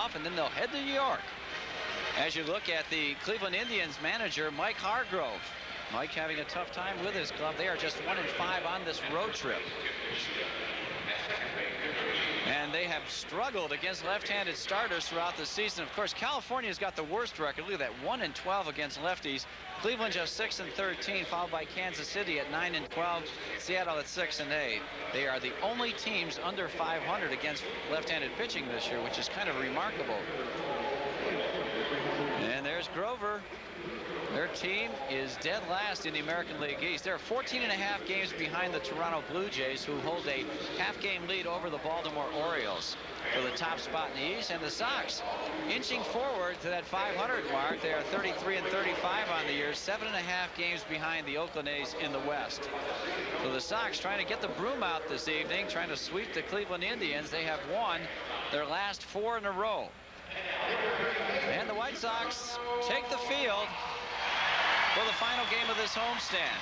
off, and then they'll head to New York. As you look at the Cleveland Indians manager, Mike Hargrove. Mike having a tough time with his club. They are just 1-5 on this road trip. And they have struggled against left-handed starters throughout the season. Of course, California's got the worst record. Look at that, 1-12 against lefties. Cleveland just 6-13, followed by Kansas City at 9-12. Seattle at 6-8. They are the only teams under 500 against left-handed pitching this year, which is kind of remarkable. And there's Grover. Their team is dead last in the American League East. They're 14.5 games behind the Toronto Blue Jays, who hold a half-game lead over the Baltimore Orioles for the top spot in the East. And the Sox inching forward to that 500 mark. They are 33-35 on the year, 7.5 games behind the Oakland A's in the West. So the Sox trying to get the broom out this evening, trying to sweep the Cleveland Indians. They have won their last 4 in a row. And the White Sox take the field for the final game of this homestand.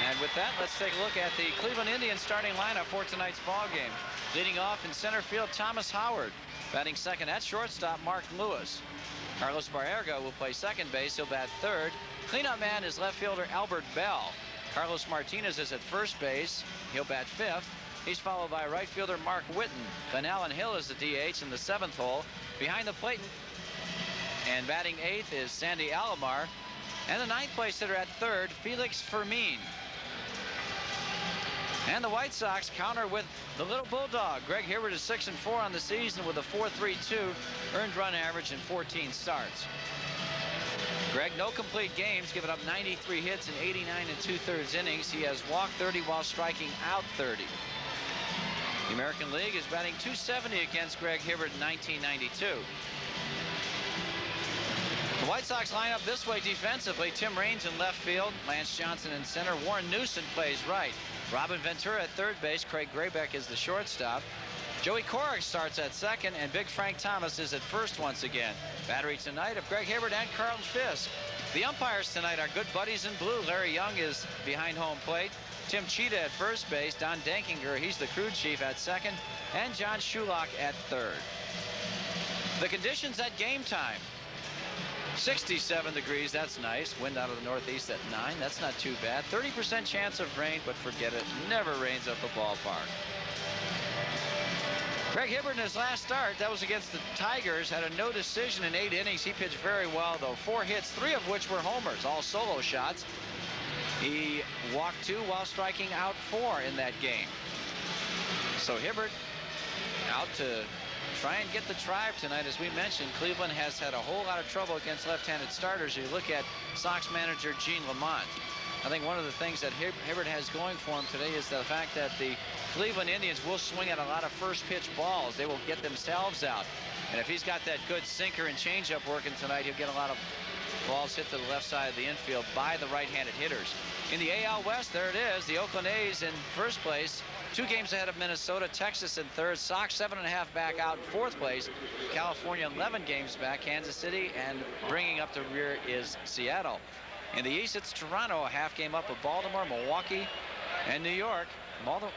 And with that, let's take a look at the Cleveland Indians starting lineup for tonight's ball game. Leading off in center field, Thomas Howard. Batting second at shortstop, Mark Lewis. Carlos Baerga will play second base. He'll bat third. Cleanup man is left fielder Albert Bell. Carlos Martinez is at first base. He'll bat fifth. He's followed by right fielder Mark Whitten. Then Alan Hill is the DH in the seventh hole. Behind the plate and batting eighth is Sandy Alomar. And the ninth place hitter at third, Felix Fermin. And the White Sox counter with the little bulldog. Greg Hibbert is 6-4 on the season with a 4.32 earned run average in 14 starts. Greg, no complete games, giving up 93 hits in 89 2/3 innings. He has walked 30 while striking out 30. The American League is batting .270 against Greg Hibbert in 1992. The White Sox line up this way defensively. Tim Raines in left field, Lance Johnson in center, Warren Newson plays right. Robin Ventura at third base, Craig Graybeck is the shortstop. Joey Korach starts at second, and Big Frank Thomas is at first once again. Battery tonight of Greg Hibbert and Carlton Fisk. The umpires tonight are good buddies in blue. Larry Young is behind home plate. Tim Cheetah at first base. Don Dankinger, he's the crew chief, at second. And John Shulock at third. The conditions at game time. 67 degrees, that's nice. Wind out of the northeast at 9, that's not too bad. 30% chance of rain, but forget it, never rains at the ballpark. Greg Hibbert in his last start, that was against the Tigers, had a no decision in 8 innings. He pitched very well, though. 4 hits, 3 of which were homers, all solo shots. He walked 2 while striking out 4 in that game. So Hibbert out to try and get the tribe tonight. As we mentioned, Cleveland has had a whole lot of trouble against left-handed starters. You look at Sox manager Gene Lamont. I think one of the things that Hibbert has going for him today is the fact that the Cleveland Indians will swing at a lot of first pitch balls. They will get themselves out. And if he's got that good sinker and changeup working tonight, he'll get a lot of balls hit to the left side of the infield by the right-handed hitters. In the AL West, there it is. The Oakland A's in first place, 2 games ahead of Minnesota. Texas in third. Sox 7.5 back out in fourth place. California 11 games back. Kansas City, and bringing up the rear is Seattle. In the East, it's Toronto, a half game up of Baltimore, Milwaukee, and New York.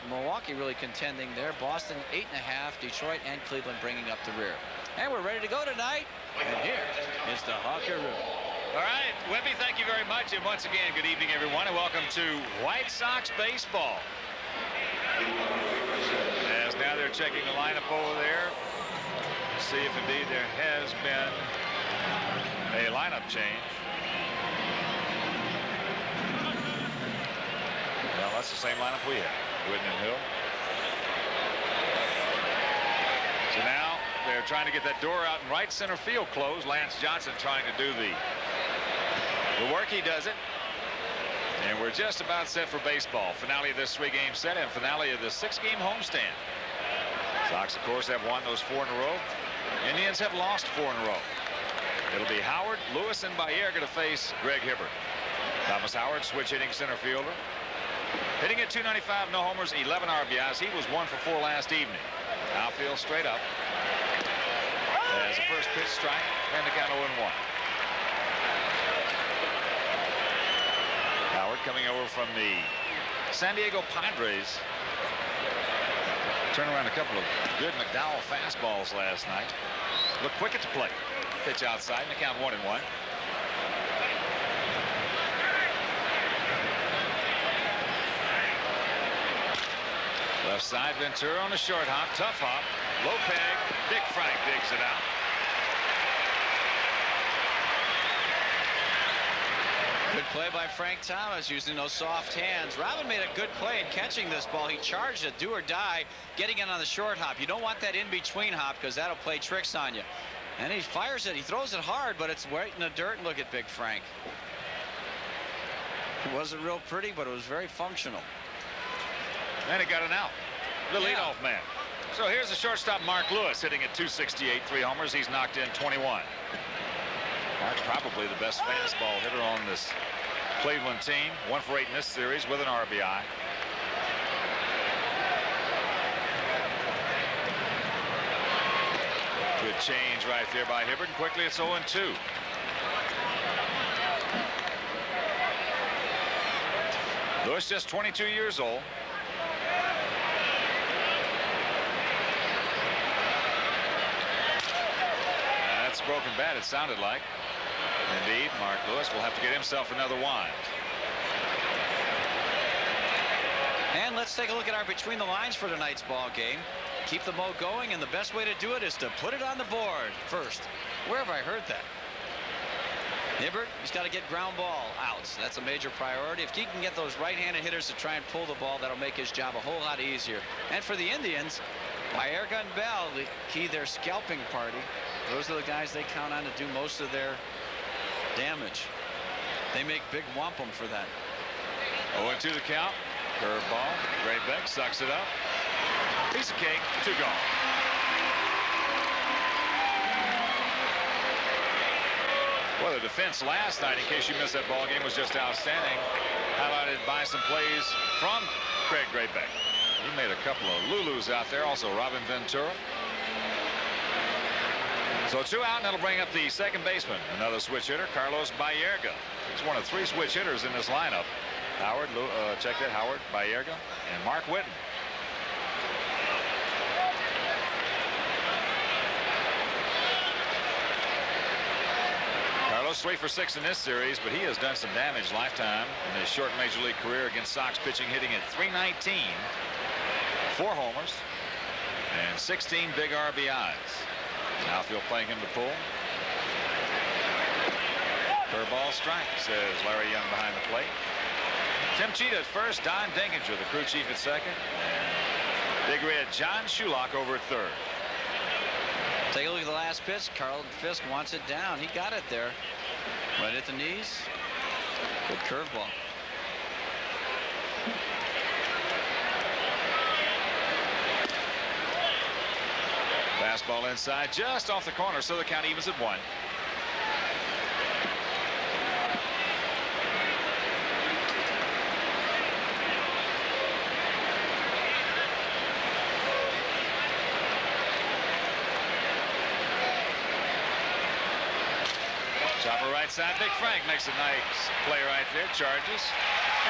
Milwaukee really contending there. Boston 8.5. Detroit and Cleveland bringing up the rear. And we're ready to go tonight. And here is the Hawkeroo. All right, Wimpy, thank you very much. And once again, good evening, everyone, and welcome to White Sox baseball. As now they're checking the lineup over there to see if indeed there has been a lineup change. Well, that's the same lineup we have. Whitten and Hill. So now they're trying to get that door out in right center field closed. Lance Johnson trying to do the work. He does it. And we're just about set for baseball. Finale of this 3-game set and finale of the 6-game homestand. Sox, of course, have won those 4 in a row. Indians have lost 4 in a row. It'll be Howard, Lewis, and Baerga to face Greg Hibbert. Thomas Howard, switch hitting center fielder. Hitting at .295, no homers, 11 RBIs. He was 1 for 4 last evening. Outfield straight up. As a first pitch strike, and the count 0-1. Howard coming over from the San Diego Padres. Turned around a couple of good McDowell fastballs last night. Looked quick at the plate. Pitch outside and the count 1-1. Left side, Ventura on the short hop. Tough hop. Low peg. Big Frank digs it out. Good play by Frank Thomas using those soft hands. Robin made a good play in catching this ball. He charged it, do or die, getting it on the short hop. You don't want that in-between hop because that'll play tricks on you. And he fires it. He throws it hard, but it's right in the dirt. Look at Big Frank. It wasn't real pretty, but it was very functional. And he got an out. The leadoff man. So here's the shortstop, Mark Lewis, hitting at .268, 3 homers. He's knocked in 21. Mark probably the best fastball hitter on this Cleveland team. 1 for 8 in this series with an RBI. Good change right there by Hibbert, and quickly it's 0-2. Lewis just 22 years old. That's a broken bat, it sounded like. Indeed, Mark Lewis will have to get himself another wind. And let's take a look at our between the lines for tonight's ball game. Keep the mo going, and the best way to do it is to put it on the board first. Where have I heard that? Hibbert, he's got to get ground ball outs. That's a major priority. If he can get those right-handed hitters to try and pull the ball, that'll make his job a whole lot easier. And for the Indians, Baerga and Bell, the key their scalping party. Those are the guys they count on to do most of their damage. They make big wampum for that. 0-2 the count. Curveball. Graybeck sucks it up. Piece of cake. 2 gone. Well, the defense last night, in case you missed that ball game, was just outstanding. Highlighted by some plays from Craig Graybeck. He made a couple of Lulus out there. Also, Robin Ventura. So 2 out, and that'll bring up the second baseman. Another switch hitter, Carlos Baerga. He's one of 3 switch hitters in this lineup. Howard, check that, Howard, Baerga, and Mark Whitten. Carlos 3 for 6 in this series, but he has done some damage lifetime in his short major league career against Sox pitching, hitting at .319, 4 homers, and 16 big RBIs. Outfield playing him to pull. Curveball strike, says Larry Young behind the plate. Tim Cheetah at first, Don Dinkinger, the crew chief, at second. And Big Red John Shulock over at third. Take a look at the last pitch. Carlton Fisk wants it down. He got it there. Right at the knees. Good curveball. Fastball inside, just off the corner, so the count evens at 1. Chopper right side. Big Frank makes a nice play right there. Charges.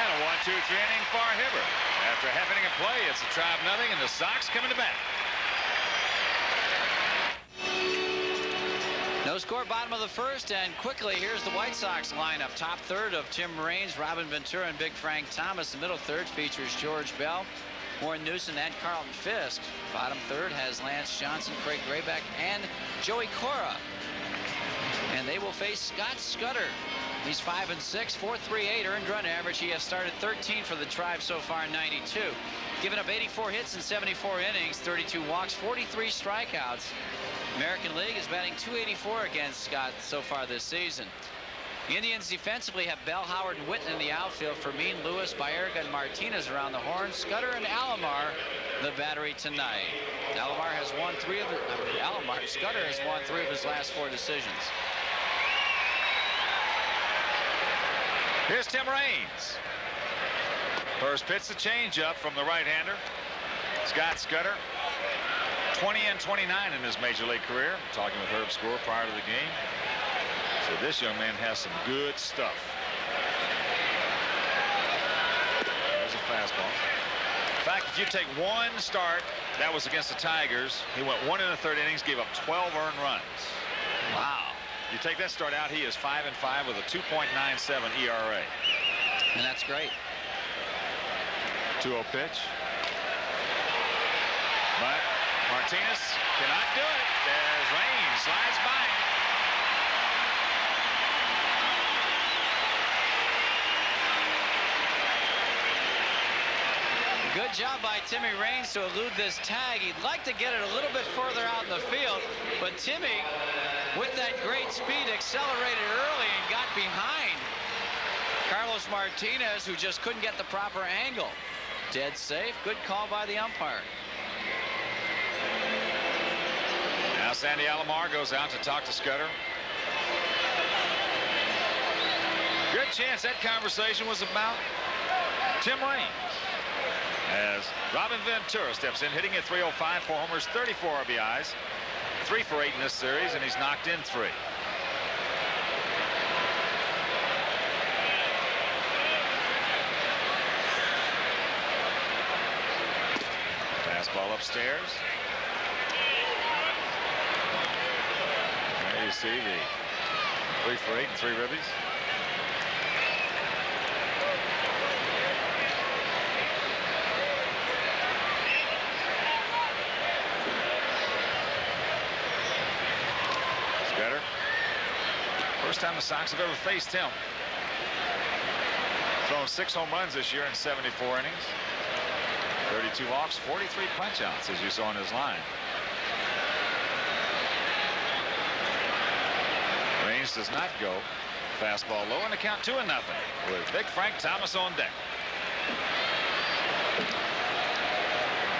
And a 1-2-3 inning for Hibbert. After half inning of play, it's a 3-0, and the Sox coming to bat. No score, bottom of the first, and quickly here's the White Sox lineup. Top third of Tim Raines, Robin Ventura, and Big Frank Thomas. The middle third features George Bell, Warren Newson, and Carlton Fisk. Bottom third has Lance Johnson, Craig Graybeck, and Joey Cora. And they will face Scott Scudder. He's 5-6, 4.38 earned run average. He has started 13 for the Tribe so far in 92. Given up 84 hits in 74 innings, 32 walks, 43 strikeouts. American League is batting .284 against Scott so far this season. The Indians defensively have Bell, Howard, and Whitten in the outfield. Fermin, Lewis, Baerga, and Martinez around the horn. Scudder and Alomar the battery tonight. Scudder has won 3 of his last 4 decisions. Here's Tim Raines. First pitch, the changeup from the right-hander. Scott Scudder, 20 and 29 in his major league career. I'm talking with Herb Score prior to the game. So this young man has some good stuff. There's a fastball. In fact, if you take one start That was against the Tigers. He went 1 1/3 innings, gave up 12 earned runs. Wow. You take that start out, he is 5-5 with a 2.97 ERA. And that's great. 2-0 pitch. But Martinez cannot do it. There's Rain, slides by him. Good job by Timmy Raines to elude this tag. He'd like to get it a little bit further out in the field, but Timmy, with that great speed, accelerated early and got behind Carlos Martinez, who just couldn't get the proper angle. Dead safe. Good call by the umpire. Now Sandy Alomar goes out to talk to Scudder. Good chance that conversation was about Tim Raines. As Robin Ventura steps in, hitting at .305, 4 homers, 34 RBIs, 3 for 8 in this series, and he's knocked in 3. Fastball upstairs. There you see the 3 for 8 and 3 ribbies. First time the Sox have ever faced him. Thrown 6 home runs this year in 74 innings. 32 walks, 43 punch-outs, as you saw in his line. Raines does not go. Fastball low, and the count 2-0 with Big Frank Thomas on deck.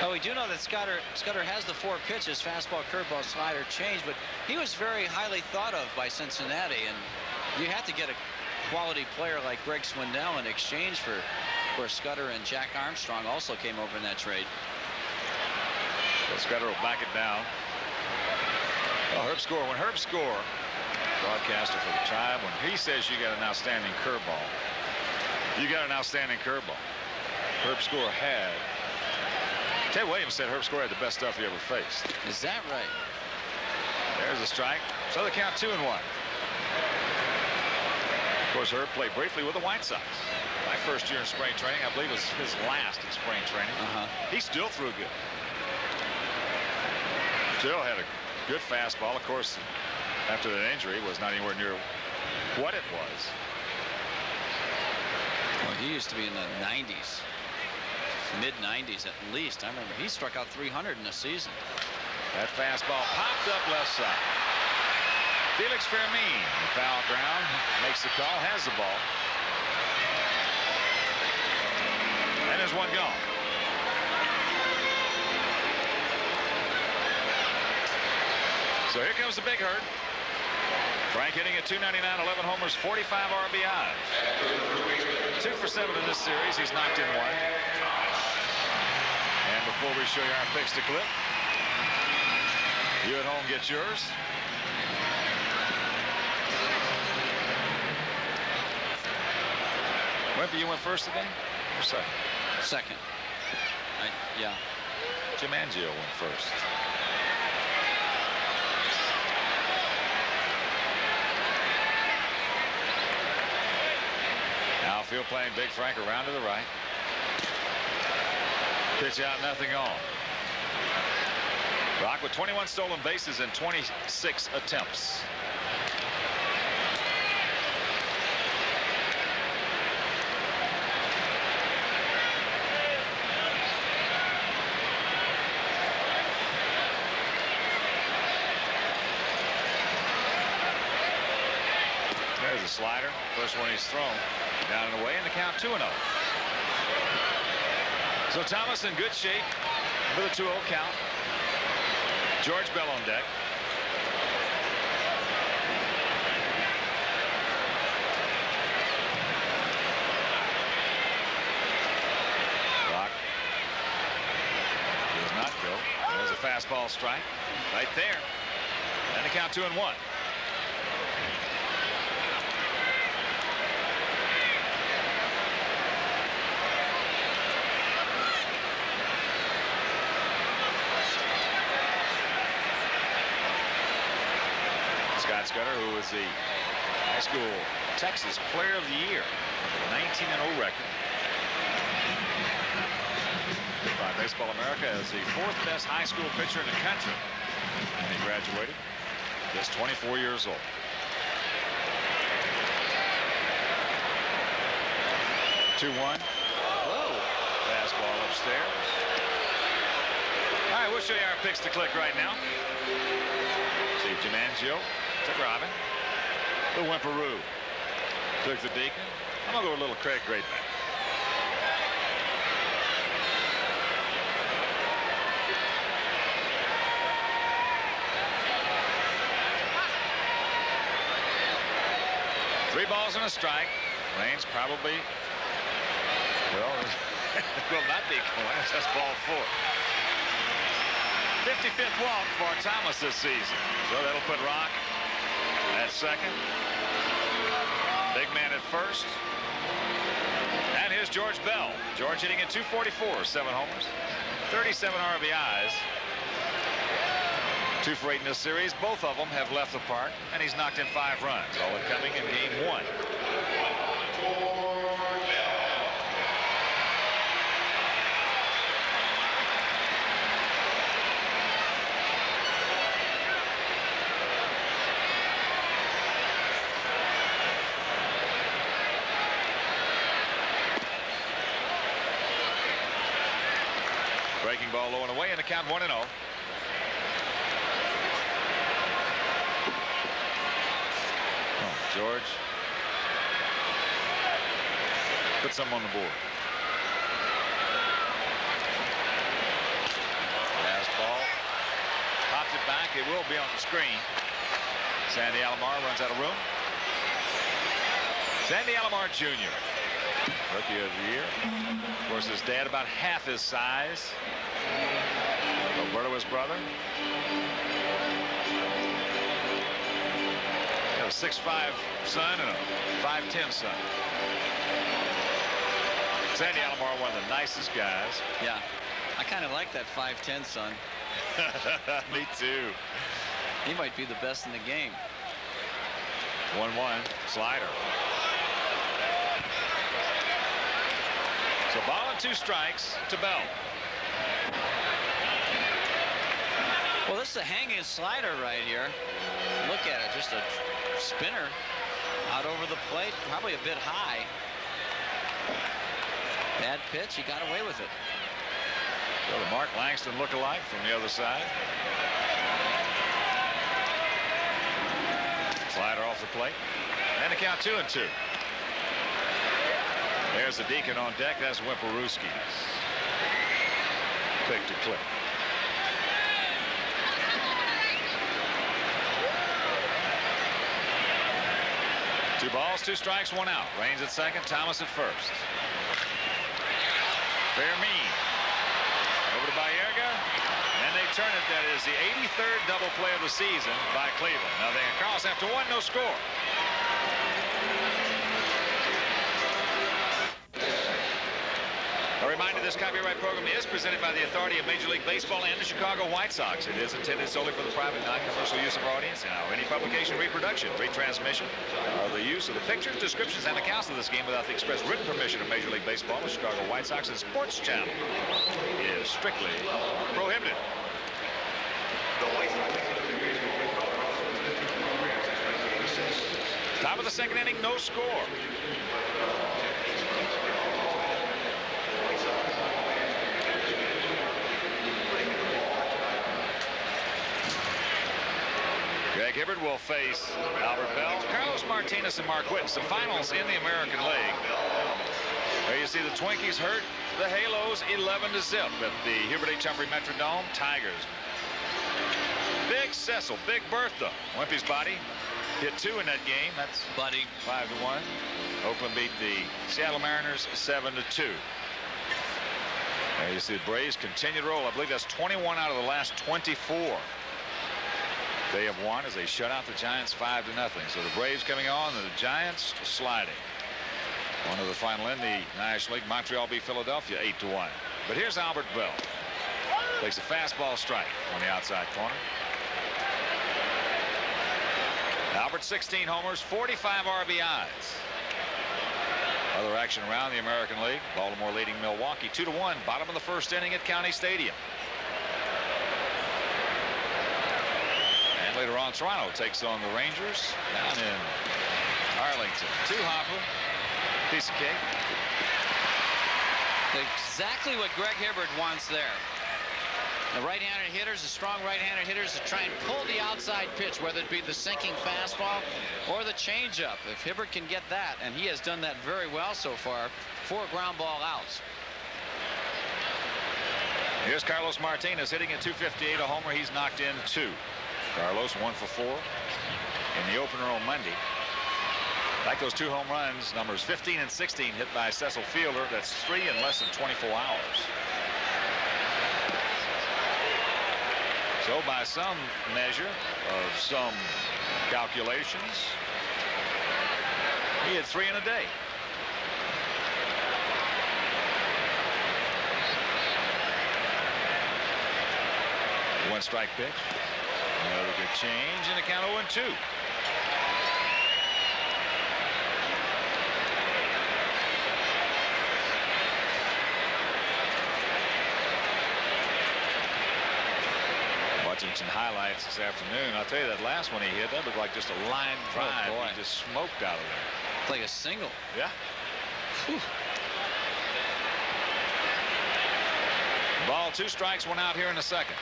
Oh, we do know that Scudder has the 4 pitches, fastball, curveball, slider, change, but he was very highly thought of by Cincinnati, and you have to get a quality player like Greg Swindell in exchange for Scudder, and Jack Armstrong also came over in that trade. So Scudder will back it down. Well, Herb Score, when Herb Score, broadcaster for the Tribe, when he says you got an outstanding curveball, you got an outstanding curveball. Herb Score had. Ted Williams said Herb Score had the best stuff he ever faced. Is that right? There's a strike. So the count 2-1. Of course, Herb played briefly with the White Sox. My first year in spring training, I believe, was his last in spring training. He still threw good. Still had a good fastball. Of course, after that injury, it was not anywhere near what it was. Well, he used to be in the 90s. Mid-90s at least. I remember he struck out 300 in a season. That fastball popped up left side. Felix Fermin, the foul ground, makes the call, has the ball. And there's one gone. So here comes the big hurt. Frank hitting at .299, 11 homers, 45 RBIs. 2 for 7 in this series. He's knocked in 1. And before we show you our picks to clip, you at home get yours. Wimpy, you went first today? Or second? Second. Yeah. Jim Angio went first. Outfield playing Big Frank around to the right. Pitch out, nothing on. Rock with 21 stolen bases in 26 attempts. There's a slider. First one he's thrown. Down and away, and the count 2-0. So Thomas in good shape with a 2-0 count. George Bell on deck. Rock does not go. There's a fastball strike right there. And the count 2-1. Scott Scudder, who was the high school Texas Player of the Year, 19-0 record. By Baseball America as the 4th best high school pitcher in the country. And he graduated just 24 years old. Two-one. Whoa. Fastball upstairs. All right, we'll show you our picks to click right now. Steve Giannangio took Robin. The Wimperoo took the Deacon. I'm going to go with little Craig Greatman. Three balls and a strike. Lane's probably, well, will not be going. It's just ball 4. 55th walk for Thomas this season. So that'll put Rock at second. Big man at first. And here's George Bell. George hitting at .244, 7 homers, 37 RBIs. 2 for 8 in this series. Both of them have left the park, and he's knocked in 5 runs. All coming in game 1. Breaking ball low and away, and the count 1-0. George put some on the board. Last ball. Popped it back. It will be on the screen. Sandy Alomar runs out of room. Sandy Alomar Jr. Rookie of the year. Of course, his dad about half his size. Roberto, his brother. A 6'5" son and a 5'10" son. Sandy Alomar, one of the nicest guys. Yeah, I kind of like that 5'10" son. Me too. He might be the best in the game. 1-1 slider. So ball and 2 strikes to Bell. Well, this is a hanging slider right here. Look at it, just a spinner out over the plate, probably a bit high. Bad pitch, he got away with it. So the Mark Langston look-alike from the other side. Slider off the plate, and the count 2-2. There's the Deacon on deck. That's Wimperooski's pick to click. 2 balls, 2 strikes, 1 out. Raines at second, Thomas at first. Fermin over to Baerga, and they turn it. That is the 83rd double play of the season by Cleveland. Now they cross after 1, no score. A reminder, this copyright program is presented by the authority of Major League Baseball and the Chicago White Sox. It is intended solely for the private, non-commercial use of our audience. Now, any publication, reproduction, retransmission, or the use of the pictures, descriptions, and accounts of this game without the express written permission of Major League Baseball, the Chicago White Sox, and SportsChannel is strictly prohibited. Top of the second inning, no score. Greg Hibbert will face Albert Bell, Carlos Martinez, and Mark Whitten. Some finals in the American League. There you see the Twinkies hurt the Halos 11-0 at the Hubert H. Humphrey Metrodome. Tigers. Big Cecil, Big Bertha. Wimpy's body hit 2 in that game. That's Buddy. 5-1. Oakland beat the Seattle Mariners 7-2. There you see the Braves continue to roll. I believe that's 21 out of the last 24. They have won as they shut out the Giants 5-0. So the Braves coming on and the Giants sliding. One of the final in the National League. Montreal beat Philadelphia 8-1. But here's Albert Bell. Takes a fastball strike on the outside corner. Albert 16 homers, 45 RBIs. Other action around the American League. Baltimore leading Milwaukee 2-1. Bottom of the first inning at County Stadium. And later on, Toronto takes on the Rangers down in Arlington. 2 Hopper. Piece of cake. Exactly what Greg Hibbert wants there. The right-handed hitters, the strong right-handed hitters, to try and pull the outside pitch, whether it be the sinking fastball or the changeup. If Hibbert can get that, and he has done that very well so far, 4 ground ball outs. Here's Carlos Martinez hitting at .258, a homer. He's knocked in 2. Carlos 1 for 4 in the opener on Monday. Like those 2 home runs, numbers 15 and 16 hit by Cecil Fielder. That's 3 in less than 24 hours. So by some measure of some calculations, he had 3 in a day. One strike pitch. Another good change, and the count 0-2. Watching some highlights this afternoon. I'll tell you, that last one he hit, that looked like just a line drive. Oh, boy. He just smoked out of there. It's like a single. Yeah. Whew. Ball, 2 strikes, 1 out here in the second.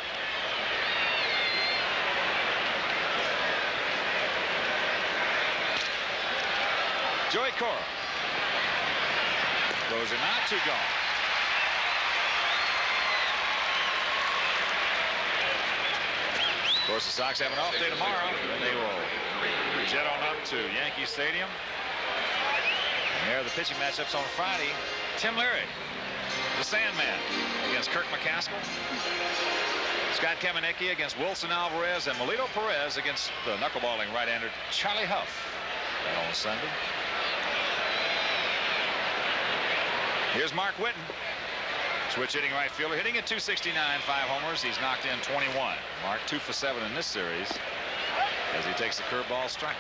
Joey Cora throws him out, 2 gone. Of course, the Sox have an off day tomorrow, and they will jet on up to Yankee Stadium. And there are the pitching matchups on Friday. Tim Leary, the Sandman, against Kirk McCaskill. Scott Kamenicki against Wilson Alvarez, and Melito Perez against the knuckleballing right-hander Charlie Huff. That on Sunday. Here's Mark Whitten, switch hitting right fielder, hitting at .269, 5 homers. He's knocked in 21. Mark 2 for 7 in this series as he takes the curveball strike.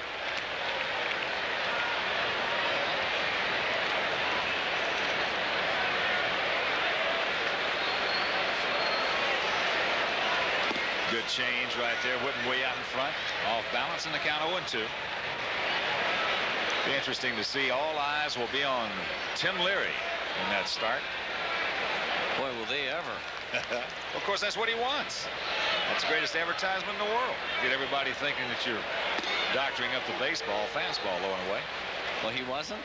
Good change right there. Whitten way out in front, off balance, in the count 0-2. Be interesting to see. All eyes will be on Tim Leary in that start. Boy, will they ever. Of course, that's what he wants. That's the greatest advertisement in the world. Get everybody thinking that you're doctoring up the baseball, fastball low and away. Well, he wasn't.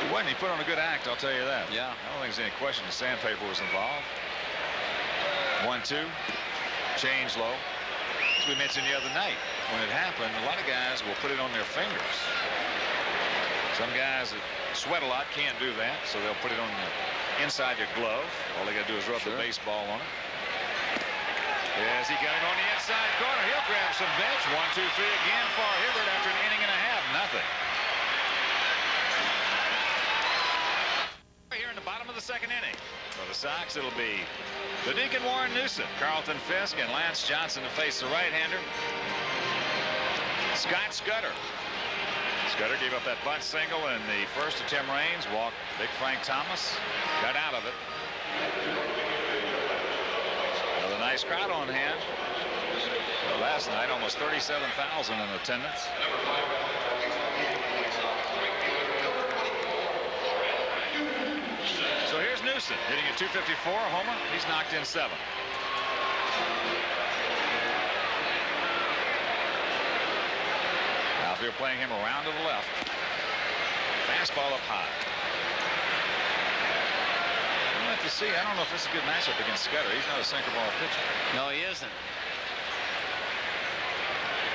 He wasn't. He put on a good act, I'll tell you that. Yeah. I don't think there's any question the sandpaper was involved. 1-2. Change low. As we mentioned the other night, when it happened, a lot of guys will put it on their fingers. Some guys that sweat a lot can't do that, so they'll put it on the inside your glove. All they got to do is rub the baseball on it. Yes, he got it on the inside corner. He'll grab some bench. 1, 2, 3 again for Hibbert after an inning and a half. Nothing. Here in the bottom of the second inning. For the Sox, it'll be the Deacon Warren Newsom, Carlton Fisk, and Lance Johnson to face the right-hander, Scott Scudder. Scudder gave up that bunt single in the first to Tim Raines. Walked Big Frank Thomas. Got out of it. Another nice crowd on hand. Last night, almost 37,000 in attendance. So here's Newsom hitting at .254, a homer. He's knocked in 7. Outfield playing him around to the left. Fastball up high. We'll have to see. I don't know if this is a good matchup against Scudder. He's not a sinker ball pitcher. No, he isn't.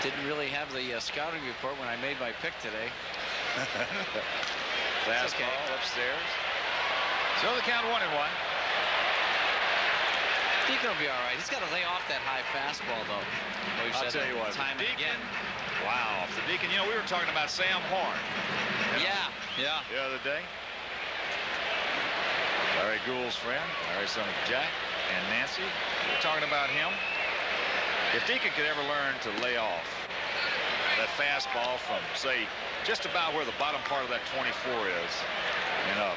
Didn't really have the scouting report when I made my pick today. Fastball upstairs. So the count 1-1. Deacon will be all right. He's got to lay off that high fastball, though. I'll tell you what. Time and again. Wow. The Deacon, you know, we were talking about Sam Horn. Yeah. The other day. Larry Gould's friend, Larry son of Jack. and Nancy, we're talking about him. If Deacon could ever learn to lay off that fastball from, say, just about where the bottom part of that 24 is, and up,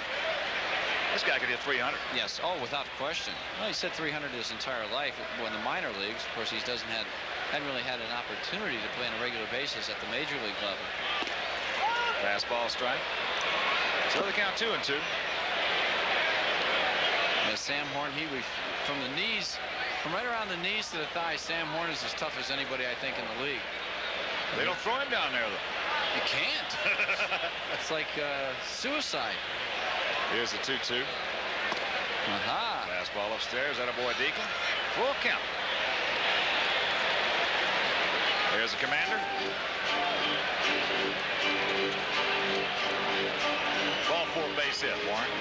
this guy could hit 300. Yes. Oh, without question. Well, he said 300 his entire life. Well, in the minor leagues, of course, he hadn't really had an opportunity to play on a regular basis at the major league level. Fastball strike. So the count 2-2. Sam Horn, from the knees, from right around the knees to the thighs, Sam Horn is as tough as anybody, I think, in the league. They don't throw him down there, though. You can't. It's like suicide. Here's the 2-2. Fastball upstairs. That a boy Deacon. Full count. There's the commander. Ball 4, base hit, Warren.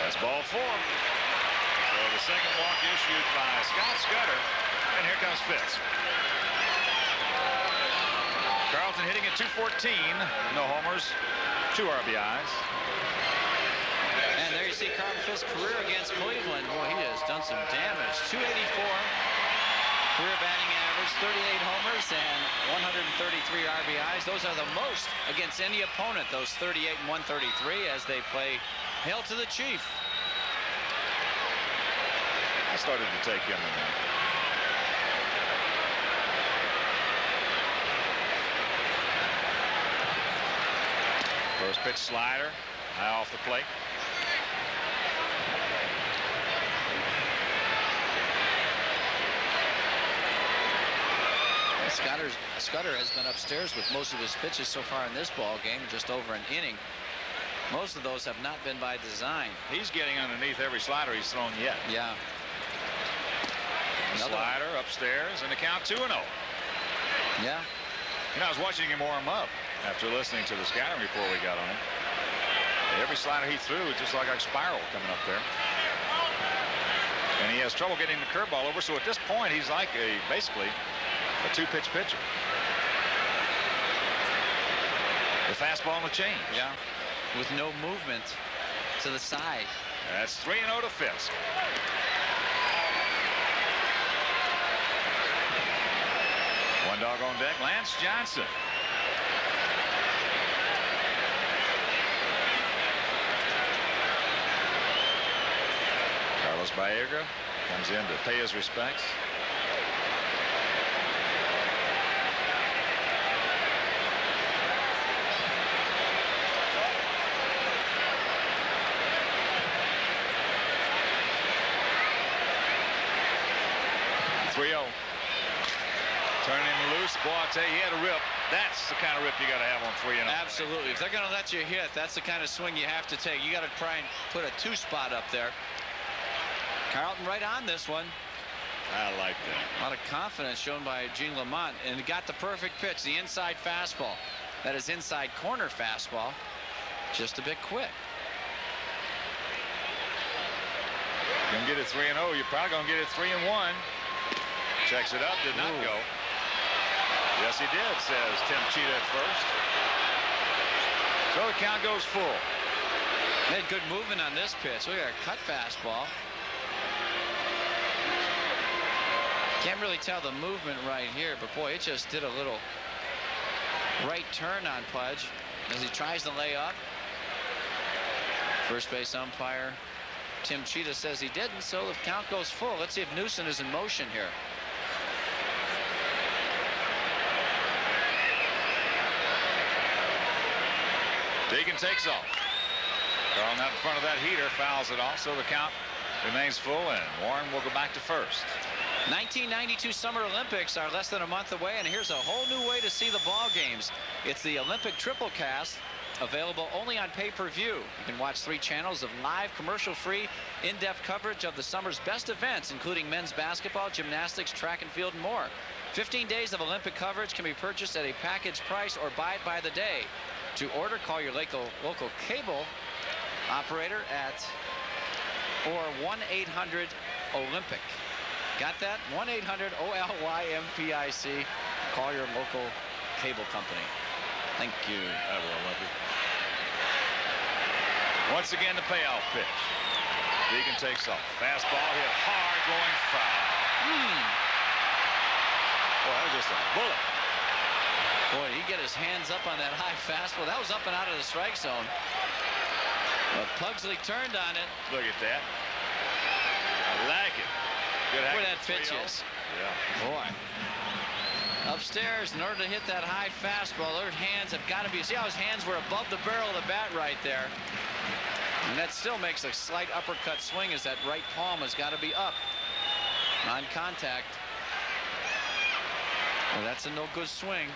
That's ball 4. So the second walk issued by Scott Scudder. And here comes Fitz. Carlton hitting at 214. No homers. 2 RBIs. And there you see Carlton Fitz's career against Cleveland. Boy, he has done some damage. 284 career batting average, 38 homers, and 133 RBIs. Those are the most against any opponent, those 38 and 133, as they play Hail to the Chief. I started to take him in there. First pitch slider, high off the plate. Scudder has been upstairs with most of his pitches so far in this ball game, just over an inning. Most of those have not been by design. He's getting underneath every slider he's thrown yet. Yeah. Slider upstairs, and the count 2-0. Yeah. You know, I was watching him warm up after listening to the scouting report we got on him. Every slider he threw was just like a spiral coming up there. And he has trouble getting the curveball over, so at this point he's like basically a 2-pitch pitcher. The fastball and the change. Yeah. With no movement to the side. That's 3-0 to Fisk. One dog on deck, Lance Johnson. Carlos Baerga comes in to pay his respects. Turning him loose. Boy, I tell you, he had a rip. That's the kind of rip you got to have on 3-0. Absolutely. If they're going to let you hit, that's the kind of swing you have to take. You got to try and put a 2-spot up there. Carlton right on this one. I like that. A lot of confidence shown by Gene Lamont, and got the perfect pitch, the inside fastball. That is inside corner fastball. Just a bit quick. You're going to get it 3-0. You're probably going to get it 3-1. Checks it up, did not go. Yes, he did, says Tim Cheetah at first. So the count goes full. They had good movement on this pitch. Look at a cut fastball. Can't really tell the movement right here, but boy, it just did a little right turn on Pudge as he tries to lay up. First base umpire Tim Cheetah says he didn't, so the count goes full. Let's see if Newson is in motion here. Deacon takes off. Carlton out in front of that heater, fouls it off, so the count remains full, and Warren will go back to first. 1992 Summer Olympics are less than a month away, and here's a whole new way to see the ball games. It's the Olympic Triple Cast, available only on pay-per-view. You can watch 3 channels of live, commercial-free, in-depth coverage of the summer's best events, including men's basketball, gymnastics, track and field, and more. 15 days of Olympic coverage can be purchased at a package price or buy it by the day. To order, call your local cable operator at or 1-800-OLYMPIC. Got that? 1-800-OLYMPIC. Call your local cable company. Thank you. Once again, the payoff pitch. Deacon takes off. Fastball hit hard, going foul. Boy, that was just a bullet. Boy, he get his hands up on that high fastball. That was up and out of the strike zone. But Pugsley turned on it. Look at that. I like it. Good Where that pitch is. Yeah. Boy. Upstairs, in order to hit that high fastball, their hands have got to be. See how his hands were above the barrel of the bat right there. And that still makes a slight uppercut swing, as that right palm has got to be up. Non-contact. Well, that's a no good swing.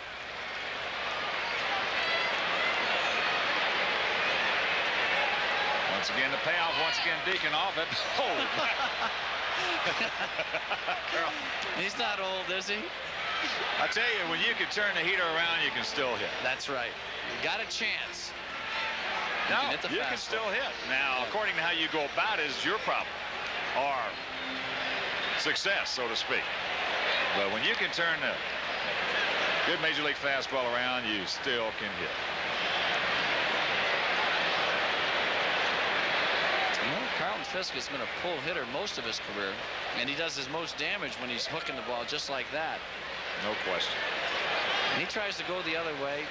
Once again, the payoff. Once again, Deacon off it. Oh. He's not old, is he? I tell you, when you can turn the heater around, you can still hit. That's right. Got a chance. No, you can still hit. Now, according to how you go about it is your problem, or success, so to speak. But when you can turn the good major league fastball around, you still can hit. Well, Carlton Fisk has been a pull hitter most of his career, and he does his most damage when he's hooking the ball just like that. No question. And he tries to go the other way.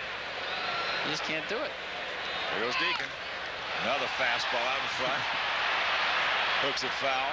He just can't do it. Here goes Deacon. Another fastball out in front. Hooks it foul.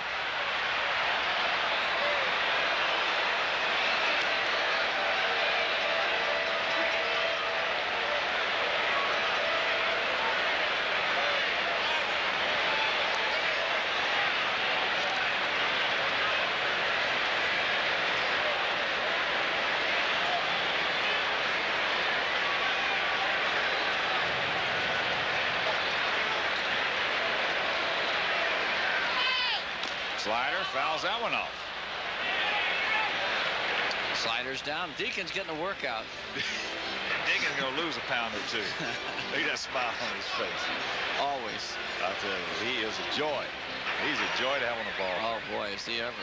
Slider fouls that one off. Sliders down. Deacon's getting a workout. Deacon's going to lose a pound or two. Look at that smile on his face. Always. I tell you, he is a joy. He's a joy to have on the ball. Oh, boy, is he ever.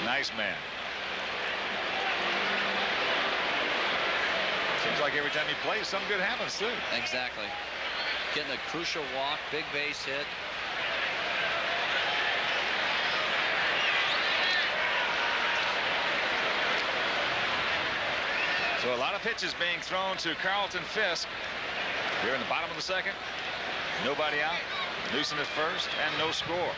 Nice man. Seems like every time he plays, something good happens, too. Exactly. Getting a crucial walk, big base hit. So a lot of pitches being thrown to Carlton Fisk here in the bottom of the second. Nobody out. Newsom at first, and no score.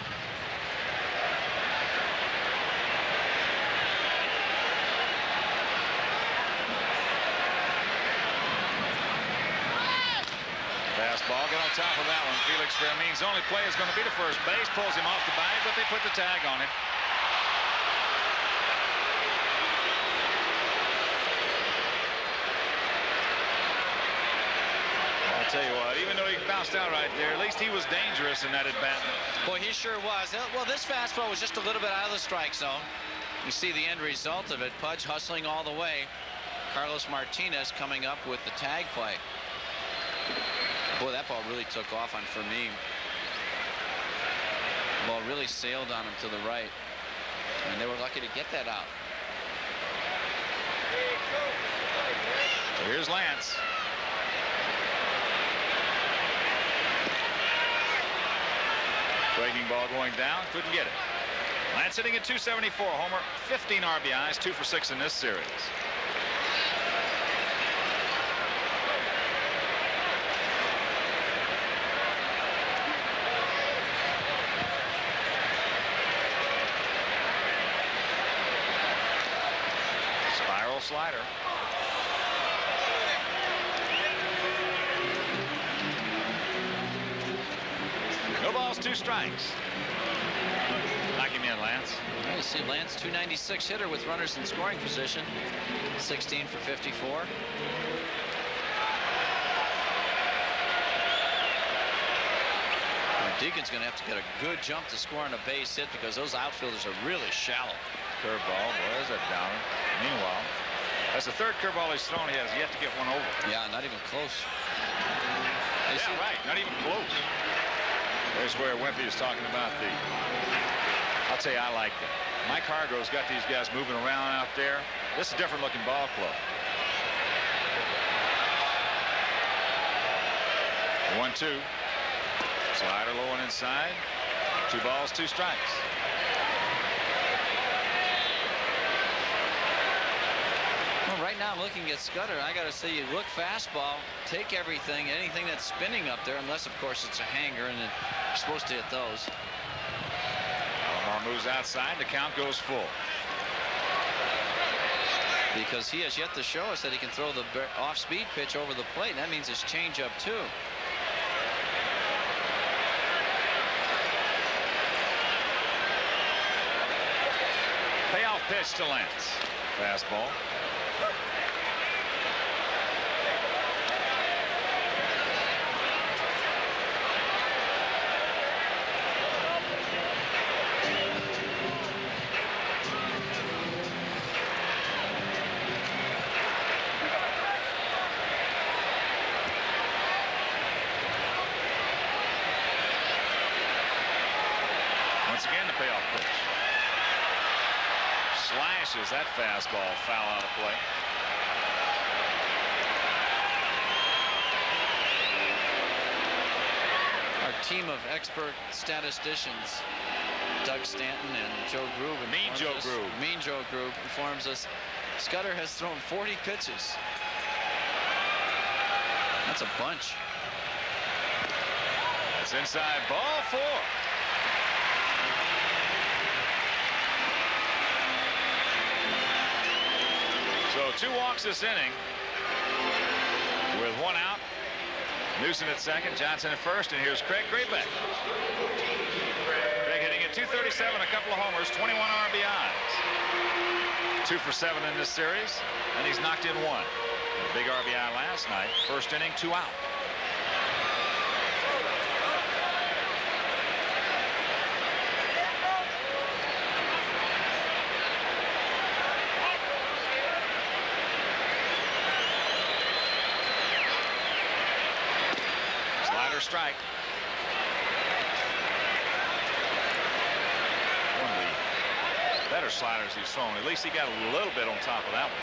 Fastball, get on top of that one. Felix Fermin's only play is going to be to first base. Pulls him off the bag, but they put the tag on him. Tell you what, even though he bounced out right there, at least he was dangerous in that at bat. Boy, he sure was. Well, this fastball was just a little bit out of the strike zone. You see the end result of it. Pudge hustling all the way. Carlos Martinez coming up with the tag play. Boy, that ball really took off on Fermin. Ball really sailed on him to the right, and they were lucky to get that out. So here's Lance. Breaking ball going down, couldn't get it. Lance hitting at .274, homer, 15 RBIs, 2 for 6 in this series. Spiral slider. No balls, 2 strikes. Knock him in, Lance. You see Lance, .296 hitter with runners in scoring position. 16 for 54. Deacon's going to have to get a good jump to score on a base hit because those outfielders are really shallow. Curveball, boy, is that downer. Meanwhile, that's the third curveball he's thrown. He has yet to get one over. Yeah, not even close. Yeah, right, not even close. There's where Wimpy is talking about the. I'll tell you, I like that. Mike Hargrove's got these guys moving around out there. This is a different looking ball club. 1-2. Slider low and inside. 2 balls, 2 strikes. Well, right now I'm looking at Scudder. I got to say, you look fastball, take everything, anything that's spinning up there, unless of course it's a hanger, and then you're supposed to hit those. Alomar moves outside. The count goes full. Because he has yet to show us that he can throw the off-speed pitch over the plate. And that means his changeup too. Payoff pitch to Lance. Fastball. Once again, the payoff pitch. Slashes that fastball foul out of play. Our team of expert statisticians, Doug Stanton and Joe Groove. Mean Joe Groove informs us Scudder has thrown 40 pitches. That's a bunch. It's inside, ball 4. So 2 walks this inning with 1 out. Newsom at second, Johnson at first, and here's Craig Graybeck. Craig hitting at .237, a couple of homers, 21 RBIs. 2 for 7 in this series, and he's knocked in 1. A big RBI last night. First inning, 2 out. Strike. One of the better sliders he's thrown. At least he got a little bit on top of that one.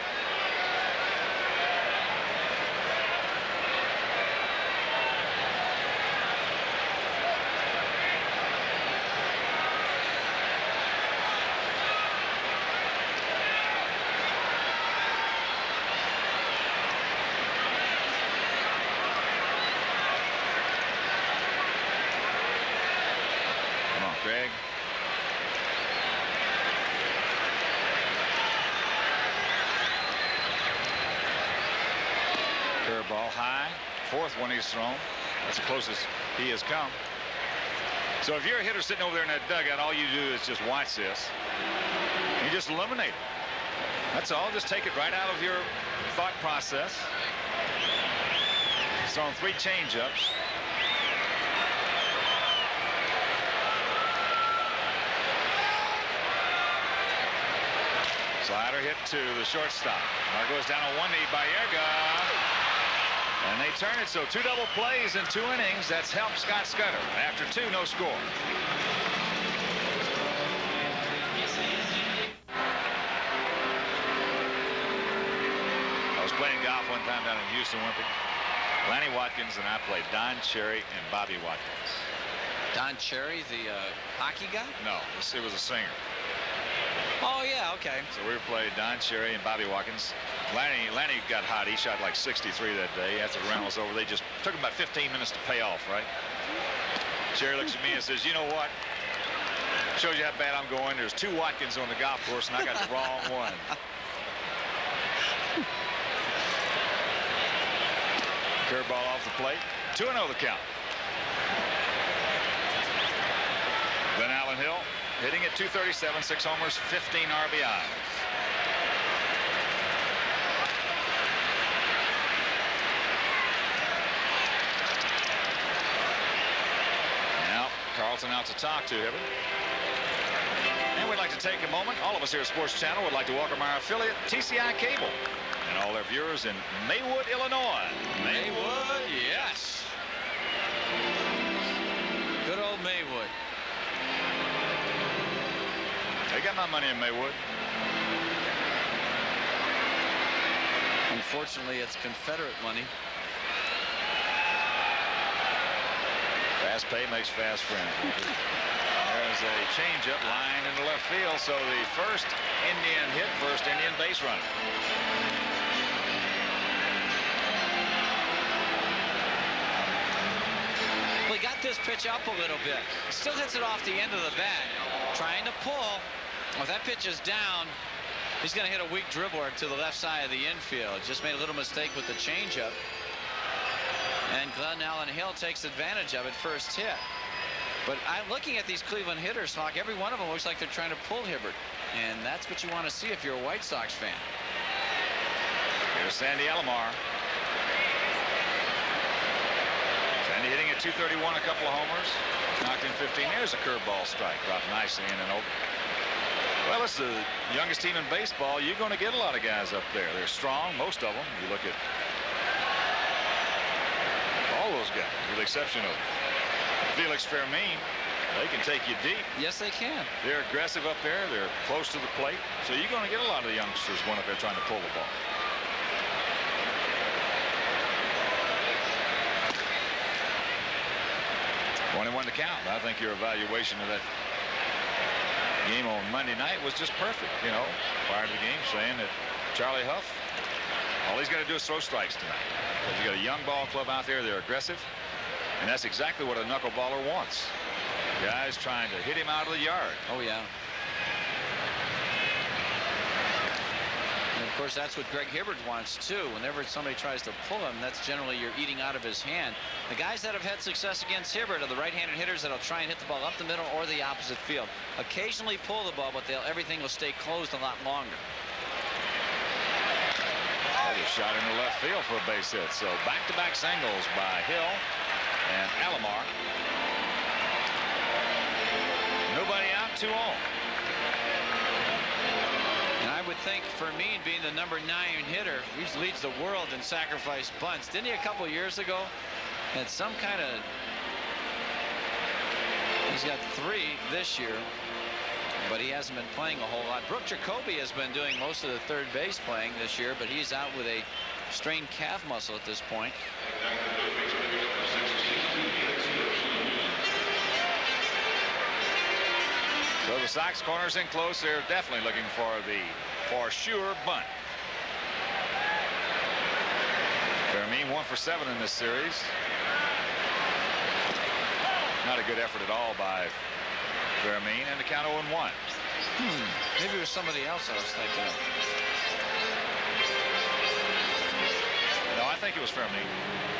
Greg. Curveball high. 4th one he's thrown. That's the closest he has come. So if you're a hitter sitting over there in that dugout, all you do is just watch this. You just eliminate it. That's all. Just take it right out of your thought process. He's thrown 3 changeups. Slider hit to the shortstop. Now goes down on 1 knee by Yerga. And they turn it, so 2 double plays in 2 innings. That's helped Scott Scudder. After 2, no score. I was playing golf one time down in Houston, Wimpy. Lanny Watkins and I played Don Cherry and Bobby Watkins. Don Cherry, the hockey guy? No, it was a singer. Oh, yeah, okay. So we played Don Cherry and Bobby Watkins. Lanny got hot. He shot like 63 that day. After the round was over, they just took him about 15 minutes to pay off, right? Cherry looks at me and says, you know what? Shows you how bad I'm going. There's 2 Watkins on the golf course, and I got the wrong one. Curveball off the plate. 2-0 the count. Then Allen Hill hitting at .237, 6 homers, 15 RBIs. Now Carlton out to talk to him. And we'd like to take a moment. All of us here at Sports Channel would like to welcome our affiliate, TCI Cable, and all their viewers in Maywood, Illinois. Maywood, yes. Good old Maywood. They got my money in Maywood. Unfortunately, it's Confederate money. Fast pay makes fast friends. There's a changeup line into left field. So the first Indian hit, first Indian base runner. Well, he got this pitch up a little bit. Still hits it off the end of the bat. Trying to pull. Well, if that pitch is down, he's going to hit a weak dribbler to the left side of the infield. Just made a little mistake with the changeup. And Glenn Allen Hill takes advantage of it first hit. But I'm looking at these Cleveland hitters, Hawk. Every one of them looks like they're trying to pull Hibbert. And that's what you want to see if you're a White Sox fan. Here's Sandy Alomar. Sandy hitting at .231, a couple of homers. Knocked in 15. There's a curveball strike. Dropped nicely in and over. Well, it's the youngest team in baseball. You're going to get a lot of guys up there. They're strong, most of them. You look at all those guys, with the exception of Felix Fermin. They can take you deep. Yes, they can. They're aggressive up there. They're close to the plate. So you're going to get a lot of the youngsters going up there trying to pull the ball. One to count. I think your evaluation of that game on Monday night was just perfect. You know, prior to the game, saying that Charlie Huff, all he's got to do is throw strikes tonight. Because you got a young ball club out there. They're aggressive. And that's exactly what a knuckleballer wants. Guys trying to hit him out of the yard. Oh, yeah. And of course, that's what Greg Hibbert wants, too. Whenever somebody tries to pull him, that's generally you're eating out of his hand. The guys that have had success against Hibbert are the right-handed hitters that'll try and hit the ball up the middle or the opposite field. Occasionally pull the ball, but everything will stay closed a lot longer. Another shot into left field for a base hit. So back-to-back singles by Hill and Alomar. Nobody out, 2 on. And I would think Fermin, being the #9 hitter, he leads the world in sacrifice bunts. Didn't he a couple years ago? Had some kind of. He's got 3 this year, but he hasn't been playing a whole lot. Brooke Jacoby has been doing most of the third base playing this year, but he's out with a strained calf muscle at this point. So the Sox corners in close. They're definitely looking for the for sure bunt. Fermin 1 for 7 in this series. Not a good effort at all by Fermin, and the count 0-1. Maybe it was somebody else I was thinking of. No, I think it was Fermin.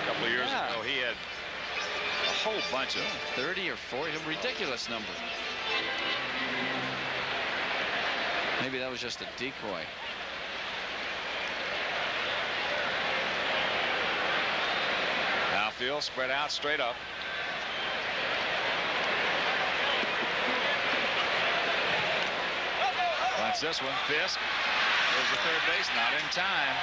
A couple of years ago, he had a whole bunch of 30 or 40, a ridiculous number. Maybe that was just a decoy. Outfield spread out straight up. That's this one. Fisk. There's the third base. Not in time.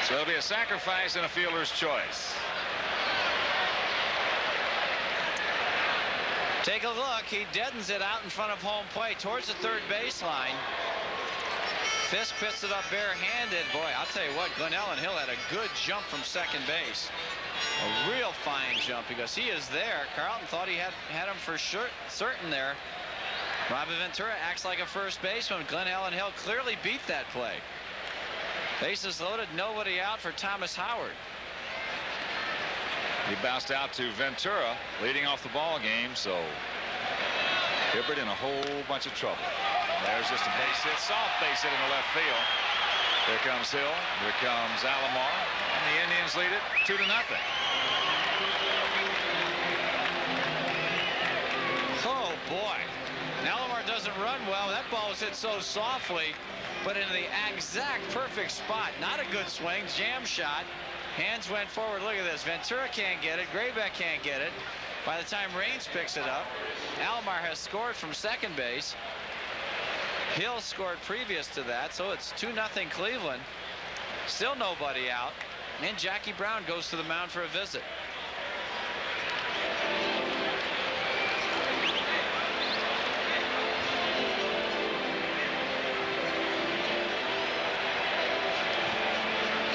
So it'll be a sacrifice and a fielder's choice. Take a look. He deadens it out in front of home plate towards the third baseline. Fisk picks it up barehanded. Boy, I'll tell you what, Glenn Allen Hill had a good jump from second base. A real fine jump because he is there. Carlton thought he had him for sure, certain there. Robin Ventura acts like a first baseman. Glenn Allen Hill clearly beat that play. Bases loaded, nobody out for Thomas Howard. He bounced out to Ventura, leading off the ball game. So Hibbert in a whole bunch of trouble. There's just a base hit, soft base hit in the left field. Here comes Hill. Here comes Alomar, and the Indians lead it 2-0. Oh boy, Alomar doesn't run well. That ball was hit so softly, but in the exact perfect spot. Not a good swing, jam shot. Hands went forward. Look at this. Ventura can't get it. Graybeck can't get it. By the time Raines picks it up, Alomar has scored from second base. Hill scored previous to that, so it's 2-0 Cleveland. Still nobody out, and Jackie Brown goes to the mound for a visit.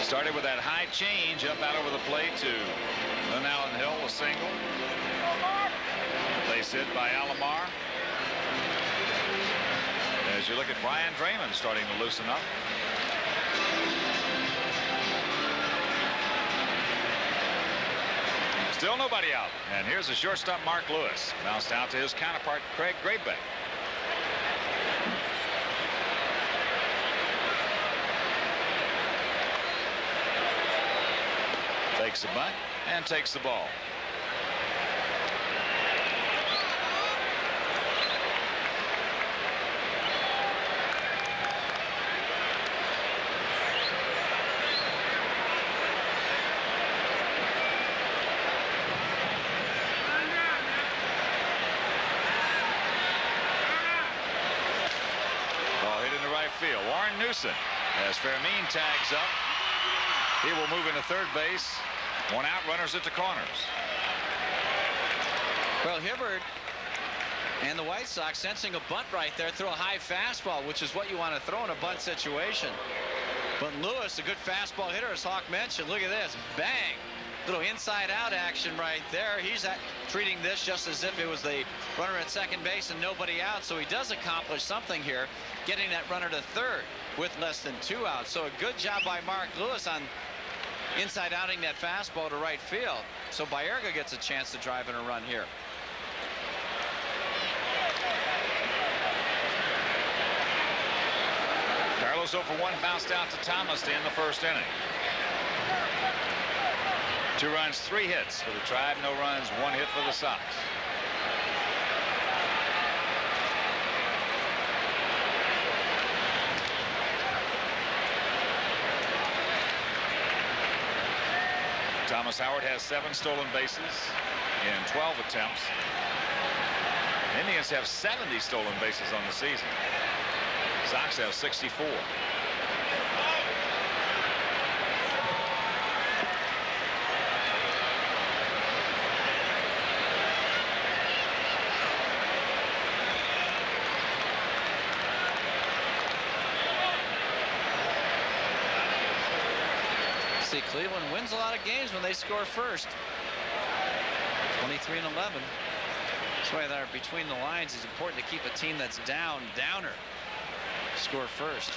Started with that high change up out over the plate to Lynn Allen Hill, a single. Base hit by Alomar. As you look at Brian Draymond starting to loosen up. Still nobody out. And here's the shortstop, Mark Lewis. Bounced out to his counterpart, Craig Graybeck. Takes the bunt and takes the ball. Ball hit into right field. Warren Newson as Fermin tags up. He will move into third base. One out, runners at the corners. Well, Hibbert and the White Sox sensing a bunt right there, throw a high fastball, which is what you want to throw in a bunt situation. But Lewis, a good fastball hitter, as Hawk mentioned. Look at this, bang, little inside out action right there. He's treating this just as if it was the runner at second base and nobody out. So he does accomplish something here, getting that runner to third with less than 2 outs. So a good job by Mark Lewis on inside outing that fastball to right field. So Baerga gets a chance to drive in a run here. Carlos 0 for 1, bounced out to Thomas to end the first inning. 2 runs, 3 hits for the Tribe. No runs, 1 hit for the Sox. Thomas Howard has 7 stolen bases in 12 attempts. Indians have 70 stolen bases on the season. Sox have 64. See, Cleveland wins a lot of games when they score first. 23-11. That's why they're between the lines. It's important to keep a team that's downer. Score first.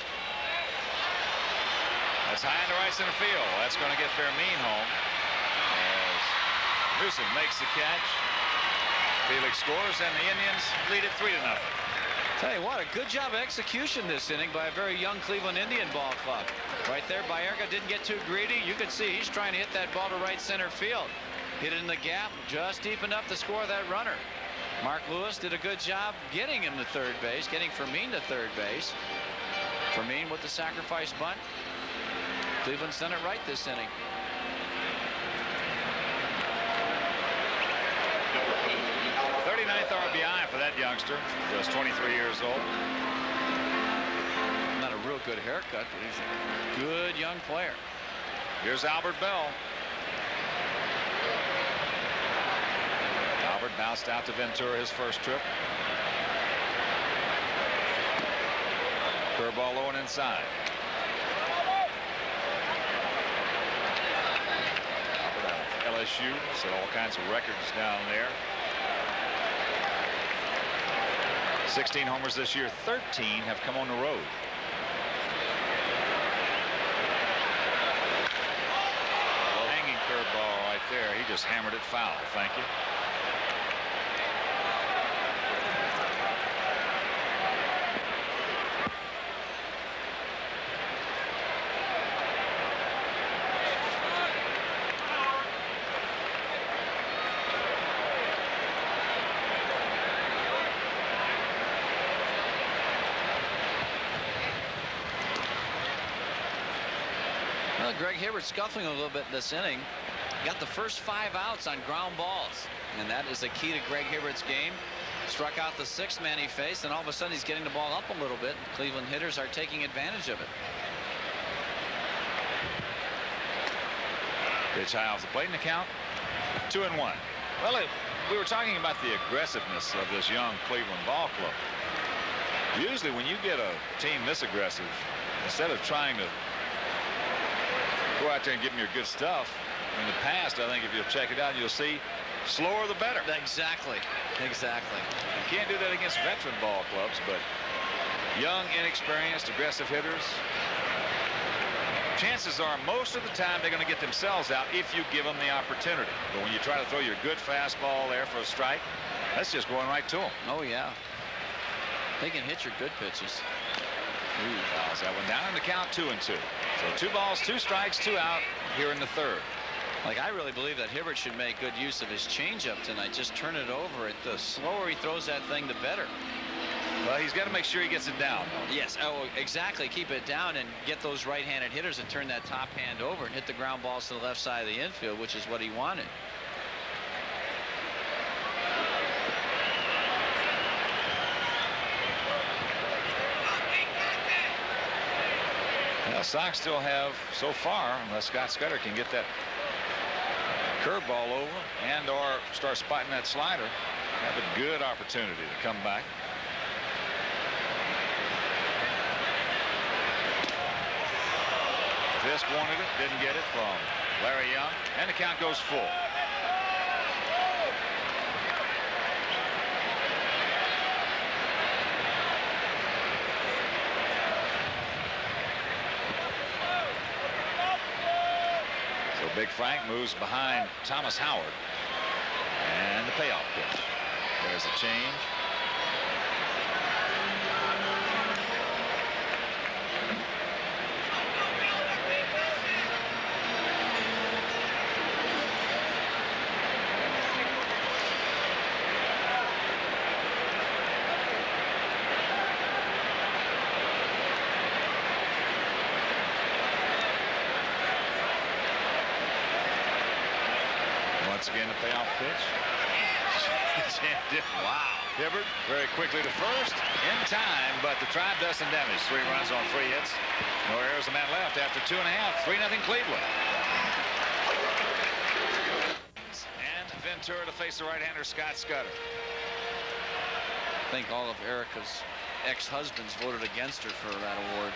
That's high into right center field. That's going to get Fermin home. As Newsom makes the catch. Felix scores, and the Indians lead it 3-0. Tell you what, a good job of execution this inning by a very young Cleveland Indian ball club. Right there, Baerga didn't get too greedy. You can see he's trying to hit that ball to right center field. Hit it in the gap, just deep enough to score that runner. Mark Lewis did a good job getting him to third base, getting Fermin to third base. Fermin with the sacrifice bunt. Cleveland's done it right this inning. RBI for that youngster, just 23 years old. Not a real good haircut, but he's a good young player. Here's Albert Bell. Albert bounced out to Ventura his first trip. Curveball low and inside. Albert out of LSU, set all kinds of records down there. 16 homers this year, 13 have come on the road. Well, hanging curveball right there. He just hammered it foul. Thank you. Greg Hibbert scuffling a little bit in this inning. Got the first 5 outs on ground balls, and that is the key to Greg Hibbert's game. Struck out the 6th man he faced, and all of a sudden he's getting the ball up a little bit. Cleveland hitters are taking advantage of it. Pitch high off the plate in the count. 2-1. Well, we were talking about the aggressiveness of this young Cleveland ball club. Usually when you get a team this aggressive, instead of trying to go out there and give him your good stuff. In the past, I think if you'll check it out, you'll see slower the better. Exactly. Exactly. You can't do that against veteran ball clubs, but young, inexperienced, aggressive hitters, chances are most of the time they're going to get themselves out if you give them the opportunity. But when you try to throw your good fastball there for a strike, that's just going right to them. Oh, yeah. They can hit your good pitches. Ooh, fouls that one down in the count, 2-2. So 2 balls, 2 strikes, 2 out here in the third. Like, I really believe that Hibbert should make good use of his changeup tonight. Just turn it over. The slower he throws that thing, the better. Well, he's got to make sure he gets it down. Yes, oh, exactly. Keep it down and get those right-handed hitters to turn that top hand over and hit the ground balls to the left side of the infield, which is what he wanted. Now, Sox still have, so far, unless Scott Scudder can get that curveball over and or start spotting that slider, have a good opportunity to come back. Fisk wanted it, didn't get it from Larry Young, and the count goes full. Big Frank moves behind Thomas Howard. And the payoff pitch. There's a change. Once again, the payoff pitch. Wow. Hibbert very quickly to first in time, but the tribe does some damage. 3 runs on 3 hits. No errors, the man left after 2 1/2. 3-0 Cleveland. And Ventura to face the right-hander Scott Scudder. I think all of Erica's ex-husbands voted against her for that award.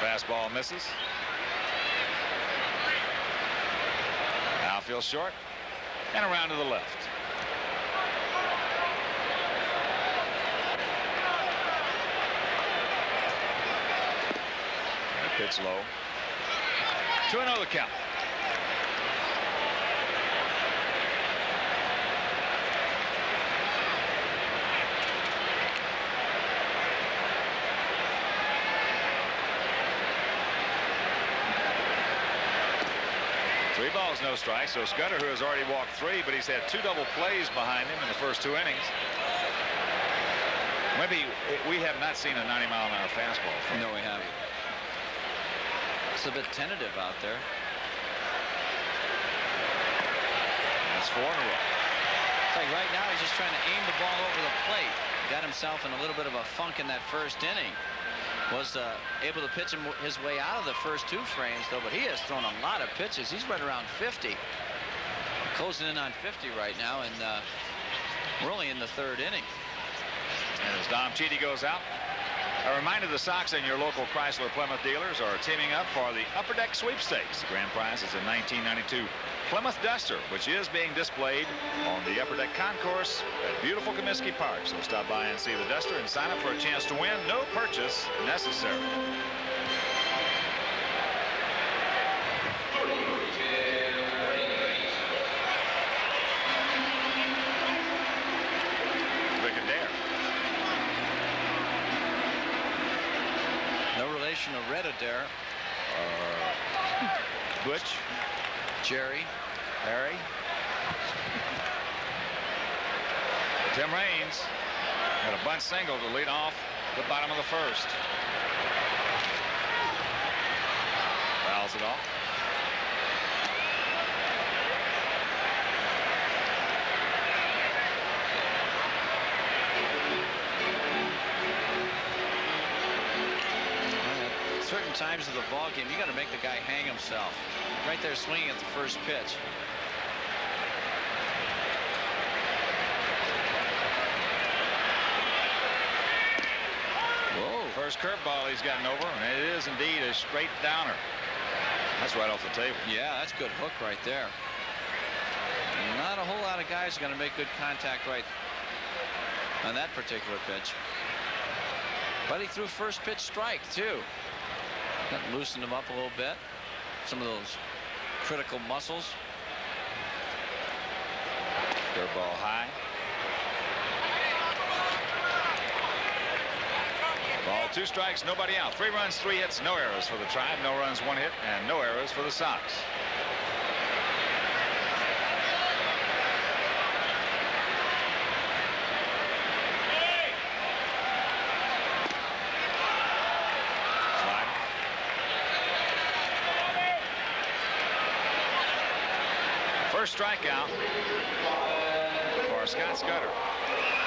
Fastball misses. Outfield short and around to the left. And a pitch low. 2-0 the count. Three balls, no strikes. So Scudder, who has already walked 3, but he's had 2 double plays behind him in the first 2 innings. Maybe we have not seen a 90-mile-an-hour fastball from him. No, we haven't. It's a bit tentative out there. That's 4 in a row. It's like right now he's just trying to aim the ball over the plate. Got himself in a little bit of a funk in that first inning. Was able to pitch his way out of the first 2 frames, though, but he has thrown a lot of pitches. He's right around 50. Closing in on 50 right now, and we're only in the 3rd inning. And as Dom Cheedy goes out, a reminder the Sox and your local Chrysler Plymouth dealers are teaming up for the Upper Deck Sweepstakes. The grand prize is a 1992 Plymouth Duster, which is being displayed on the Upper Deck Concourse at beautiful Comiskey Park. So stop by and see the Duster and sign up for a chance to win. No purchase necessary. No relation to Red Adair. Butch. Jerry. Harry. Tim Raines had a bunt single to lead off the bottom of the first. Fouls it off. Certain times of the ball game, you got to make the guy hang himself. Right there swinging at the first pitch. first curveball he's gotten over, and it is indeed a straight downer. That's right off the table. Yeah, that's good hook right there. Not a whole lot of guys are going to make good contact right on that particular pitch. But he threw first pitch strike too. That loosened him up a little bit. Some of those critical muscles. Curveball high. Ball, 2 strikes, nobody out. 3 runs, 3 hits, no errors for the Tribe. No runs, 1 hit, and no errors for the Sox. First strikeout for Scott Scudder.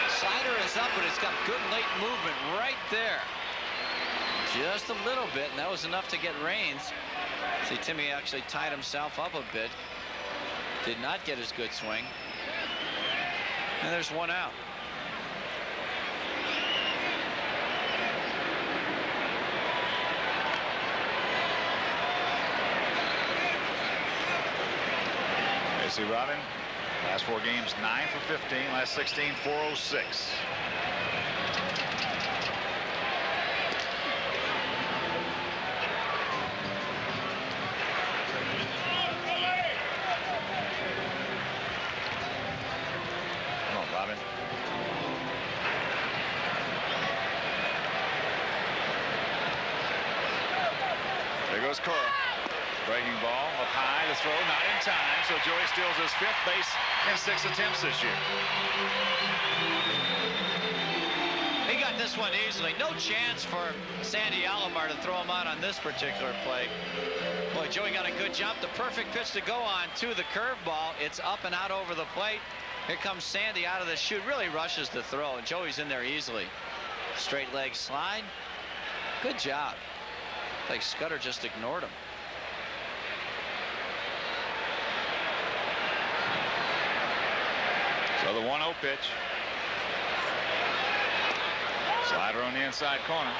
Slider is up, but it's got good late movement right there. Just a little bit, and that was enough to get Raines. See, Timmy actually tied himself up a bit. Did not get his good swing. And there's 1 out. See Robin, last 4 games 9 for 15, last 16 406. Come on, Robin. There goes Cora. Breaking ball up high, the throw not in time, so Joey steals his 5th base in 6 attempts this year. He got this one easily. No chance for Sandy Alomar to throw him out on this particular play. Boy, Joey got a good jump. The perfect pitch to go on to the curveball. It's up and out over the plate. Here comes Sandy out of the chute. Really rushes the throw, and Joey's in there easily. Straight leg slide. Good job. Like Scudder just ignored him. So the 1-0 pitch. Slider on the inside corner.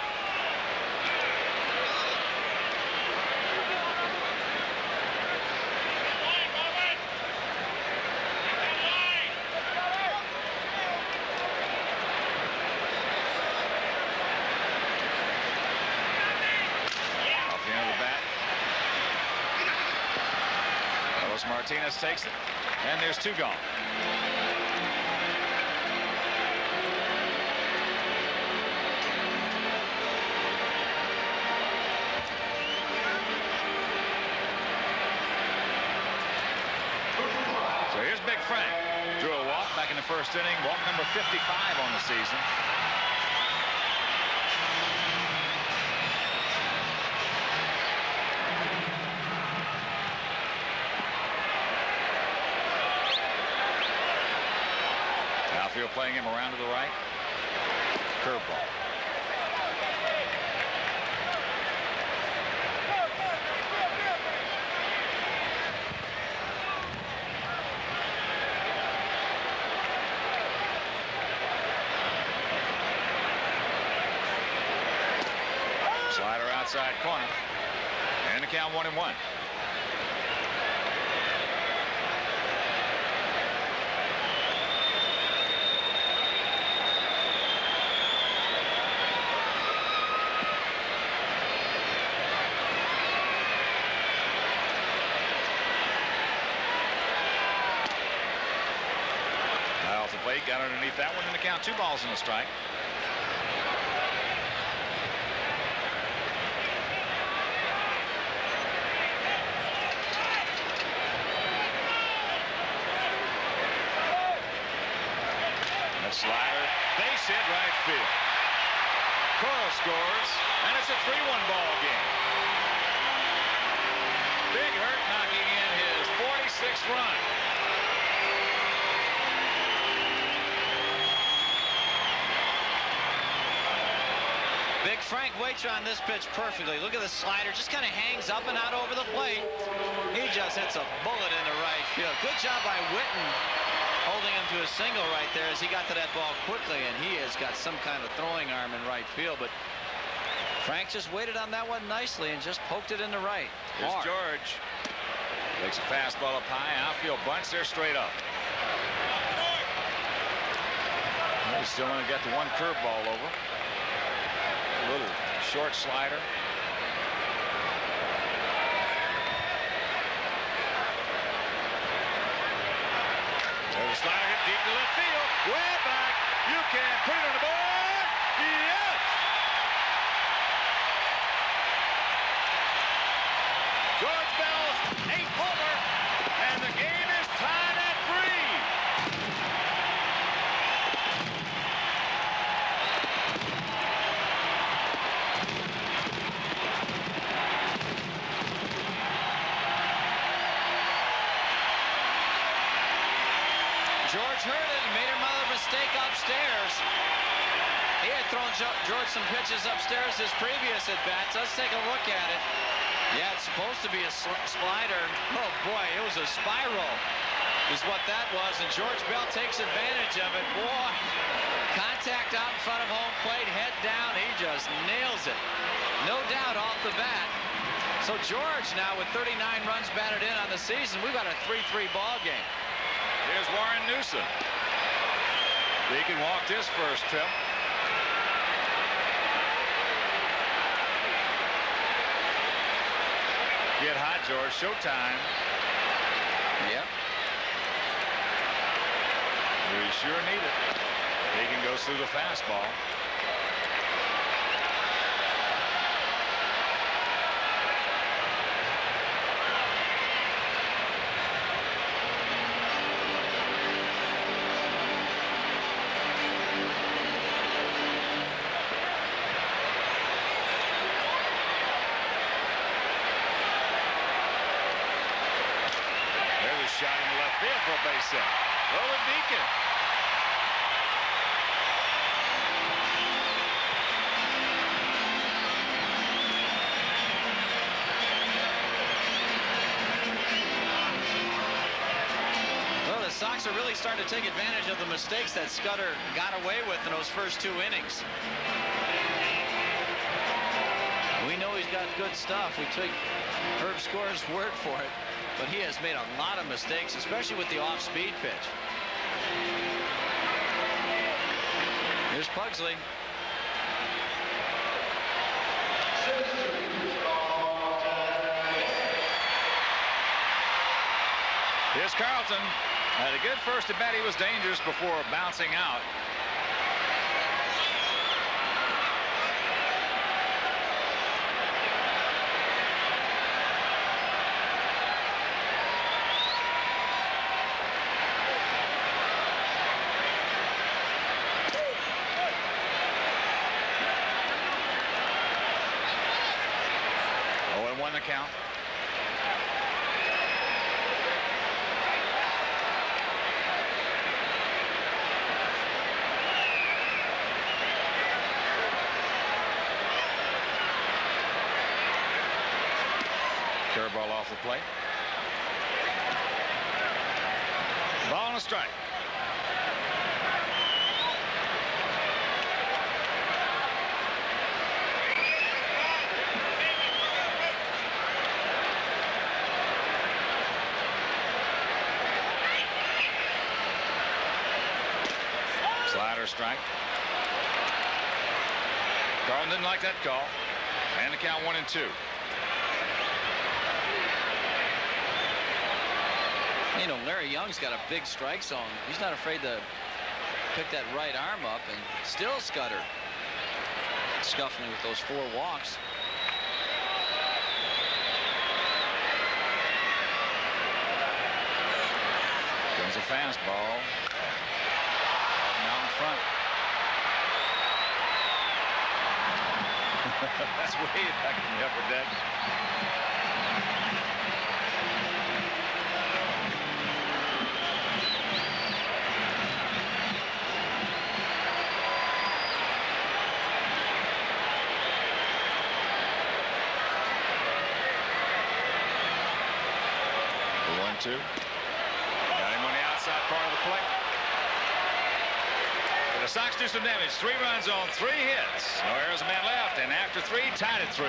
Off the end of the bat. Carlos Martinez takes it, and there's 2 gone. Frank drew a walk back in the first inning, walk number 55 on the season. Outfield playing him around to the right. Curveball. Slider outside corner, and the count 1-1. High off the plate, got underneath that one, and the count 2 balls and a strike. Slider, base hit right field. Cora scores, and it's a 3-1 ball game. Big Hurt knocking in his 46th run. Big Frank waits on this pitch perfectly. Look at the slider, just kind of hangs up and out over the plate. He just hits a bullet into right field. Good job by Witten, holding him to a single right there as he got to that ball quickly, and he has got some kind of throwing arm in right field. But Frank just waited on that one nicely and just poked it in the right. Here's Hard. George. Takes a fastball up high. Outfield bunts there straight up. He's still only got the one curveball over. A little short slider. There's a slider hit deep to left field. Way back. You can put it on the board. Yes! George Bell's 8th homer, and the game is tied at 3. George heard it and made another mistake upstairs. He had thrown George some pitches upstairs his previous at-bats. Let's take a look at it. Yeah, it's supposed to be a slider. Oh, boy, it was a spiral is what that was, and George Bell takes advantage of it. Boy, contact out in front of home plate, head down. He just nails it. No doubt off the bat. So George now with 39 runs batted in on the season. We've got a 3-3 ball game. Here's Warren Newsom. Deacon walked his first trip. Get hot, George. Showtime. Yep. We sure need it. Deacon goes through the fastball. Shot in left field for a base hit. Over Deacon. Well, the Sox are really starting to take advantage of the mistakes that Scudder got away with in those first 2 innings. We know he's got good stuff. We took Herb Score's word for it. But he has made a lot of mistakes, especially with the off-speed pitch. Here's Pugsley. Here's Carlton. Had a good first at bat. He was dangerous before bouncing out. The count. Curveball off the plate. Ball and a strike. Slider strike. Carlton didn't like that call. And the count 1-2. You know, Larry Young's got a big strike zone. He's not afraid to pick that right arm up, and still Scudder scuffling with those 4 walks. Comes a fastball. Out in front. That's way back in the upper deck. The 1-2. Got him on the outside part of the plate. The Sox do some damage. 3 runs on 3 hits. No errors, a man left, and after 3, tied at 3.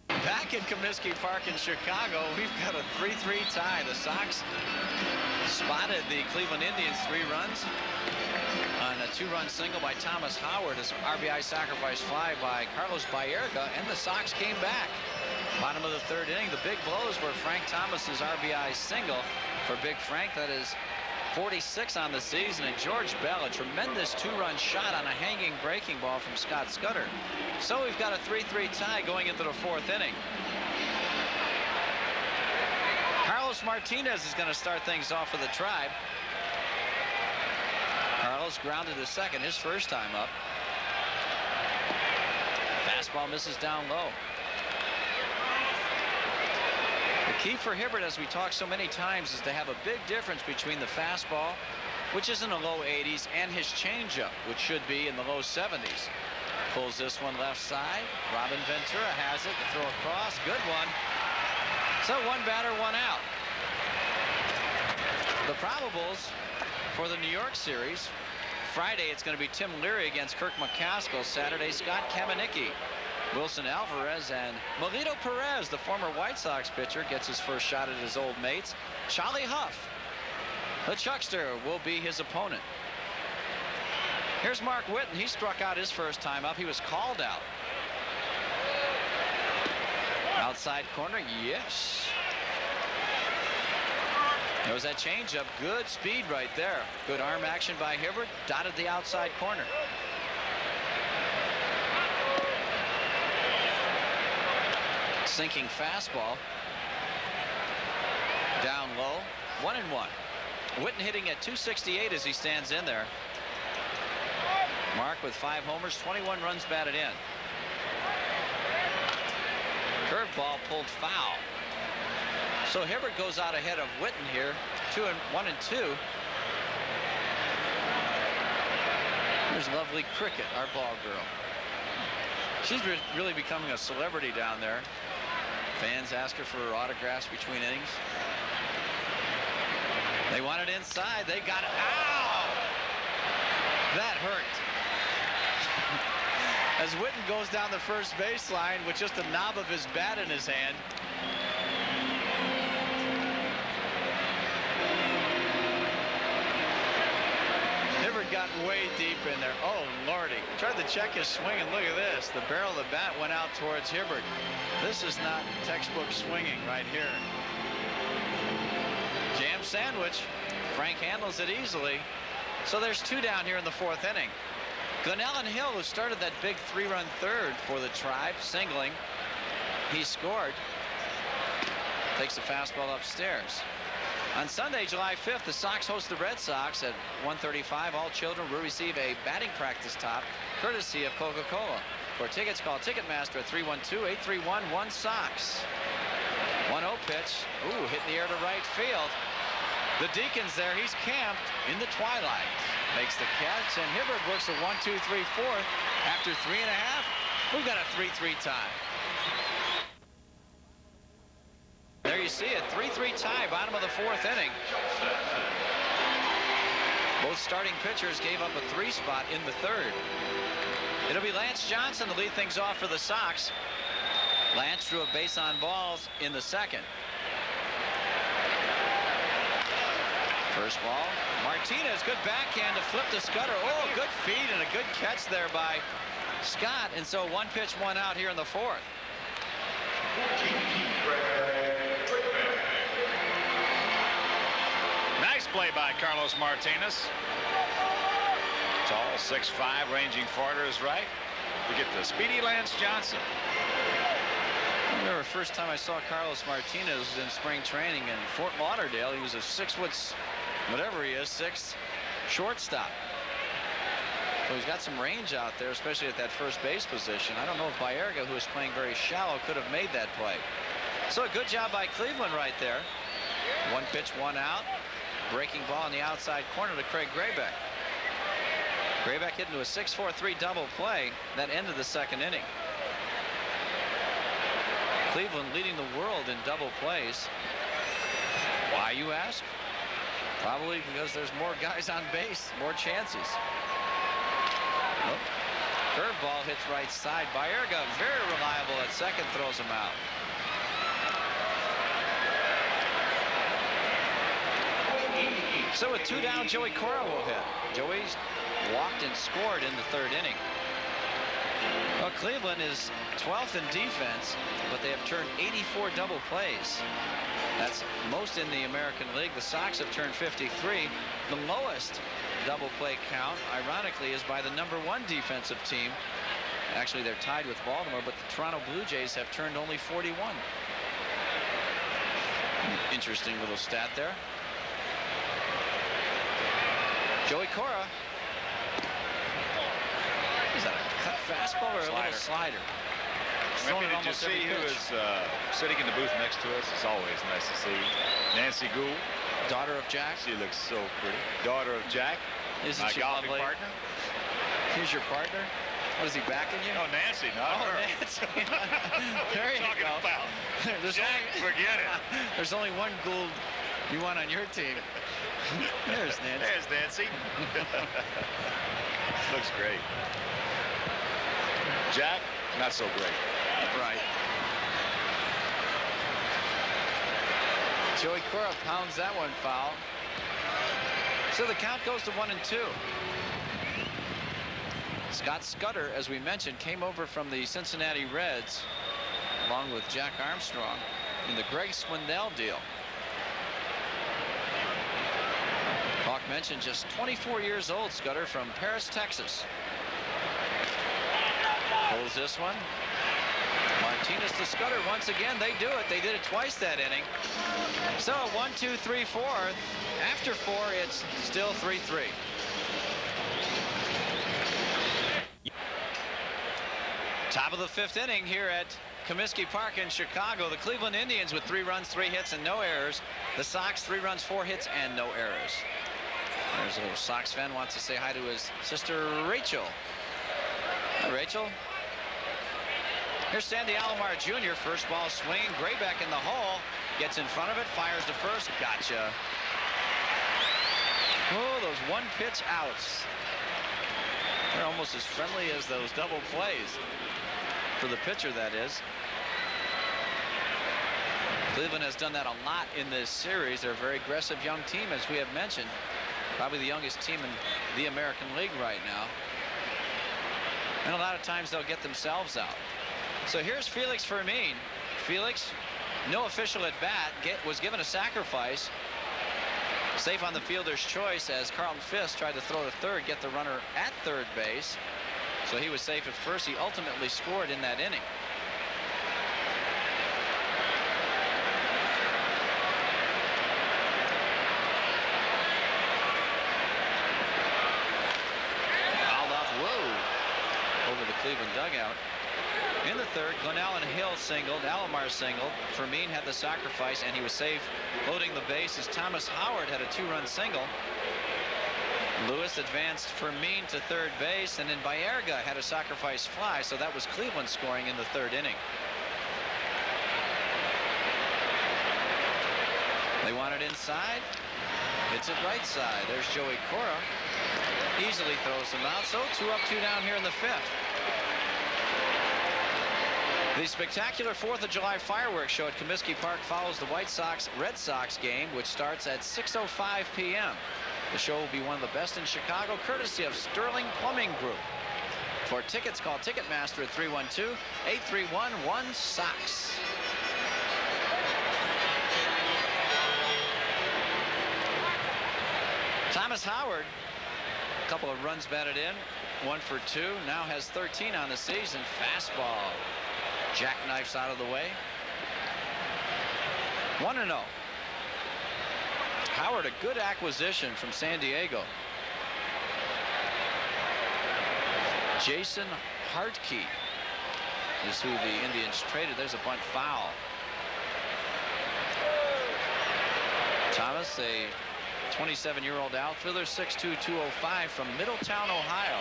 Back in Comiskey Park in Chicago, we've got a 3-3 tie. The Sox spotted the Cleveland Indians 3 runs on a 2-run single by Thomas Howard, as RBI sacrifice fly by Carlos Baerga, and the Sox came back. Bottom of the 3rd inning, the big blows were Frank Thomas's RBI single for Big Frank. That is 46 on the season, and George Bell, a tremendous 2-run shot on a hanging breaking ball from Scott Scudder. So we've got a 3-3 tie going into the 4th inning. Carlos Martinez is going to start things off for the Tribe. Carlos grounded to second, his first time up. Fastball misses down low. The key for Hibbert, as we talked so many times, is to have a big difference between the fastball, which is in the low 80s, and his changeup, which should be in the low 70s. Pulls this one left side. Robin Ventura has it. The throw across. Good one. So 1 batter, 1 out. The probables for the New York series. Friday, it's going to be Tim Leary against Kirk McCaskill. Saturday, Scott Kamenicki, Wilson Alvarez, and Melito Perez, the former White Sox pitcher, gets his first shot at his old mates. Charlie Huff, the Chuckster, will be his opponent. Here's Mark Whitten. He struck out his first time up. He was called out. Outside corner, yes. There was that changeup. Good speed right there. Good arm action by Hibbert. Dotted the outside corner. Sinking fastball. Down low. 1-1. Whitten hitting at .268 as he stands in there. Mark with 5 homers, 21 runs batted in. Curveball pulled foul. So Hibbert goes out ahead of Whitten here, 1-2. There's lovely Cricket, our ball girl. She's really becoming a celebrity down there. Fans ask her for autographs between innings. They want it inside. They got it. Ow! That hurt. As Whitten goes down the first baseline with just the knob of his bat in his hand. Hibbert got way deep in there. Oh, Lordy. Tried to check his swing, and look at this. The barrel of the bat went out towards Hibbert. This is not textbook swinging right here. Jam sandwich. Frank handles it easily. So there's 2 down here in the 4th inning. Glenallen Hill, who started that big 3-run third for the Tribe, singling. He scored. Takes the fastball upstairs. On Sunday, July 5th, the Sox host the Red Sox at 1:35. All children will receive a batting practice top, courtesy of Coca-Cola. For tickets, call Ticketmaster at 312-831-1-SOX. 1-0 pitch. Ooh, hit in the air to right field. The Deacon's there. He's camped in the twilight. Makes the catch, and Hibbert works a 1-2-3-4. After 3.5, we've got a 3-3 tie. There you see it, 3-3 tie, bottom of the 4th inning. Both starting pitchers gave up a 3 spot in the 3rd. It'll be Lance Johnson to lead things off for the Sox. Lance drew a base on balls in the 2nd. First ball. Martinez, good backhand to flip to Scudder. Oh, good feed and a good catch there by Scott. And so 1 pitch, 1 out here in the 4th. Nice play by Carlos Martinez. Tall, 6'5", ranging far to his right. We get the speedy Lance Johnson. I remember the first time I saw Carlos Martinez was in spring training in Fort Lauderdale. He was a 6', whatever he is, 6 shortstop. So he's got some range out there, especially at that first base position. I don't know if Baerga, who is playing very shallow, could have made that play. So a good job by Cleveland right there. 1 pitch, 1 out. Breaking ball in the outside corner to Craig Graybeck. Graybeck hit into a 6-4-3 double play that ended the 2nd inning. Cleveland leading the world in double plays. Why, you ask? Probably because there's more guys on base, more chances. Oh. Curveball hits right side. Baerga, very reliable at second, throws him out. So with 2 down, Joey Cora will hit. Joey's walked and scored in the 3rd inning. Well, Cleveland is 12th in defense, but they have turned 84 double plays. That's most in the American League. The Sox have turned 53. The lowest double play count, ironically, is by the #1 defensive team. Actually, they're tied with Baltimore, but the Toronto Blue Jays have turned only 41. Interesting little stat there. Joey Cora. Is that a cut fastball or a little slider? Wimpy, did you see who is sitting in the booth next to us? It's always nice to see. Nancy Gould. Daughter of Jack. She looks so pretty. Daughter of Jack. Isn't she golfing lovely? partner. He's your partner? What, is he backing you? Oh, Nancy, not her. Nancy. There you talking go. about? There's Jack, forget it. There's only one Gould you want on your team. There's Nancy. There's Nancy. Looks great. Jack, not so great. Right. Joey Cora pounds that one foul. So the count goes to 1-2. Scott Scudder, as we mentioned, came over from the Cincinnati Reds along with Jack Armstrong in the Greg Swindell deal. Hawk mentioned just 24 years old, Scudder, from Paris, Texas. Pulls this one. Martinez to Scudder once again. They do it. They did it twice that inning. So 1, 2, 3, 4. After 4, it's still 3-3. Top of the 5th inning here at Comiskey Park in Chicago. The Cleveland Indians with 3 runs, 3 hits, and no errors. The Sox 3 runs, 4 hits, and no errors. There's a little Sox fan wants to say hi to his sister Rachel. Hi, Rachel. Here's Sandy Alomar Jr. First ball swing. Graybeck in the hole. Gets in front of it. Fires to first. Gotcha. Oh, those 1-pitch outs. They're almost as friendly as those double plays. For the pitcher, that is. Cleveland has done that a lot in this series. They're a very aggressive young team, as we have mentioned. Probably the youngest team in the American League right now. And a lot of times they'll get themselves out. So here's Felix Fermin. Felix, no official at bat, was given a sacrifice. Safe on the fielder's choice as Carlton Fisk tried to throw to third, get the runner at third base. So he was safe at first. He ultimately scored in that inning. Fouled off, whoa, over the Cleveland dugout. In the 3rd, Glenallen Hill singled, Alomar singled. Fermin had the sacrifice, and he was safe loading the bases. Thomas Howard had a 2-run single. Lewis advanced Fermin to third base, and then Baerga had a sacrifice fly, so that was Cleveland scoring in the 3rd inning. They want it inside. Hits it right side. There's Joey Cora. Easily throws them out, so 2 up, 2 down here in the 5th. The spectacular 4th of July fireworks show at Comiskey Park follows the White Sox-Red Sox game, which starts at 6:05 p.m. The show will be one of the best in Chicago, courtesy of Sterling Plumbing Group. For tickets, call Ticketmaster at 312-831-1-SOX. Thomas Howard, a couple of runs batted in, 1 for 2, now has 13 on the season. Fastball. Jackknifes out of the way. 1-0. Howard, a good acquisition from San Diego. Jason Hartke is who the Indians traded. There's a bunt foul. Thomas, a 27-year-old outfielder, 6'2", 205 from Middletown, Ohio.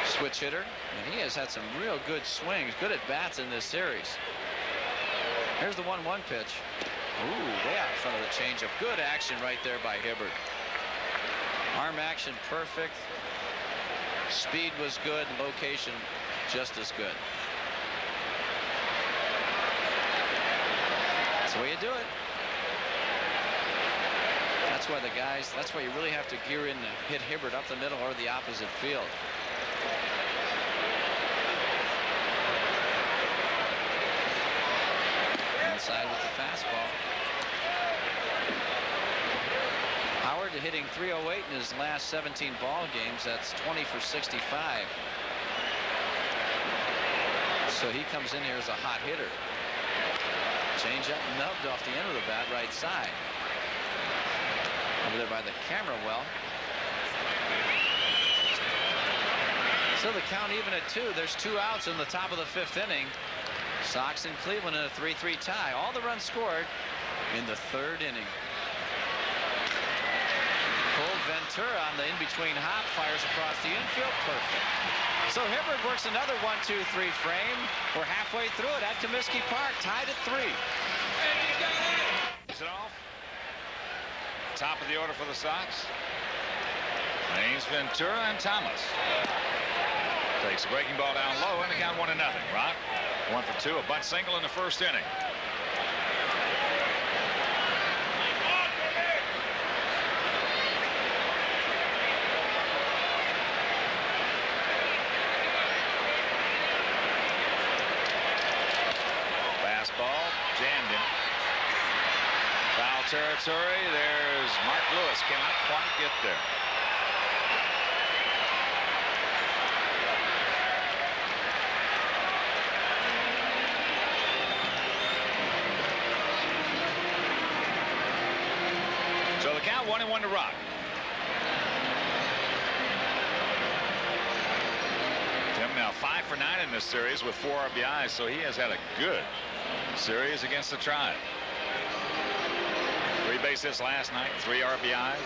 Switch hitter, and he has had some real good swings, good at bats in this series. Here's the 1-1 pitch. Ooh, way out in front of the changeup. Good action right there by Hibbert. Arm action perfect. Speed was good. Location just as good. That's the way you do it. That's why that's why you really have to gear in to hit Hibbert up the middle or the opposite field. Inside with the fastball. Howard hitting .308 in his last 17 ball games. That's 20 for 65. So he comes in here as a hot hitter. Change up nubbed off the end of the bat, right side. Over there by the camera well. So the count even at 2. There's 2 outs in the top of the 5th inning. Sox and Cleveland in a 3-3 tie. All the runs scored in the 3rd inning. Pulled Ventura on the in-between hop, fires across the infield. Perfect. So Hibbert works another 1-2-3 frame. We're halfway through it at Comiskey Park, tied at 3. Is it off? Top of the order for the Sox. Names Ventura and Thomas. Takes a breaking ball down low and the count 1-0. Rock 1 for 2, a bunt single in the 1st inning. Fastball jammed him. Foul territory. There's Mark Lewis. Cannot quite get there. So the count 1-1 to Rock. Tim now 5 for 9 in this series with 4 RBIs, so he has had a good series against the Tribe. 3 base hits last night, 3 RBIs.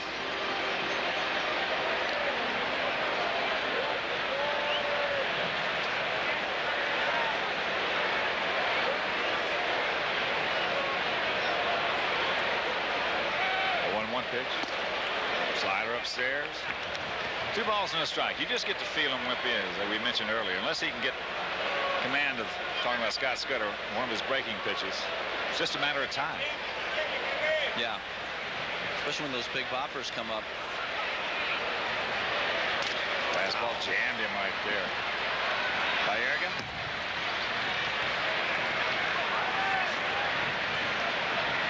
Pitch. Slider upstairs. 2 balls and a strike. You just get to feel him Wimpy, as we mentioned earlier. Unless he can get command of, talking about Scott Scudder, one of his breaking pitches. It's just a matter of time. Yeah. Especially when those big boppers come up. Fastball jammed him right there. Bayerga.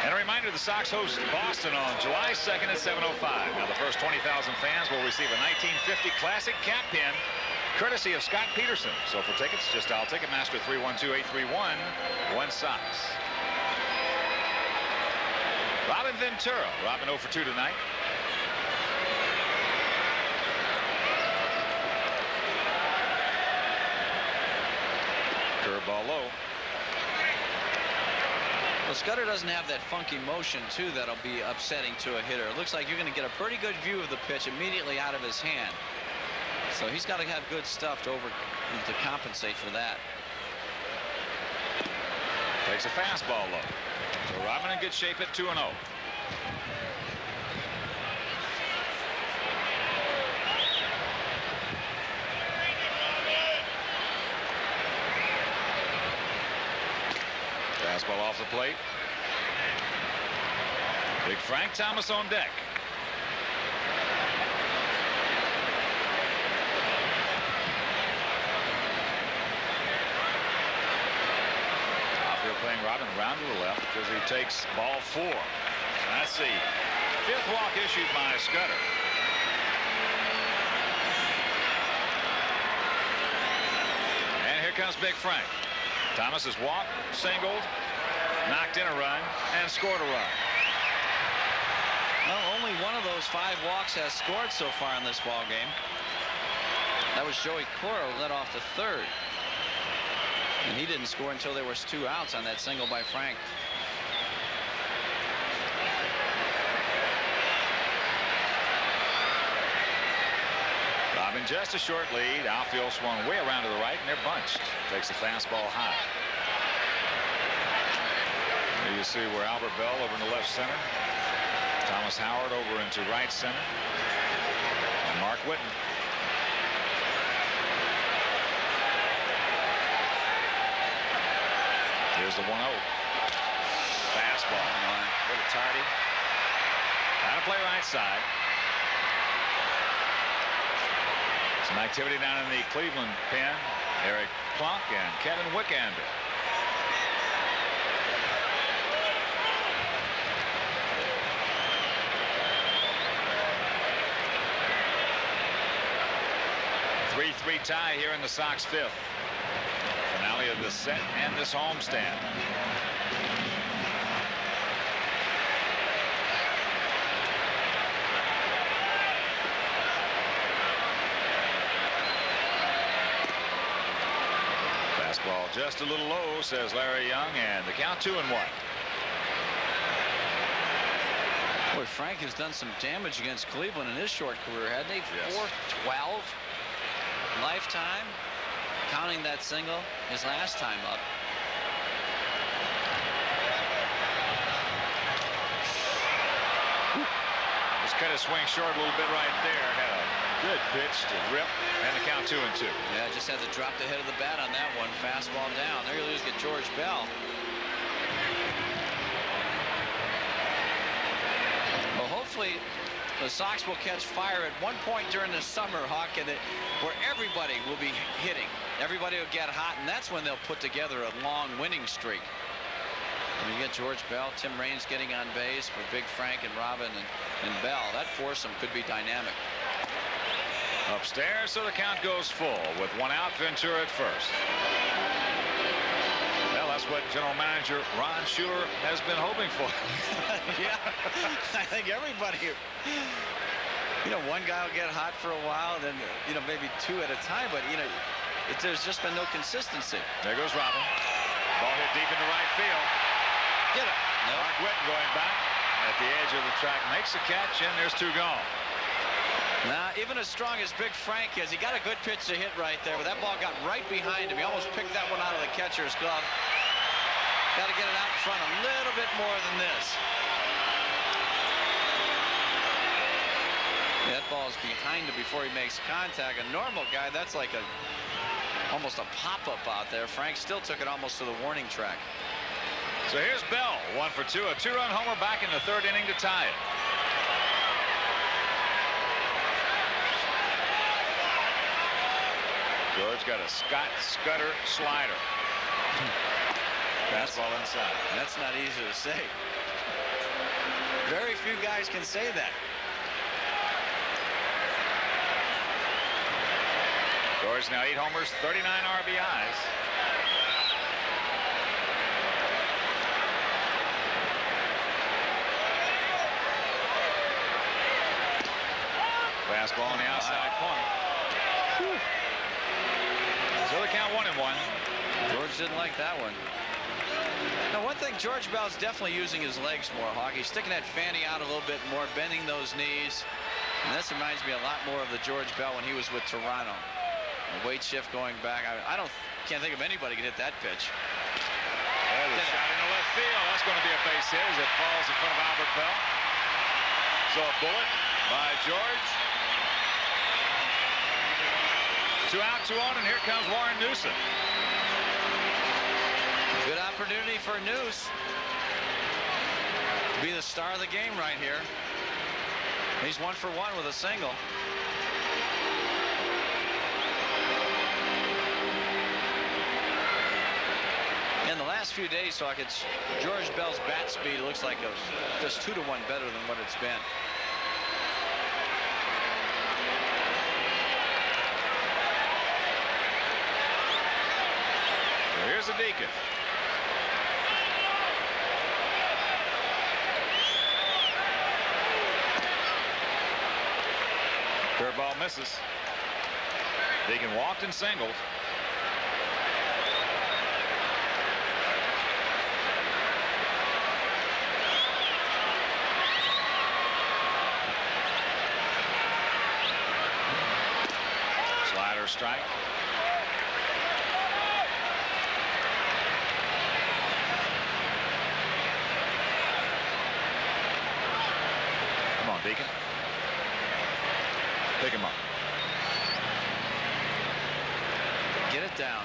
And a reminder, the Sox host Boston on July 2nd at 7:05. Now the first 20,000 fans will receive a 1950 Classic cap pin courtesy of Scott Peterson. So for tickets, just dial Ticketmaster 312-831-1 Sox. Robin Ventura. Robin 0 for 2 tonight. Curveball low. Well, Scudder doesn't have that funky motion, too, that'll be upsetting to a hitter. It looks like you're going to get a pretty good view of the pitch immediately out of his hand. So he's got to have good stuff to compensate for that. Takes a fastball low. So Robin in good shape at 2-0. Fastball off the plate. Big Frank Thomas on deck. Outfield playing Robin around to the left as he takes ball 4. That's the 5th walk issued by Scudder. And here comes Big Frank. Thomas has walked, singled, knocked in a run, and scored a run. Well, only one of those 5 walks has scored so far in this ball game. That was Joey Cora, who led off the 3rd. And he didn't score until there was 2 outs on that single by Frank. Robin just a short lead. Outfield swung way around to the right, and they're bunched. Takes the fastball high. you see where Albert Bell over in the left center. Thomas Howard over into right center. And Mark Whitten. Here's the 1-0. Fastball. A little tardy. Trying to play right side. Some activity down in the Cleveland pen. Eric Plunk and Kevin Wickander. Three tie here in the Sox fifth. Finale of this set and this homestand. Fastball just a little low, says Larry Young, and the count 2-1. Boy, Frank has done some damage against Cleveland in his short career, hadn't he? Yes. 412 lifetime, counting that single his last time up. Just cut his swing short a little bit right there. Had a good pitch to Rip, and the count 2-2. Yeah, just had to drop the head of the bat on that one. Fastball down. There you lose, get George Bell. Well, hopefully the Sox will catch fire at one point during the summer, Hawk, where everybody will be hitting. Everybody will get hot, and that's when they'll put together a long winning streak. When you get George Bell, Tim Raines getting on base for Big Frank and Robin and Bell, that foursome could be dynamic. Upstairs, so the count goes full with 1 out. Ventura at first. Well, that's what General Manager Ron Schuler has been hoping for. Yeah, I think everybody. One guy will get hot for a while, then maybe 2 at a time, but there's just been no consistency. There goes Robin. Ball hit deep into right field. Get it. Nope. Mark Whitten going back at the edge of the track, makes a catch, and there's 2 gone. Now, even as strong as Big Frank is, he got a good pitch to hit right there, but that ball got right behind him. He almost picked that one out of the catcher's glove. Got to get it out in front a little bit more than this. That ball is behind him before he makes contact. A normal guy, that's like almost a pop-up out there. Frank still took it almost to the warning track. So here's Bell, 1 for 2, a 2-run homer back in the 3rd inning to tie it. George got a Scudder slider. Fastball inside. That's not easy to say. Very few guys can say that. George now 8 homers, 39 RBIs. Fastball on the outside corner. So the count 1-1. George didn't like that one. Now, one thing, George Bell's definitely using his legs more, Hawk. He's sticking that fanny out a little bit more, bending those knees. And this reminds me a lot more of the George Bell when he was with Toronto. The weight shift going back. Can't think of anybody could hit that pitch. There's a shot into left field. That's going to be a base hit as it falls in front of Albert Bell. So a bullet by George. 2 out, 2 on, and here comes Warren Newsom. Good opportunity for Noose to be the star of the game right here. He's 1 for 1 with a single. In the last few days, so George Bell's bat speed looks like just 2 to 1 better than what it's been. Here's the Deacon. Curveball misses. Deacon walked and singled. Slider strike. Beacon. Pick him up. Get it down.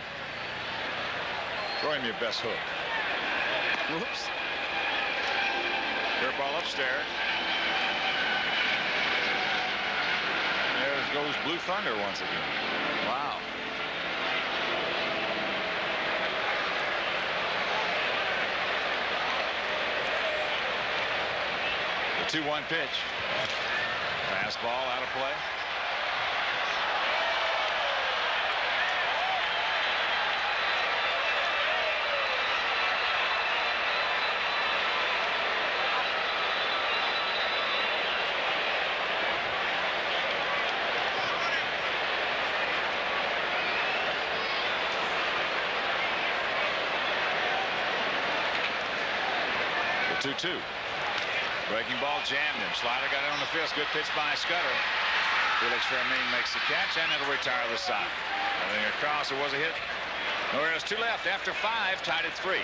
Throw him your best hook. Whoops. Curveball upstairs. There goes Blue Thunder once again. Wow. The 2-1 pitch. Fastball out of play. The 2-2. Breaking ball jammed him. Slider got it on the fist. Good pitch by Scudder. Felix Fermin makes the catch, and it'll retire the side. Running across, it was a hit. No, there's 2 left after 5, tied at 3.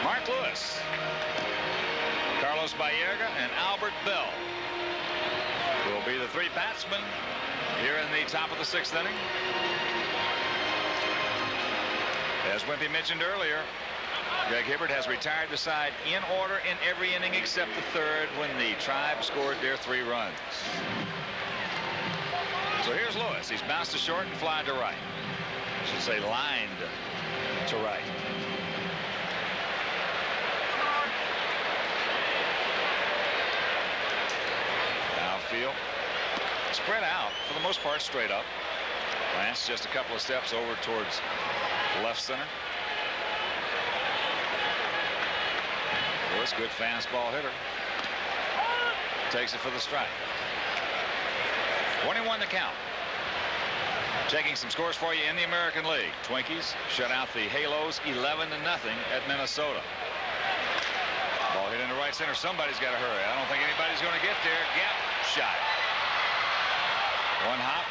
Mark Lewis, Carlos Baerga, and Albert Bell will be the 3 batsmen here in the top of the 6th inning. As Wimpy mentioned earlier, Greg Hibbert has retired the side in order in every inning except the 3rd when the Tribe scored their 3 runs. So here's Lewis. He's bounced to short and flied to right. I should say lined to right. Outfield. Spread out for the most part straight up. Lance just a couple of steps over towards left center. Lewis, good fastball hitter. Takes it for the strike. 21 to count. Checking some scores for you in the American League. Twinkies shut out the Halos 11-0 at Minnesota. Ball hit into right center. Somebody's got to hurry. I don't think anybody's going to get there. Gap shot. 1 hop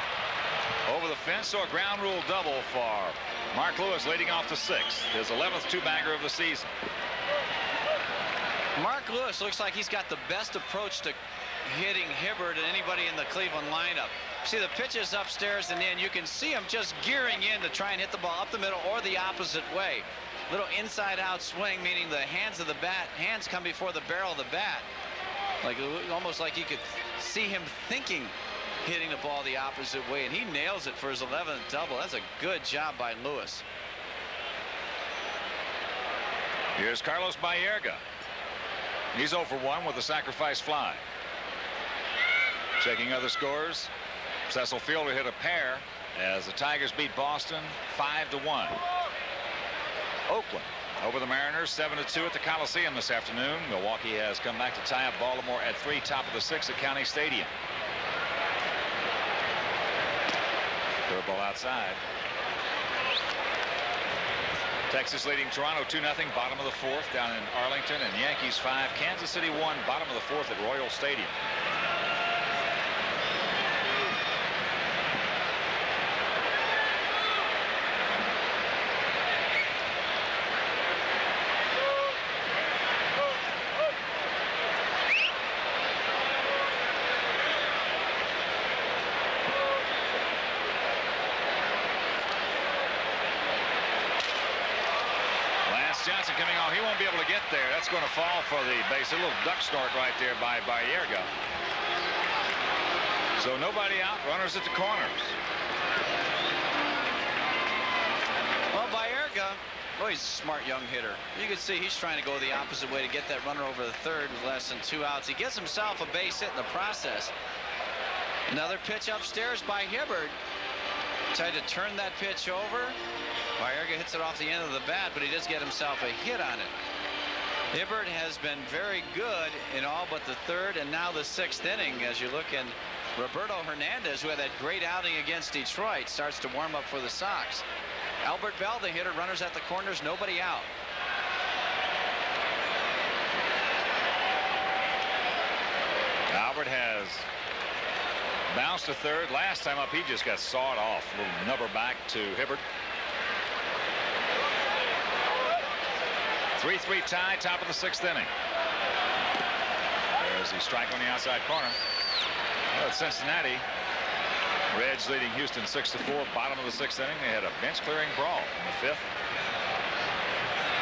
over the fence, so a ground rule double for Mark Lewis, leading off the 6th. His 11th 2-bagger of the season. Mark Lewis looks like he's got the best approach to hitting Hibbert and anybody in the Cleveland lineup. See the pitches upstairs and in. You can see him just gearing in to try and hit the ball up the middle or the opposite way. Little inside-out swing, meaning the hands come before the barrel of the bat. Like almost like you could see him thinking hitting the ball the opposite way, and he nails it for his 11th double. That's a good job by Lewis. Here's Carlos Baerga. He's 0 for 1 with a sacrifice fly. Checking other scores. Cecil Fielder hit a pair as the Tigers beat Boston 5-1. Oakland over the Mariners 7-2 at the Coliseum this afternoon. Milwaukee has come back to tie up Baltimore at 3, top of the 6th at County Stadium. Curveball outside. Texas leading Toronto 2-0, bottom of the 4th down in Arlington, and Yankees 5, Kansas City 1, bottom of the 4th at Royal Stadium. Johnson coming on. He won't be able to get there. That's going to fall for the base. A little duck snort right there by Baerga. So nobody out. Runners at the corners. Well, Baerga, boy, he's a smart young hitter. You can see he's trying to go the opposite way to get that runner over the 3rd with less than 2 outs. He gets himself a base hit in the process. Another pitch upstairs by Hibbert. Tried to turn that pitch over. Baerga hits it off the end of the bat, but he does get himself a hit on it. Hibbert has been very good in all but the 3rd and now the 6th inning. As you look, and Roberto Hernandez, who had that great outing against Detroit, starts to warm up for the Sox. Albert Bell, the hitter, runners at the corners, nobody out. Albert has bounced to 3rd. Last time up, he just got sawed off. A little number back to Hibbert. 3-3 tie, top of the 6th inning. There's the strike on the outside corner. Well, it's Cincinnati. Reds leading Houston 6-4. Bottom of the 6th inning. They had a bench clearing brawl in the 5th.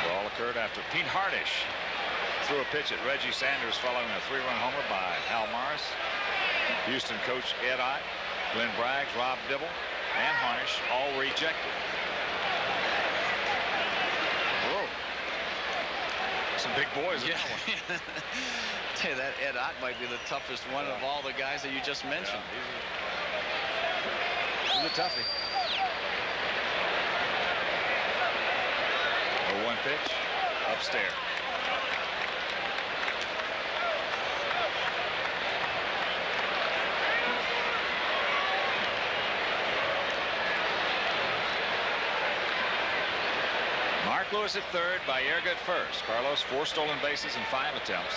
Brawl occurred after Pete Hardish threw a pitch at Reggie Sanders following a 3-run homer by Hal Morris. Houston coach Ed Ott, Glenn Braggs, Rob Dibble, and Harnish all were ejected. Whoa. Some big boys in that one. Tell you that Ed Ott might be the toughest one of all the guys that you just mentioned. He's a toughie. 0-1 pitch upstairs. Mark Lewis at third, Baerga at first. Carlos 4 stolen bases in 5 attempts.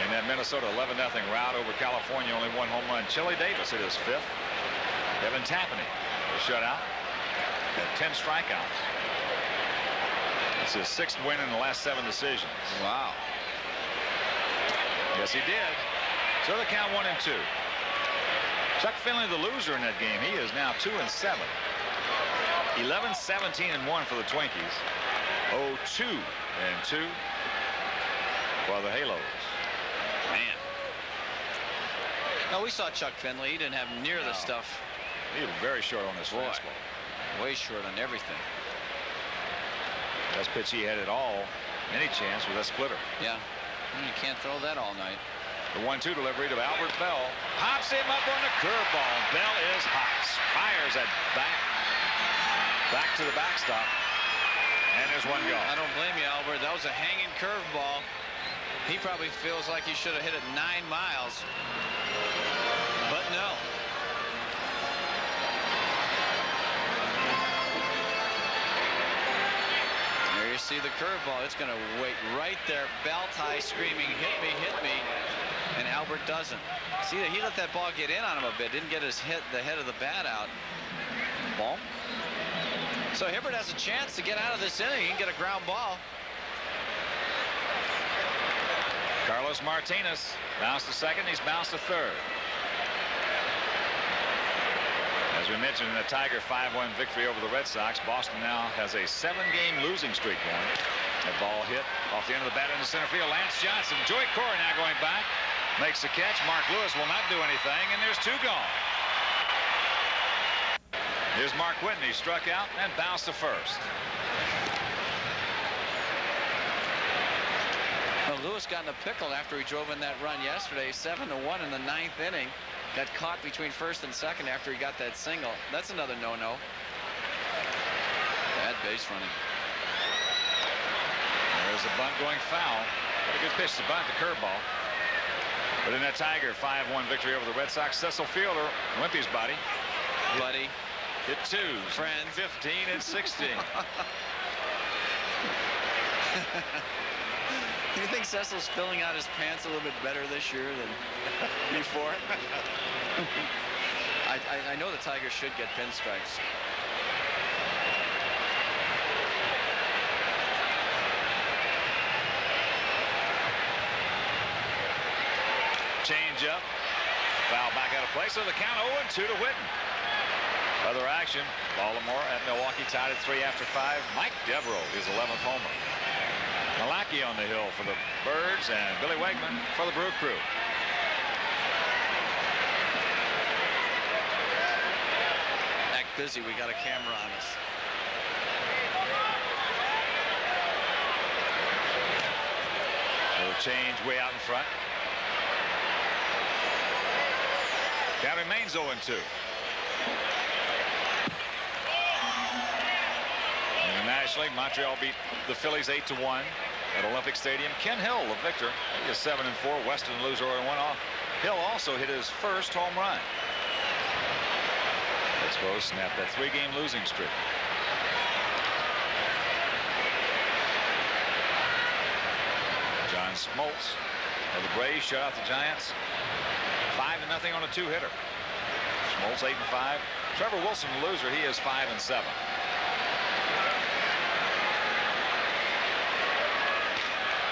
In that Minnesota 11-0 rout over California, only 1 home run. Chili Davis hit his 5th. Kevin Tapani was shut out. Had 10 strikeouts. It's his 6th win in the last 7 decisions. Wow. Yes, he did. So the count 1-2. Chuck Finley, the loser in that game. He is now 2-7. 11-17-1 for the Twinkies. 0-2-2 for the Halos. Man. No, we saw Chuck Finley. He didn't have near the stuff. He was very short on this fastball. Way short on everything. Best pitch he had at all. Any chance with that splitter. Yeah. You can't throw that all night. The 1-2 delivery to Albert Bell. Hops him up on the curveball. Bell is hot. Fires it back to the backstop. And there's one gone. I don't blame you, Albert. That was a hanging curveball. He probably feels like he should have hit it 9 miles. But no. There you see the curveball. It's going to wait right there. Bell tie screaming, hit me, hit me. And Albert doesn't. See, he let that ball get in on him a bit. Didn't get the head of the bat out. Ball. So Hibbert has a chance to get out of this inning. He can get a ground ball. Carlos Martinez bounced to second. He's bounced to third. As we mentioned, in the Tiger 5-1 victory over the Red Sox, Boston now has a 7-game losing streak going. That ball hit off the end of the bat into center field. Lance Johnson. Joey Corey now going back. Makes the catch. Mark Lewis will not do anything, and there's 2 gone. Here's Mark Whitney, struck out and bounced to first. Well, Lewis got in a pickle after he drove in that run yesterday. 7-1 in the 9th inning. Got caught between first and second after he got that single. That's another no-no. Bad base running. There's a bunt going foul. What a good pitch to bunt, the curveball. But in that Tiger 5-1 victory over the Red Sox, Cecil Fielder, Wimpy's buddy. Buddy. Hit 2. Friend. 15 and 16. Do you think Cecil's filling out his pants a little bit better this year than before? I know the Tigers should get pinstripes. Change up. Foul back out of play. So the count 0-2 to Whitten. Other action. Baltimore at Milwaukee tied at 3 after 5. Mike Devereaux, his 11th homer. Malaki on the hill for the Birds and Billy Wegman for the Brew Crew. Act busy. We got a camera on us. Little change way out in front. Count remains 0-2. In the National League, Montreal beat the Phillies 8-1 at Olympic Stadium. Ken Hill, the victor. He is 7-4. Weston lose 0-1 off. Hill also hit his first home run. Expos snapped that 3-game losing streak. John Smoltz of the Braves shut out the Giants 5-0 on a 2-hitter. Smoltz 8-5. Trevor Wilson, the loser, he is 5-7.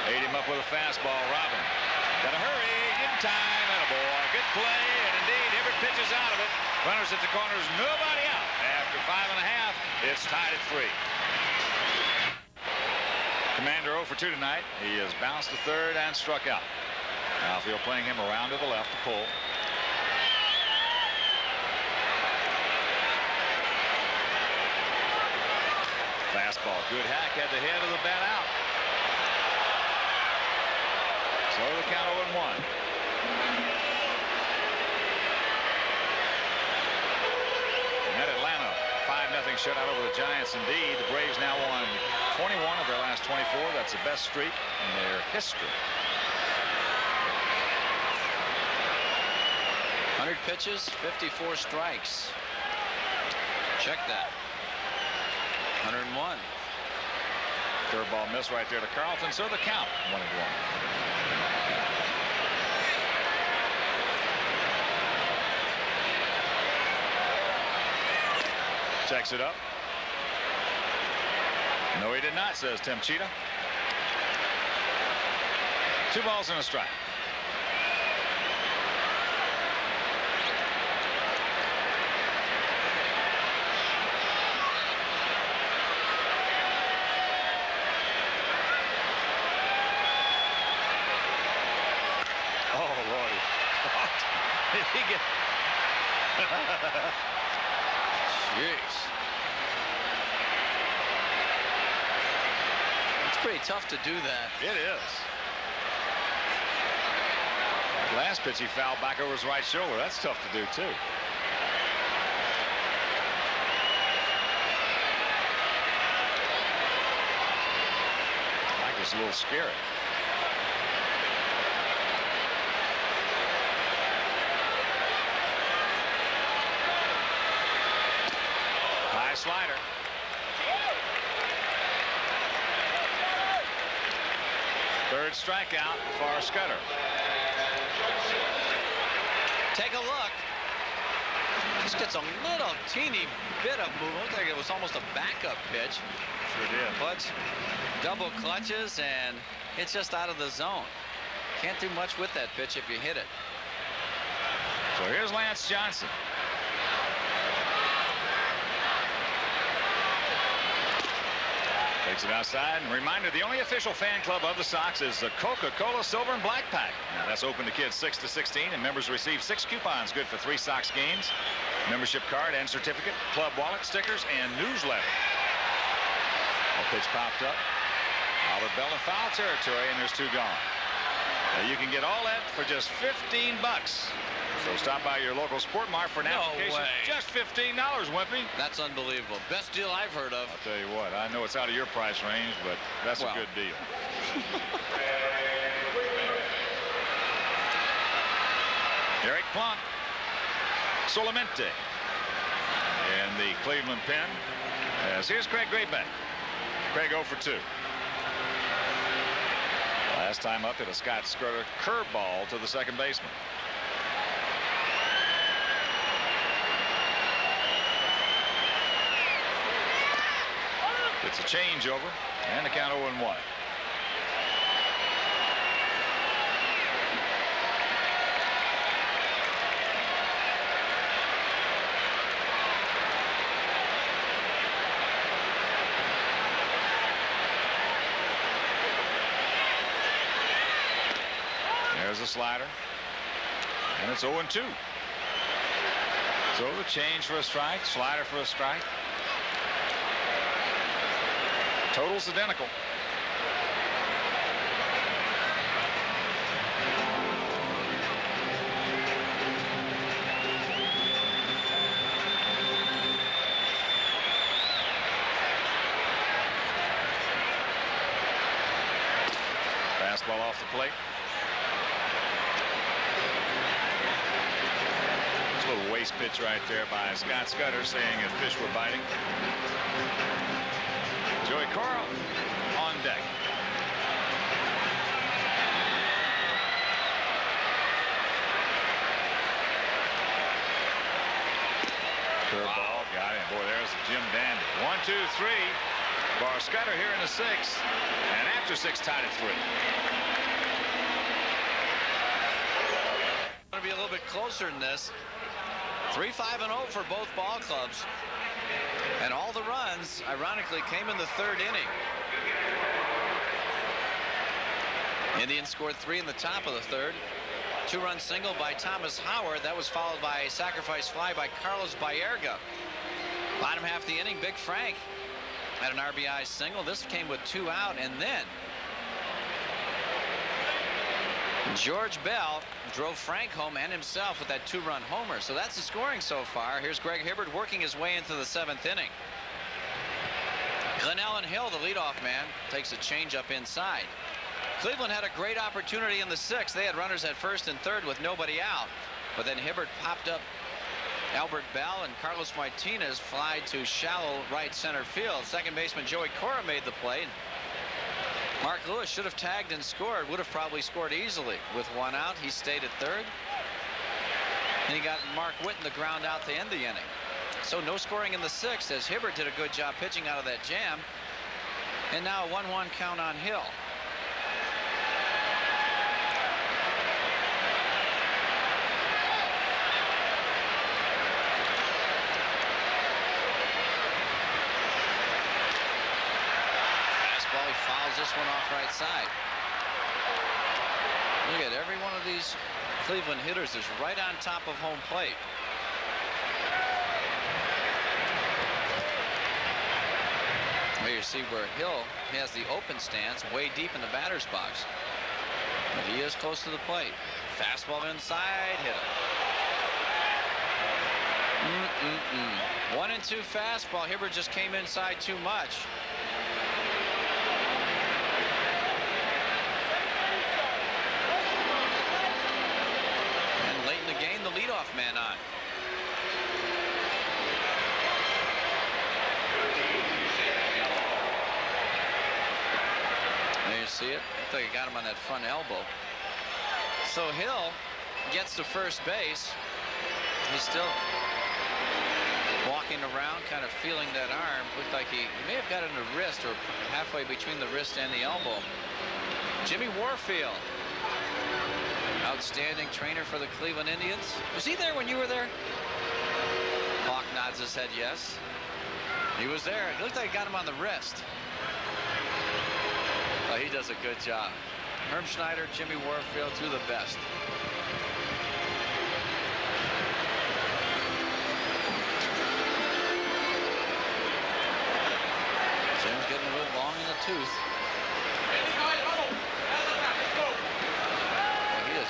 Ate him up with a fastball. Robin. Gotta hurry. Get in time. Attaboy. Good play. And indeed, Hibbert pitches out of it. Runners at the corners. Nobody out. After 5½, it's tied at 3. Commander 0 for 2 tonight. He has bounced to third and struck out. Outfield playing him around to the left to pull. Fastball. Good hack. Had the head of the bat out. So the count 0-1. And at Atlanta, 5-0 shutout over the Giants. Indeed, the Braves now won 21 of their last 24. That's the best streak in their history. 100 pitches, 54 strikes. Check that. 101. Curveball miss right there to Carlton. So the count 1-1. Checks it up. No, he did not, says Tim Cheetah. 2 balls and a strike. Oh, Lordy. Did he get... Jeez. It's pretty tough to do that. It is. Last pitch he fouled back over his right shoulder. That's tough to do too. I think it's a little scary. High slider. Third strikeout for Scudder. Take a look. Just gets a little teeny bit of movement. Looked like it was almost a backup pitch. Sure did. But double clutches and it's just out of the zone. Can't do much with that pitch if you hit it. So here's Lance Johnson. Takes it outside, and reminder, the only official fan club of the Sox is the Coca-Cola Silver and Black Pack. Now, that's open to kids 6 to 16, and members receive 6 coupons good for 3 Sox games, membership card and certificate, club wallet, stickers, and newsletter. A pitch popped up. Albert Bell in foul territory, and there's 2 gone. Now, you can get all that for just $15. So stop by your local Sport Mart for an application. Way. Just $15, Wimpy. That's unbelievable. Best deal I've heard of. I'll tell you what, I know it's out of your price range, but that's a good deal. Eric Plunk, Solamente, and the Cleveland pen. As here's Craig Grayback. Craig 0 for 2. Last time up hit a Scott Scudder curveball to the second baseman. It's a changeover, and the count 0-1. There's a slider, and it's 0-2. So the change for a strike, slider for a strike. Total's identical. Fastball off the plate. It's a little waste pitch right there by Scott Scudder, saying if fish were biting. Joey Cora on deck. Curveball, got him. Boy, there's the Jim Dandy. 1, 2, 3. Bar Scudder here in the 6th, and after 6, tied at 3. Going to be a little bit closer than this. 3-5-0 for both ball clubs, and all the runs, ironically, came in the 3rd inning. Indians scored 3 in the top of the 3rd. 2-run single by Thomas Howard. That was followed by a sacrifice fly by Carlos Baerga. Bottom half of the inning, Big Frank had an RBI single. This came with 2 out, and then George Bell drove Frank home and himself with that 2-run homer. So that's the scoring so far. Here's Greg Hibbert working his way into the 7th inning. Glenallen Hill, the leadoff man, takes a changeup inside. Cleveland had a great opportunity in the 6th. They had runners at 1st and 3rd with nobody out. But then Hibbert popped up Albert Bell, and Carlos Martinez flied to shallow right center field. Second baseman Joey Cora made the play. Mark Lewis should have tagged and scored. Would have probably scored easily. With 1 out, he stayed at 3rd. And he got Mark Whitten the ground out to end the inning. So no scoring in the 6th, as Hibbert did a good job pitching out of that jam. And now a 1-1 count on Hill. He fouls this one off right side. Look at every one of these Cleveland hitters is right on top of home plate. There you see where Hill has the open stance way deep in the batter's box. But he is close to the plate. Fastball inside, hit it. 1-2 fastball. Hibbert just came inside too much. The leadoff man on. There you see it. I thought he got him on that front elbow. So Hill gets to first base. He's still walking around, kind of feeling that arm. Looked like he may have got it in the wrist or halfway between the wrist and the elbow. Jimmy Warfield, outstanding trainer for the Cleveland Indians. Was he there when you were there? Hawk nods his head yes. He was there. It looked like he got him on the wrist. Oh, he does a good job. Herm Schneider, Jimmy Warfield, two of the best. Jim's getting a little long in the tooth.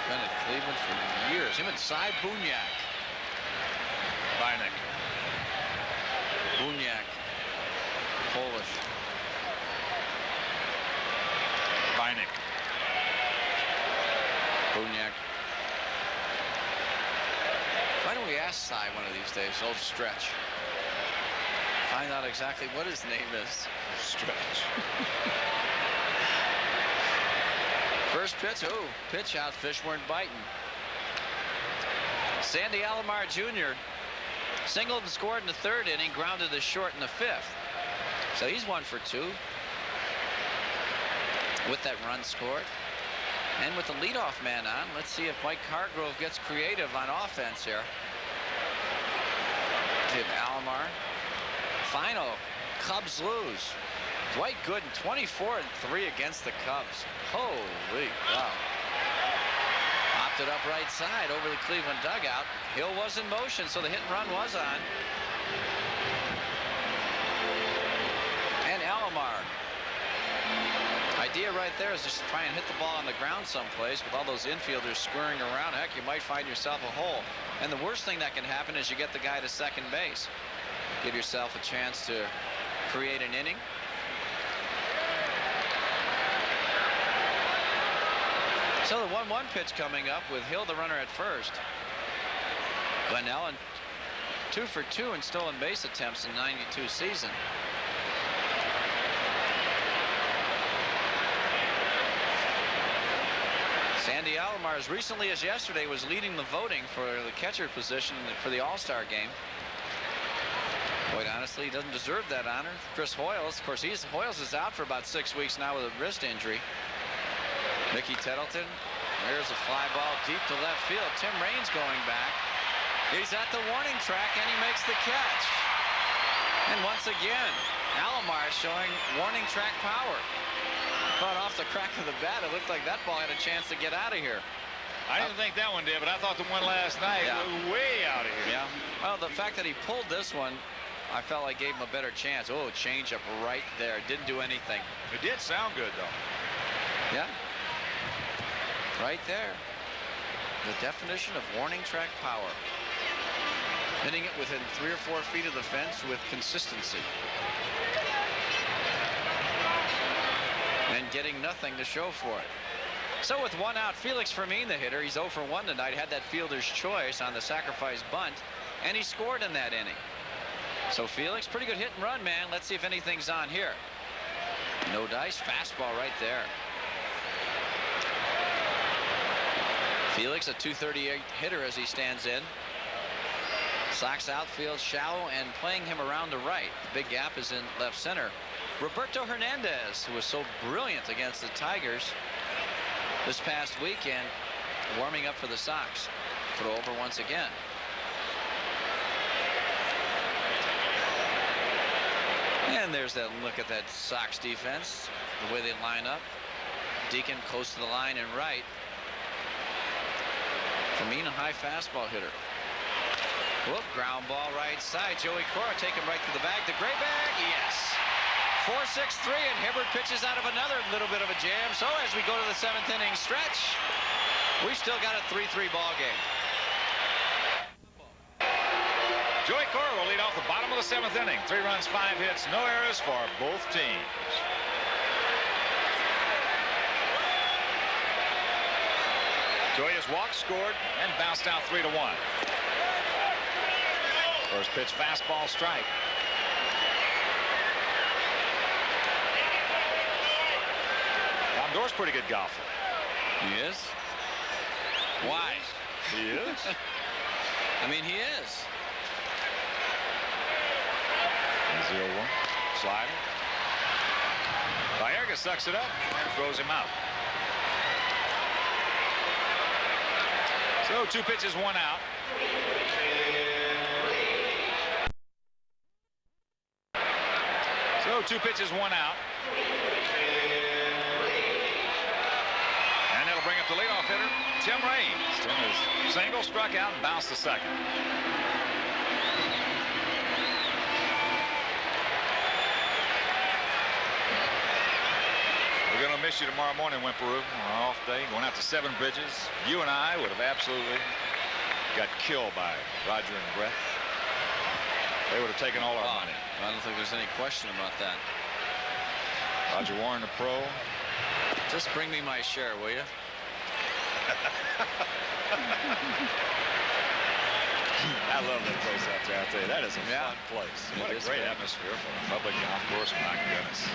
Been at Cleveland for years. Him and Cy Bunyak. Bynuk. Bunyak. Polish. Bynuk. Bunyak. Why don't we ask Cy one of these days? Old Stretch. Find out exactly what his name is. Stretch. First pitch, oh, pitch out, fish weren't biting. Sandy Alomar Jr. singled and scored in the third inning, grounded to short in the fifth. So he's 1 for 2 with that run scored. And with the leadoff man on, let's see if Mike Hargrove gets creative on offense here. Give Alomar. Final, Cubs lose. Dwight Gooden 24-3 against the Cubs. Holy wow. Popped it up right side over the Cleveland dugout. Hill was in motion, so the hit and run was on. And Alomar. Idea right there is just try and hit the ball on the ground someplace with all those infielders scurrying around. Heck, you might find yourself a hole. And the worst thing that can happen is you get the guy to second base. Give yourself a chance to create an inning. So the 1-1 pitch coming up with Hill the runner at first. Glenallen 2 for 2 in stolen base attempts in '92 season. Sandy Alomar, as recently as yesterday, was leading the voting for the catcher position for the All-Star game. Quite honestly, he doesn't deserve that honor. Chris Hoyles, of course, Hoyles is out for about 6 weeks now with a wrist injury. Mickey Tettleton, there's a fly ball deep to left field. Tim Raines going back. He's at the warning track, and he makes the catch. And once again, Alomar showing warning track power. Caught off the crack of the bat. It looked like that ball had a chance to get out of here. I didn't think that one did, but I thought the one last night was way out of here. Yeah. Well, the fact that he pulled this one, I felt like gave him a better chance. Oh, changeup right there. Didn't do anything. It did sound good, though. Yeah. Right there. The definition of warning track power. Hitting it within 3 or 4 feet of the fence with consistency. And getting nothing to show for it. So with 1 out, Felix Fermin, the hitter, he's 0 for 1 tonight, had that fielder's choice on the sacrifice bunt, and he scored in that inning. So Felix, pretty good hit and run, man. Let's see if anything's on here. No dice, fastball right there. Felix, a .238 hitter as he stands in. Sox outfield shallow and playing him around the right. The big gap is in left center. Roberto Hernandez, who was so brilliant against the Tigers this past weekend, warming up for the Sox. Throw over once again. And there's that look at that Sox defense, the way they line up. Deacon close to the line and right. Fermin, a high fastball hitter. Whoop, ground ball right side. Joey Cora take him right to the bag. The gray bag, yes. 4-6-3, and Hibbert pitches out of another little bit of a jam. So as we go to the 7th inning stretch, we still got a 3-3 ball game. Joey Cora will lead off the bottom of the 7th inning. 3 runs, 5 hits, no errors for both teams. Joey has walked, scored, and bounced out 3-1. First pitch, fastball, strike. Door's pretty good golfer. He is? Why? He is? I mean, he is. 0-1. Slider. Baerga sucks it up and throws him out. So 2 pitches, 1 out. So 2 pitches, 1 out. And that'll bring up the leadoff hitter, Tim Raines. Tim is single, struck out, and bounced to second. We're going to miss you tomorrow morning, Wimperoo. Off day, going out to 7 Bridges. You and I would have absolutely got killed by Roger and Brett. They would have taken all our money. I don't think there's any question about that. Roger Warren, the pro. Just bring me my share, will you? I love that place out there. I'll tell you, that is a fun place. What a great atmosphere for a public golf course. My goodness.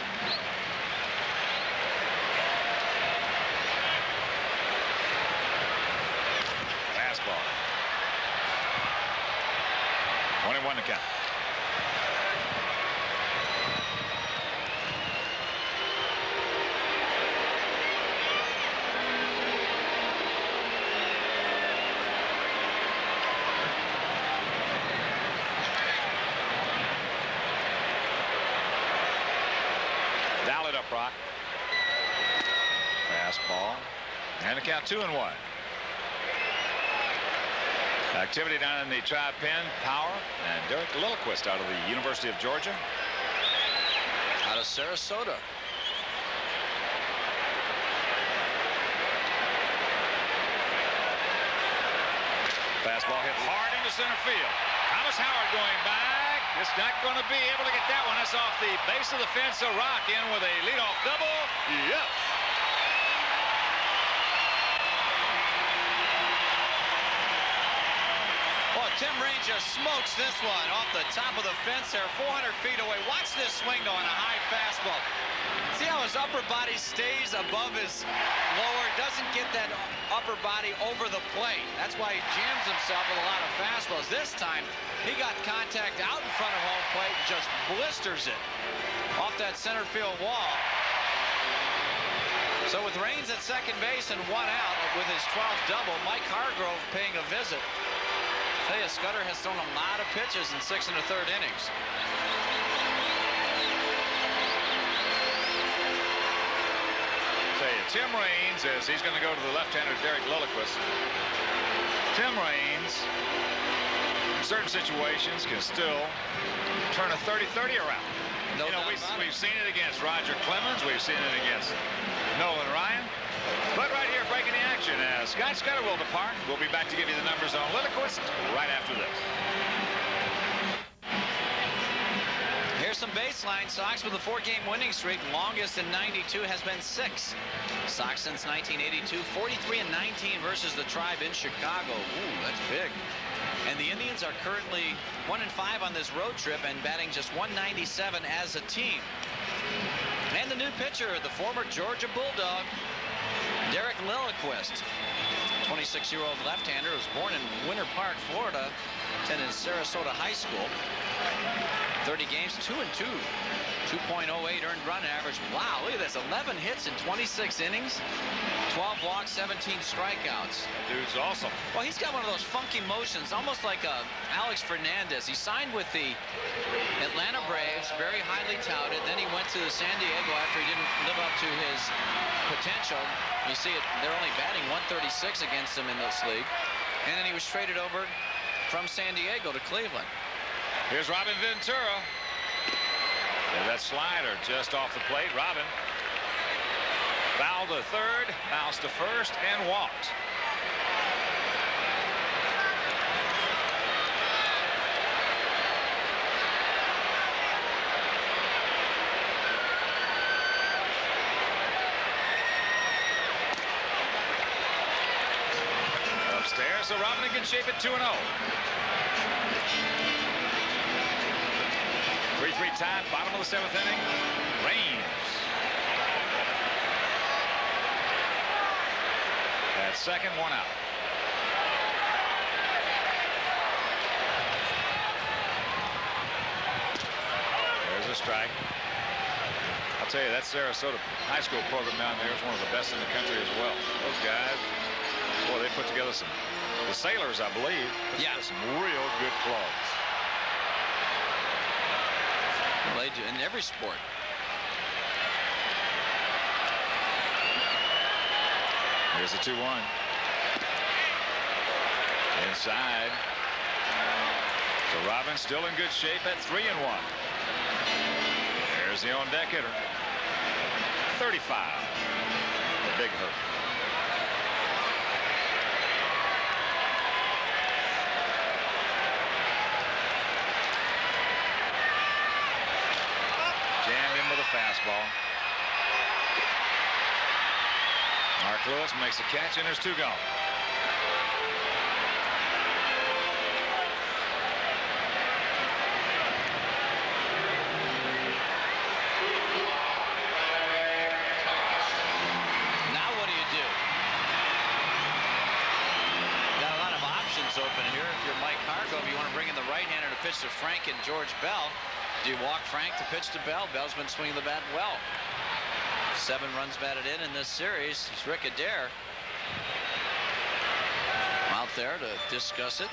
Fastball. 1-1 to count. Dial it up, Brock. Fastball. And a count 2-1. Activity down in the Tribe Pen. Power and Derek Lilliquist out of the University of Georgia. Out of Sarasota. Fastball hit hard into center field. Thomas Howard going back. It's not going to be able to get that one. That's off the base of the fence. So Rock in with a leadoff double. Yes. Well, Tim Raines just smokes this one off the top of the fence there, 400 feet away. Watch this swing though on a high fastball. See how his upper body stays above his lower, doesn't get that upper body over the plate. That's why he jams himself with a lot of fastballs. This time, he got contact out in front of home plate and just blisters it off that center field wall. So with Raines at second base and 1 out with his 12th double, Mike Hargrove paying a visit. I tell you, Scudder has thrown a lot of pitches in 6 1/3 innings. Tim Raines, as he's going to go to the left-hander Derek Lilliquist. Tim Raines, in certain situations, can still turn a 30-30 around. No, you know, we've seen it against Roger Clemens. We've seen it against Nolan Ryan. But right here, breaking the action, as Scott Scudder will depart. We'll be back to give you the numbers on Lilliquist right after this. Here's some baseline. Sox with a 4-game winning streak. Longest in 92 has been 6. Sox since 1982, 43-19 versus the Tribe in Chicago. Ooh, that's big. And the Indians are currently 1-5 on this road trip and batting just 197 as a team. And the new pitcher, the former Georgia Bulldog, Derek Lilliquist. 26-year-old left-hander was born in Winter Park, Florida, attended Sarasota High School. 30 games, 2-2. 2.08 earned run average. Wow, look at this. 11 hits in 26 innings. 12 walks, 17 strikeouts. That dude's awesome. Well, he's got one of those funky motions, almost like Alex Fernandez. He signed with the Atlanta Braves, very highly touted. Then he went to San Diego after he didn't live up to his potential. You see it, they're only batting 136 against him in this league. And then he was traded over from San Diego to Cleveland. Here's Robin Ventura. There's that slider just off the plate. Robin fouled to third, bounced to first, and walked. Upstairs, so Robin in good shape at 2-0. 3-3 tie, bottom of the 7th inning. Raines. At second, 1 out. There's a strike. I'll tell you, that Sarasota High School program down there is one of the best in the country as well. Those guys, boy, they put together some, the Sailors, I believe, some real good clubs. Well, they do in every sport. Here's the 2-1. Inside. So Robin still in good shape at 3-1. There's the on-deck hitter. 35. The big hook. Jammed in with a fastball. Mark Lewis makes a catch, and there's 2 gone. Now what do you do? Got a lot of options open here. If you're Mike Hargrove, you want to bring in the right-hander to pitch to Frank and George Bell. Do you walk Frank to pitch to Bell? Bell's been swinging the bat well. 7 runs batted in this series. It's Rick Adair out there to discuss it.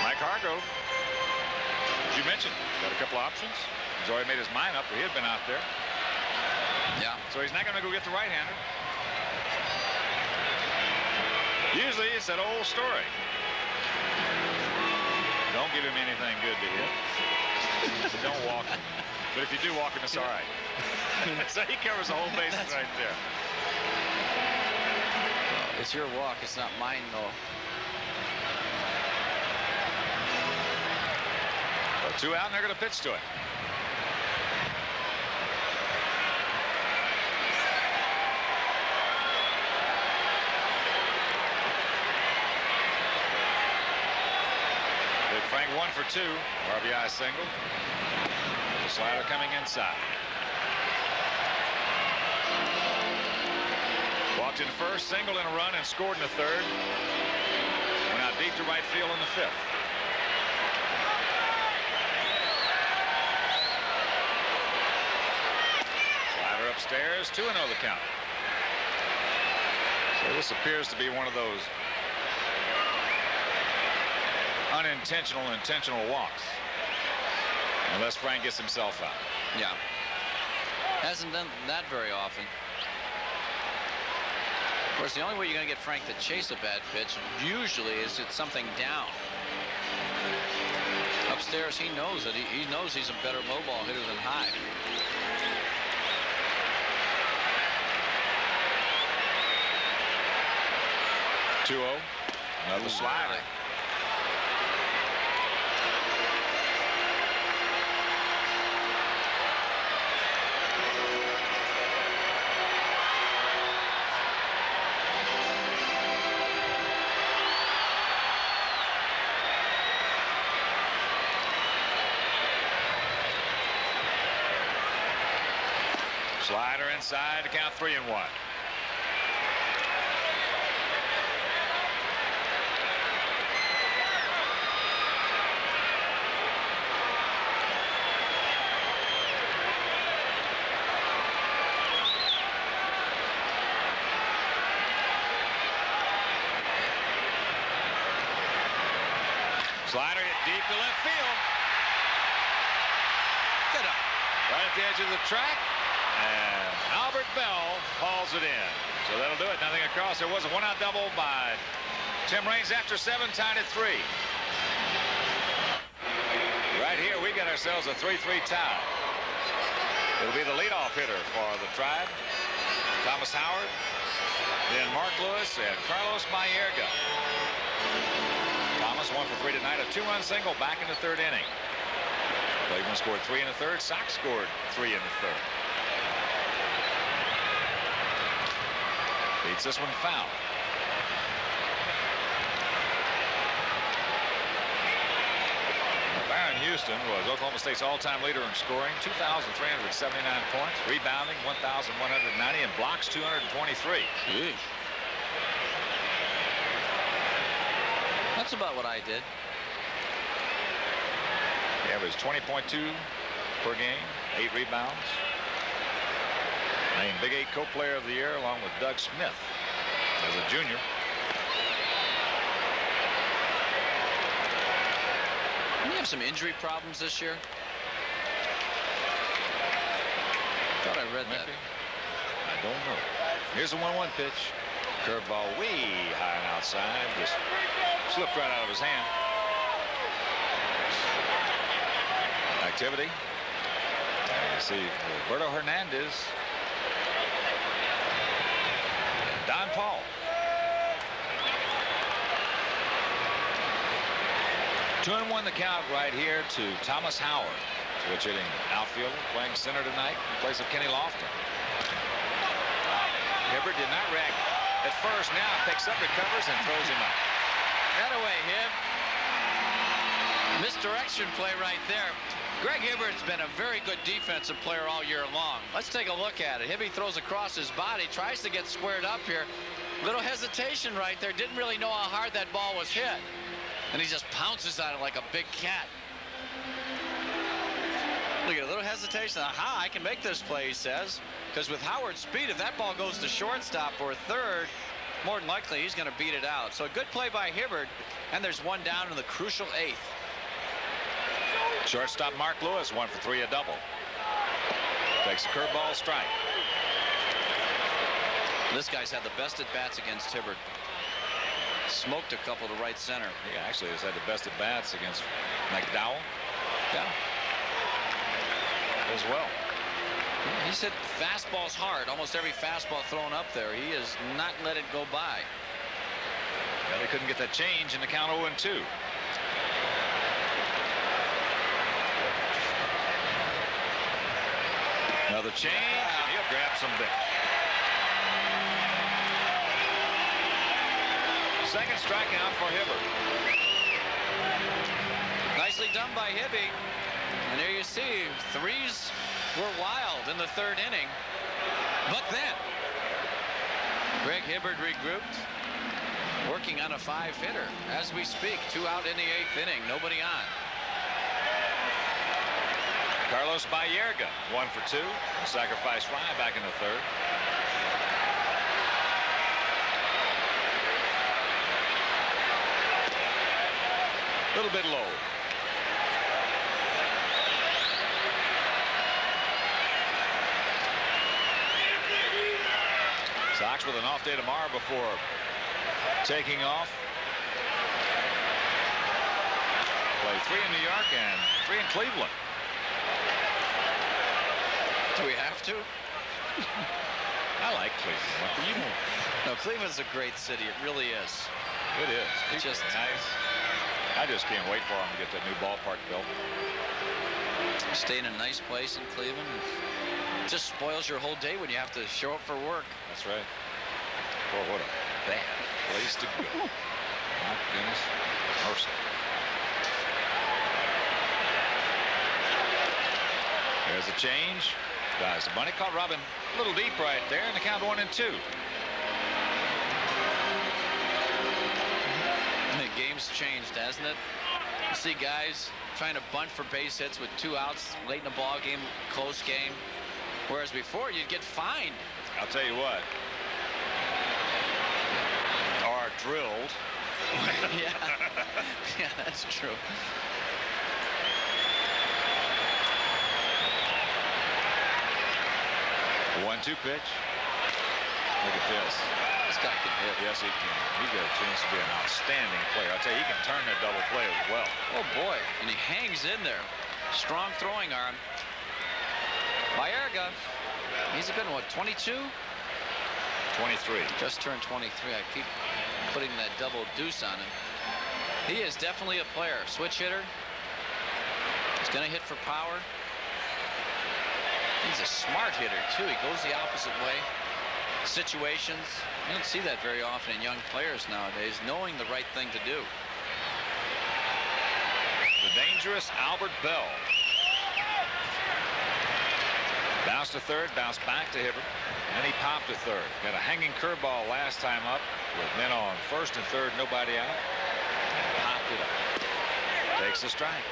Mike Hargrove, as you mentioned, got a couple options. He's already made his mind up that he had been out there. Yeah. So he's not going to go get the right-hander. Usually it's that old story. Don't give him anything good to hit. Don't walk him. But if you do walk him, it's all right. So he covers the whole bases right there. It's your walk. It's not mine, though. So 2 out, and they're going to pitch to it. 1 for 2. RBI single. The slider coming inside. Walked in first, singled in a run, and scored in the third. Went out deep to right field in the fifth. Slider upstairs, 2-0 the count. So this appears to be one of those unintentional, intentional walks. Unless Frank gets himself out. Yeah. Hasn't done that very often. Of course, the only way you're going to get Frank to chase a bad pitch usually is it's something down. Upstairs, he knows that he knows he's a better low ball hitter than high. Another slider. Slider inside to count 3-1. Slider hit deep to left field. Get up. Right at the edge of the track. And Albert Bell hauls it in. So that'll do it. Nothing across. There was a one-out double by Tim Raines after 7, tied at 3. Right here, we got ourselves a 3-3 tie. It'll be the leadoff hitter for the Tribe. Thomas Howard, then Mark Lewis, and Carlos Mayorga. Thomas 1 for 3 tonight. A 2-run single back in the third inning. Cleveland scored 3 in the third. Sox scored 3 in the third. Beats this one foul. Baron Houston was Oklahoma State's all-time leader in scoring, 2,379 points, rebounding 1,190, and blocks 223. Jeez. That's about what I did. He averaged 20.2 per game, 8 rebounds. Named Big 8 Co-Player of the Year along with Doug Smith as a junior. Didn't he have some injury problems this year? Thought I read that. I don't know. Here's a 1-1 pitch. Curveball way high and outside. Just slipped right out of his hand. Activity. You see Roberto Hernandez. Don Paul. 2-1 the count right here to Thomas Howard. Switch hitting outfielder, playing center tonight in place of Kenny Lofton. Hibbert did not react at first. Now picks up, recovers, and throws him out. That away, Hib. Misdirection play right there. Greg Hibbert's been a very good defensive player all year long. Let's take a look at it. Hibby throws across his body, tries to get squared up here. Little hesitation right there. Didn't really know how hard that ball was hit. And he just pounces on it like a big cat. Look at a little hesitation. Aha, I can make this play, he says. Because with Howard's speed, if that ball goes to shortstop or third, more than likely he's going to beat it out. So a good play by Hibbert. And there's one down in the crucial 8th. Shortstop Mark Lewis, 1 for 3, a double. Takes a curveball strike. This guy's had the best at bats against Hibbert. Smoked a couple to right center. He actually has had the best at bats against McDowell. Yeah. As well. He's hit fastballs hard. Almost every fastball thrown up there. He has not let it go by. Well, they couldn't get that change in the count 0-2. Another change, and he'll grab some big. Second strikeout for Hibbert. Nice Nicely done by Hibby. And there you see, threes were wild in the third inning. But then, Greg Hibbert regrouped, working on a 5-hitter as we speak. 2 out in the 8th inning, nobody on. Carlos Baerga, 1 for 2. Sacrifice fly back in the third. A little bit low. Sox with an off day tomorrow before taking off. Play 3 in New York and 3 in Cleveland. Do we have to? I like Cleveland. What do you know? No, Cleveland's a great city. It really is. It is. It's just nice. I just can't wait for them to get that new ballpark built. Stay in a nice place in Cleveland. It just spoils your whole day when you have to show up for work. That's right. Boy, what a bad place to go. My goodness mercy. There's a change. Dives the bunny. Caught Robin a little deep right there, and the count 1-2. The game's changed, hasn't it? You see guys trying to bunt for base hits with 2 outs late in the ball game, close game. Whereas before you'd get fined. I'll tell you what. Or drilled. Yeah. Yeah, that's true. The 1-2 pitch. Look at this. This guy can hit. Yes, he can. He's got a chance to be an outstanding player. I'll tell you, he can turn that double play as well. Oh, boy. And he hangs in there. Strong throwing arm. Baerga. He's been, what, 22? 23. Just turned 23. I keep putting that double deuce on him. He is definitely a player. Switch hitter. He's going to hit for power. He's a smart hitter, too. He goes the opposite way. Situations. You don't see that very often in young players nowadays, knowing the right thing to do. The dangerous Albert Bell. Bounce to third, bounce back to Hibbert. Then he popped to third. Got a hanging curveball last time up with men on first and third, nobody out. Popped it up. Takes the strike.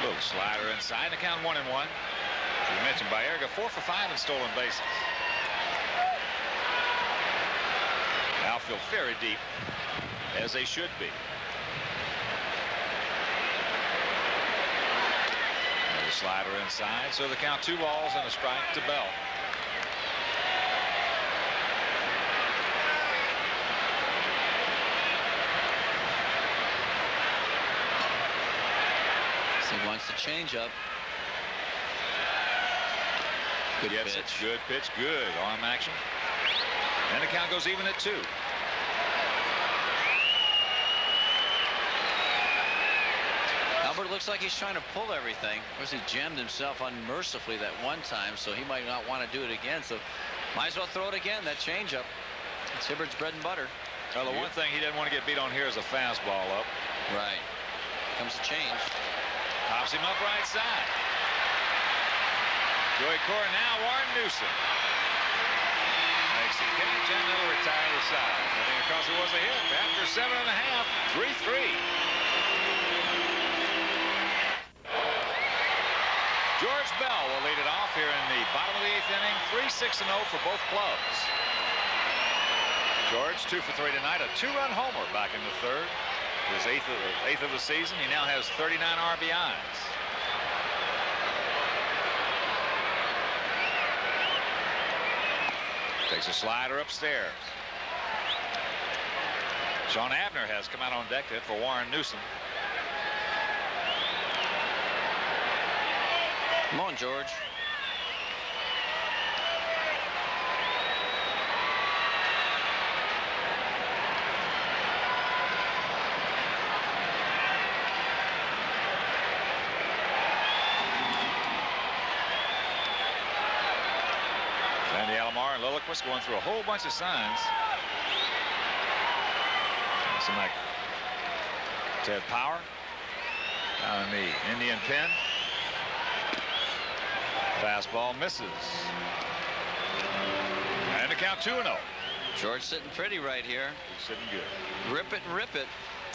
Little slider inside. The count 1-1. As we mentioned, Baerga 4 for 5 in stolen bases. Outfield very deep, as they should be. There's a slider inside, so the count 2 balls and a strike to Bell. He wants to change up. Good pitch. Good pitch. Good arm action. And the count goes even at 2. Albert looks like he's trying to pull everything. Of course, he jammed himself unmercifully that one time, so he might not want to do it again. So might as well throw it again. That changeup. It's Hibbert's bread and butter. Well, the one thing he didn't want to get beat on here is a fastball up. Right. Comes the change. Pops him up right side. Joey Cora now, Warren Newsom. Makes the catch, and it'll retire the side. I think because it was a hit after 7.5, 3-3. George Bell will lead it off here in the bottom of the 8th inning. 3-6-0 for both clubs. George 2 for 3 tonight. A 2-run homer back in the third. His eighth of the season. He now has 39 RBIs. Takes a slider upstairs. Sean Abner has come out on deck to hit for Warren Newsom. Come on, George. Aquas going through a whole bunch of signs. Some like Ted Power down in the Indian pen. Fastball misses. And the count 2-0. George sitting pretty right here. He's sitting good. Rip it and rip it.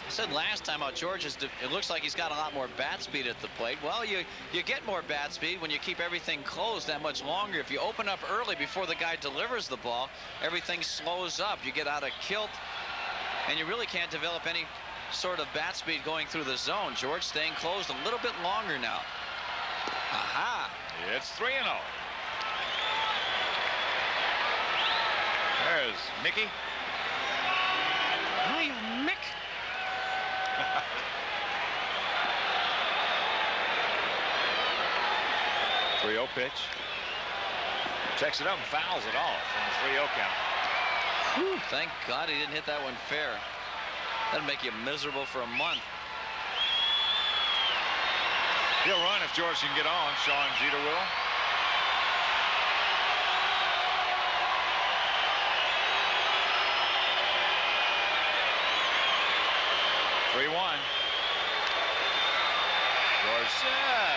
I said last time how George it looks like he's got a lot more bat speed at the plate. Well, you get more bat speed when you keep everything closed that much longer. If you open up early before the guy delivers the ball, everything slows up. You get out of kilt, and you really can't develop any sort of bat speed going through the zone. George staying closed a little bit longer now. Aha! It's 3-0. There's Mickey. Hi, Mick. 3-0 pitch. Checks it up and fouls it off on the 3-0 count. Whew, thank God he didn't hit that one fair. That'd make you miserable for a month. He'll run if George can get on. Sean Jeter will. George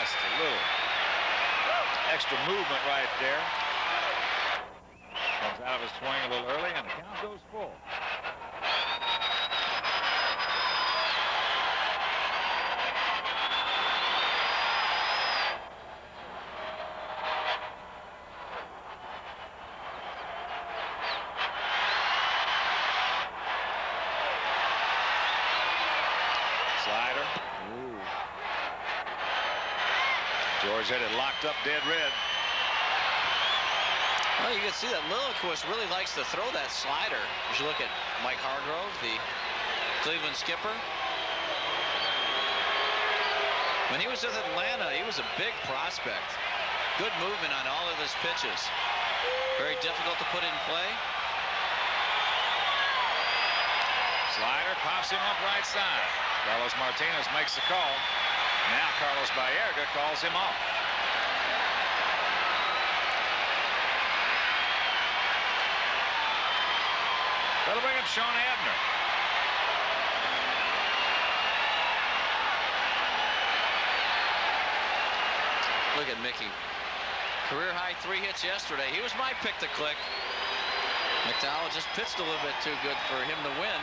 just a little extra movement right there. Comes out of his swing a little early, and the count goes full. Slider. Ooh. George had it locked up dead red. Well, you can see that Lilliquist really likes to throw that slider. As you look at Mike Hargrove, the Cleveland skipper. When he was with Atlanta, he was a big prospect. Good movement on all of his pitches. Very difficult to put in play. Slider pops him up right side. Carlos Martinez makes the call. Now Carlos Baerga calls him off. That'll bring up Sean Abner. Look at Mickey. Career high 3 hits yesterday. He was my pick to click. McDowell just pitched a little bit too good for him to win.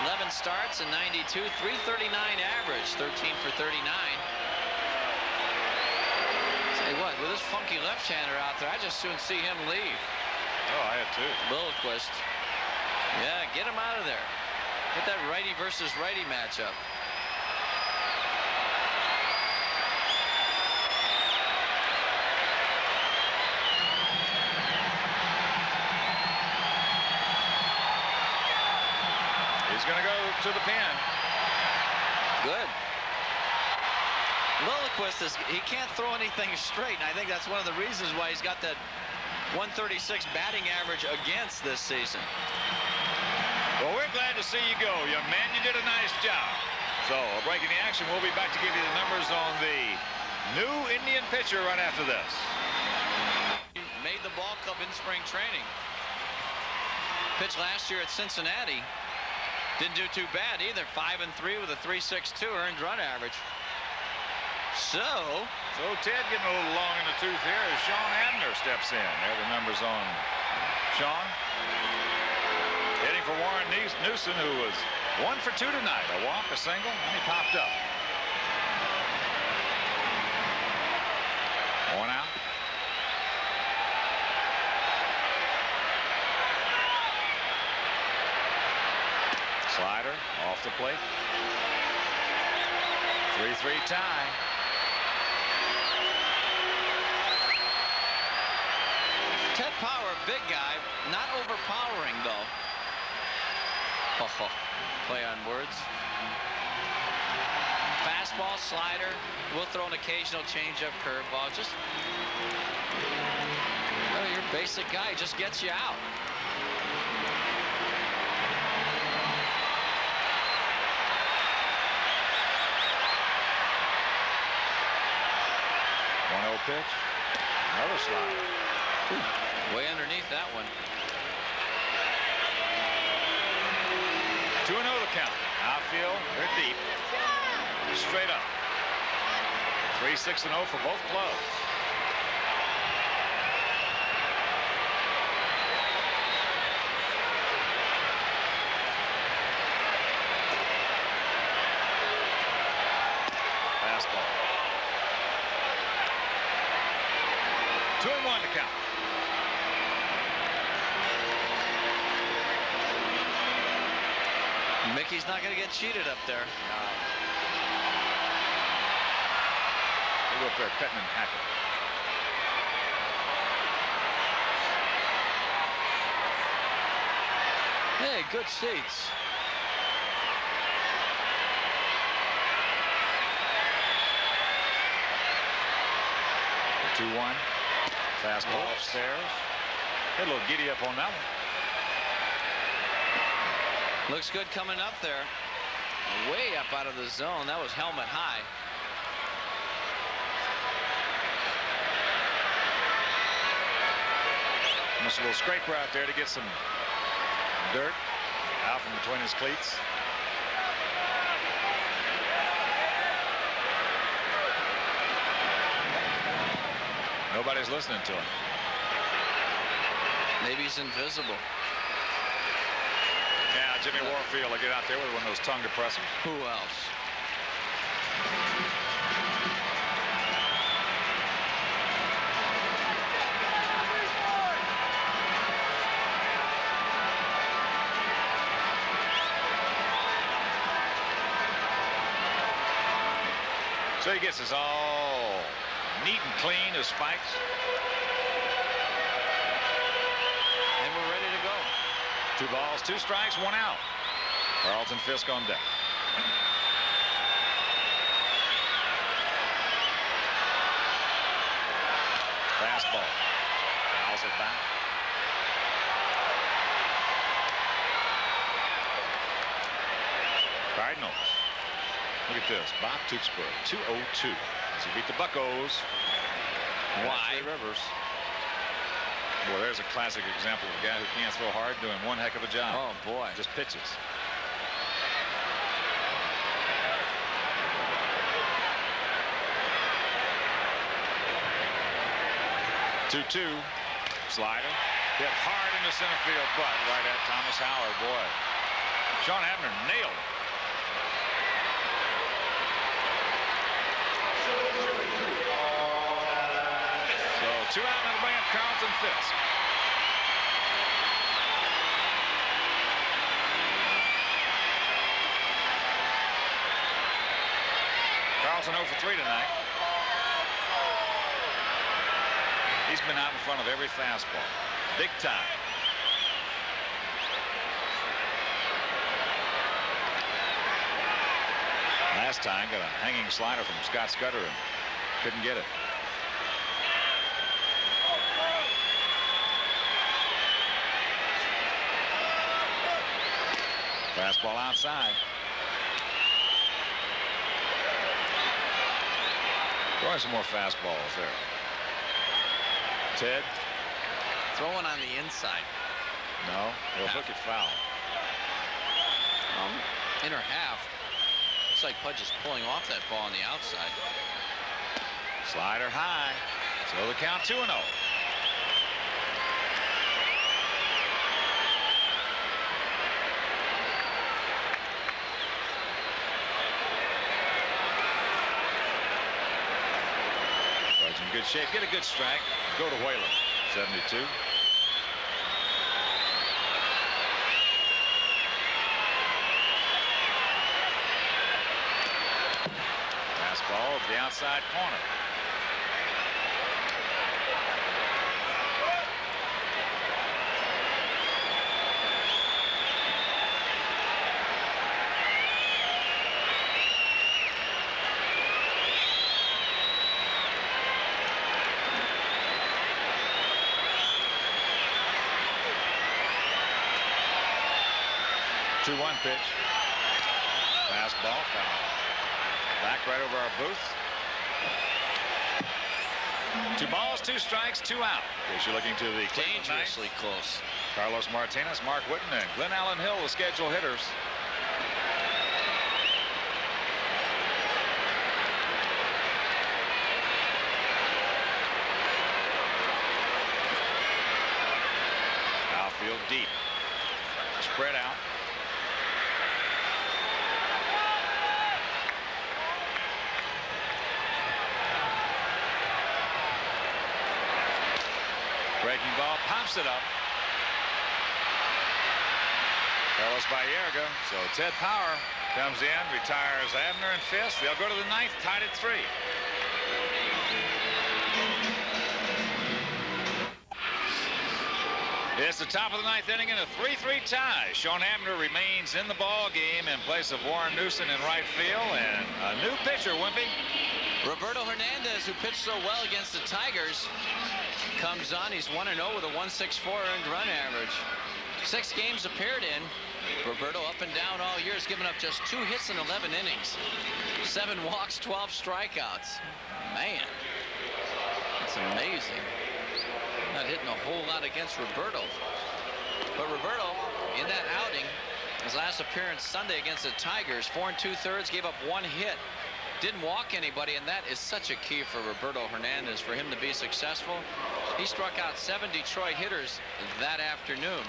11 starts and 92, 339 average, 13 for 39. Say what, with this funky left-hander out there, I just soon see him leave. Oh, I had too. Lilliquist. Yeah, get him out of there. Get that righty versus righty matchup. He's going to go to the pen. Good. Lilliquist he can't throw anything straight, and I think that's one of the reasons why he's got that 136 batting average against this season. Well, we're glad to see you go, young man. You did a nice job. So, a break in the action. We'll be back to give you the numbers on the new Indian pitcher right after this. Made the ball club in spring training. Pitched last year at Cincinnati. Didn't do too bad either. 5-3 with a 3.62 earned run average. So Ted getting a little long in the tooth here as Sean Abner steps in. There are the numbers on Sean. Hitting for Warren Newson, who was 1 for 2 tonight. A walk, a single, and he popped up. 1 out. Slider off the plate. 3-3 tie. Ted Power, big guy, not overpowering though. Play on words. Fastball, slider. We'll throw an occasional changeup, curveball. Just your basic guy, just gets you out. Pitch. Another slider. Way underneath that one. 2-0 the count. Outfield, they're deep. Straight up. 3-6-0 for both clubs. Fastball. 2-1 to count. Mickey's not going to get cheated up there. No. They go up there cutting and hacking. Hey, good seats. The 2-1. Fastball upstairs. Get a little giddy up on that one. Looks good coming up there. Way up out of the zone. That was helmet high. Almost a little scraper out there to get some dirt out from between his cleats. Nobody's listening to him. Maybe he's invisible. Yeah, Jimmy Warfield will get out there with one of those tongue depressors. Who else? So he gets us all neat and clean, his spikes. And we're ready to go. 2 balls, 2 strikes, 1 out. Carlton Fisk on deck. Fastball. Fouls it back. Cardinals. Look at this. Bob Tewksbury, 2-0-2. As he beat the Buccos. Why? Rivers. Boy, there's a classic example of a guy who can't throw hard doing one heck of a job. Oh, boy. Just pitches. Two-two. Slider. Hit hard into center field, but right at Thomas Howard. Boy. Sean Abner nailed it. So 2 out and it'll bring up Carlton Fisk. Carlton 0 for 3 tonight. He's been out in front of every fastball. Big time. Last time got a hanging slider from Scott Scudder and couldn't get it. Fastball outside. Throwing some more fastballs there. Ted. Throwing on the inside. No, he'll hook it foul. Inner half. Looks like Pudge is pulling off that ball on the outside. Slider high. So the count 2-0. Pudge in good shape. Get a good strike. Go to Whalen. 72. Fastball to the outside corner. Two-one pitch. Fastball foul. Back right over our booth. 2 balls, 2 strikes, 2 out. As you're looking to the dangerously close. Carlos Martinez, Mark Whitten, and Glenn Allen Hill, the scheduled hitters. Outfield deep. Spread out. Breaking ball, pops it up. Carlos Baerga. So Ted Power comes in, retires Abner and Fisk. They'll go to the 9th, tied at 3. It's the top of the 9th inning in a 3-3 tie. Sean Abner remains in the ball game in place of Warren Newson in right field, and a new pitcher, Wimpy. Roberto Hernandez, who pitched so well against the Tigers, comes on. He's 1-0 with a 1.64 earned run average. 6 games appeared in. Roberto up and down all year, has given up just 2 hits in 11 innings. 7 walks, 12 strikeouts. Man, that's amazing. Not hitting a whole lot against Roberto. But Roberto, in that outing, his last appearance Sunday against the Tigers, 4 2/3, gave up 1 hit. Didn't walk anybody, and that is such a key for Roberto Hernandez for him to be successful. He struck out 7 Detroit hitters that afternoon.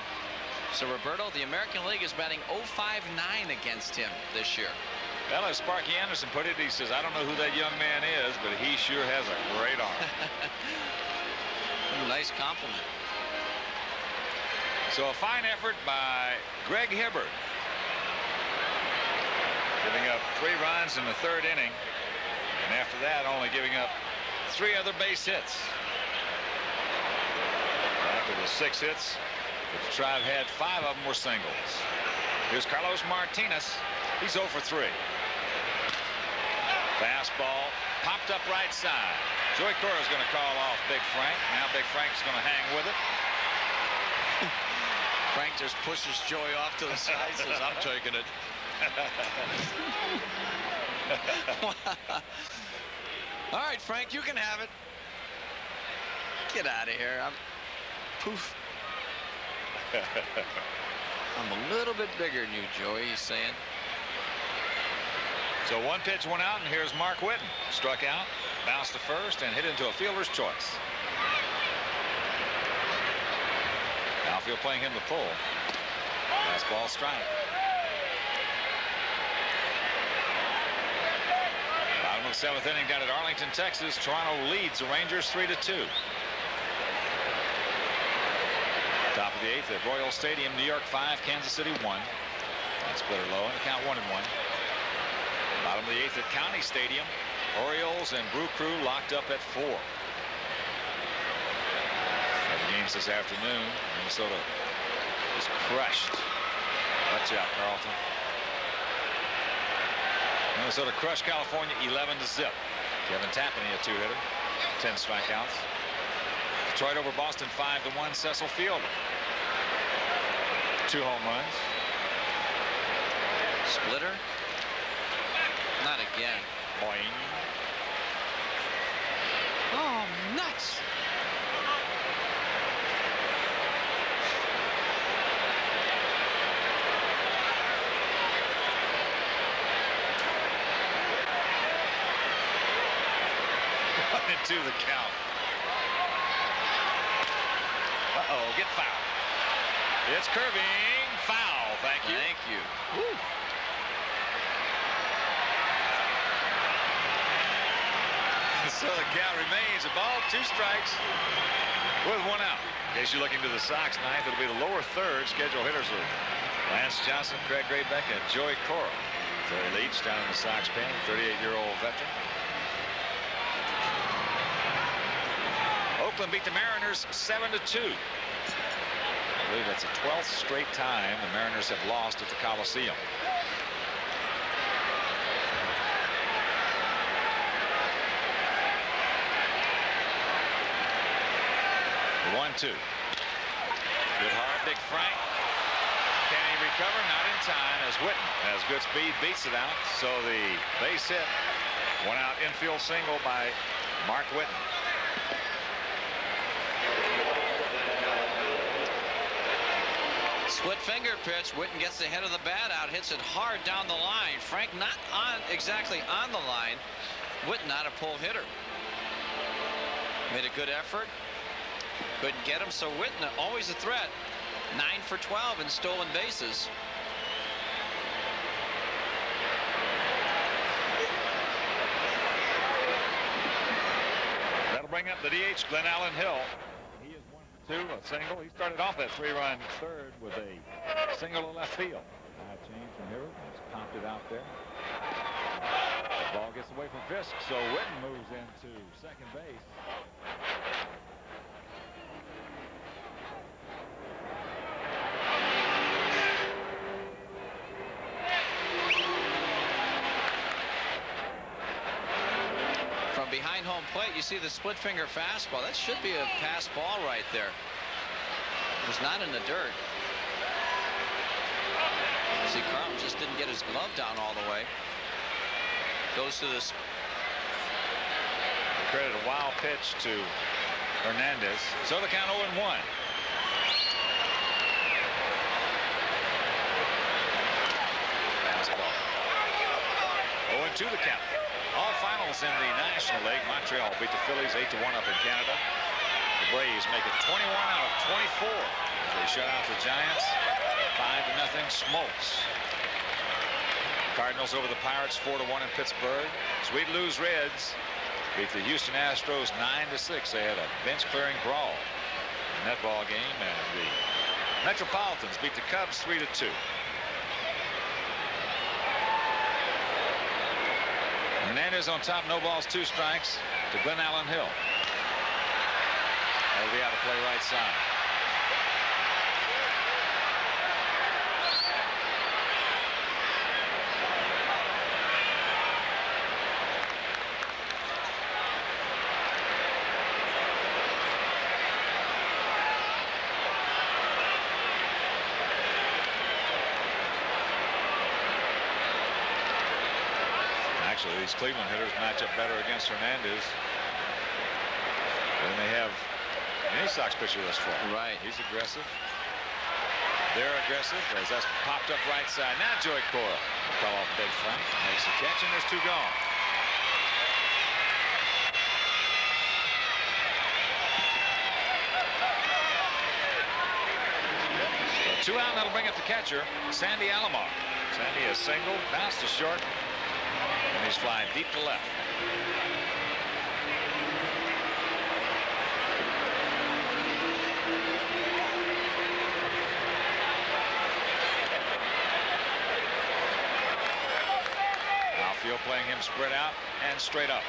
So Roberto, the American League is batting .059 against him this year. Well, as Sparky Anderson put it, he says, I don't know who that young man is, but he sure has a great arm. Nice compliment. So a fine effort by Greg Hibbert, giving up 3 runs in the 3rd inning, and after that only giving up 3 other base hits. After the 6 hits, the Tribe had 5 of them were singles. Here's Carlos Martinez. He's 0 for 3. Fastball popped up right side. Joey Cora is going to call off Big Frank. Now Big Frank's going to hang with it. Frank just pushes Joey off to the side, says, I'm taking it. All right, Frank, you can have it. Get out of here. Poof. I'm a little bit bigger than you, Joey, he's saying. So 1 pitch, 1 out, and here's Mark Whitten. Struck out, bounced to first, and hit into a fielder's choice. Outfield playing him to pull. Fastball strike. Bottom of the 7th inning down at Arlington, Texas. Toronto leads the Rangers 3-2. Top of the 8th at Royal Stadium, New York 5, Kansas City 1. That splitter low, and the count 1-1. Bottom of the 8th at County Stadium, Orioles and Brew Crew locked up at 4. The games this afternoon, Minnesota is crushed. Watch out, Carlton. Minnesota crushed California 11-0. Kevin Tapani, a 2-hitter, 10 strikeouts. Detroit over Boston 5-1. Cecil Fielder, 2 home runs. Splitter. Not again. Boing. Oh, nuts. Into the count. Uh-oh, get foul. It's curving. Foul. Thank you. Thank you. Woo. So the count remains a ball, 2 strikes with 1 out. In case you're looking to the Sox 9th, it'll be the lower 3rd. Scheduled hitters are Lance Johnson, Craig Graybeck, and Joey Cora. Terry Leach down in the Sox pen, 38-year-old veteran. Oakland beat the Mariners 7-2. I believe that's the 12th straight time the Mariners have lost at the Coliseum. The 1-2. Good hard, Big Frank. Can he recover? Not in time, as Whitten has good speed, beats it out. So the base hit, 1 out infield single by Mark Whitten. Split finger pitch. Witten gets the head of the bat out, hits it hard down the line. Frank not on exactly on the line. Witten not a pull hitter. Made a good effort. Couldn't get him, so Witten always a threat. 9 for 12 in stolen bases. That'll bring up the DH, Glenn Allen Hill. He is 1 for 2, a single. He started off that 3-run third with a single to left field. Change from here. He's popped it out there. The ball gets away from Fisk, so Witten moves into second base. From behind home plate, you see the split finger fastball. That should be a pass ball right there. It was not in the dirt. See, Carlton just didn't get his glove down all the way. Goes to this. Credit a wild pitch to Hernandez. So the count 0-1. Fastball. 0-2 the count. All finals in the National League. Montreal beat the Phillies 8-1 up in Canada. The Braves make it 21 out of 24. They shut out the Giants 5-0. Smokes. Cardinals over the Pirates 4-1 in Pittsburgh. Sweet Lou's Reds beat the Houston Astros 9-6. They had a bench clearing brawl in that ball game, and the Metropolitans beat the Cubs 3-2. Hernandez on top, no balls, 2 strikes to Glenn Allen Hill. That'll be out of play right side. Actually, these Cleveland hitters match up better against Hernandez than they have any Sox pitcher thus far. Right. He's aggressive. They're aggressive as that's popped up right side. Now Joey Cora. Call off Big Frank. Makes the catch, and there's 2 gone. So 2 out, and that'll bring up the catcher, Sandy Alomar. Sandy is single, bounced to short. And he's flying deep to left. Outfield playing him spread out and straight up.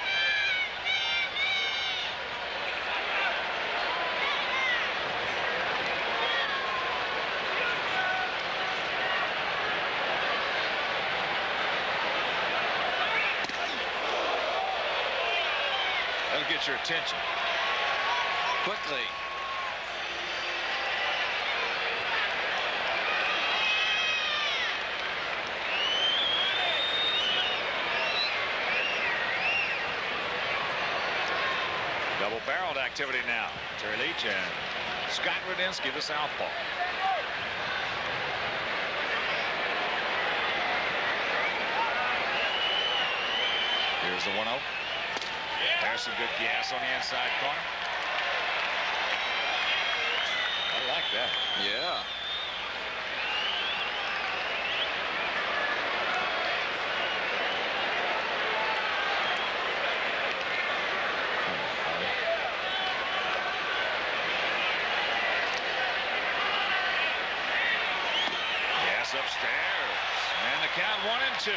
Get your attention quickly. Double-barreled activity now. Terry Leach and Scott Radinsky, the southpaw. Here's the 1-0. There's some good gas on the inside corner. I like that. Yeah. Gas upstairs. And the count 1-2.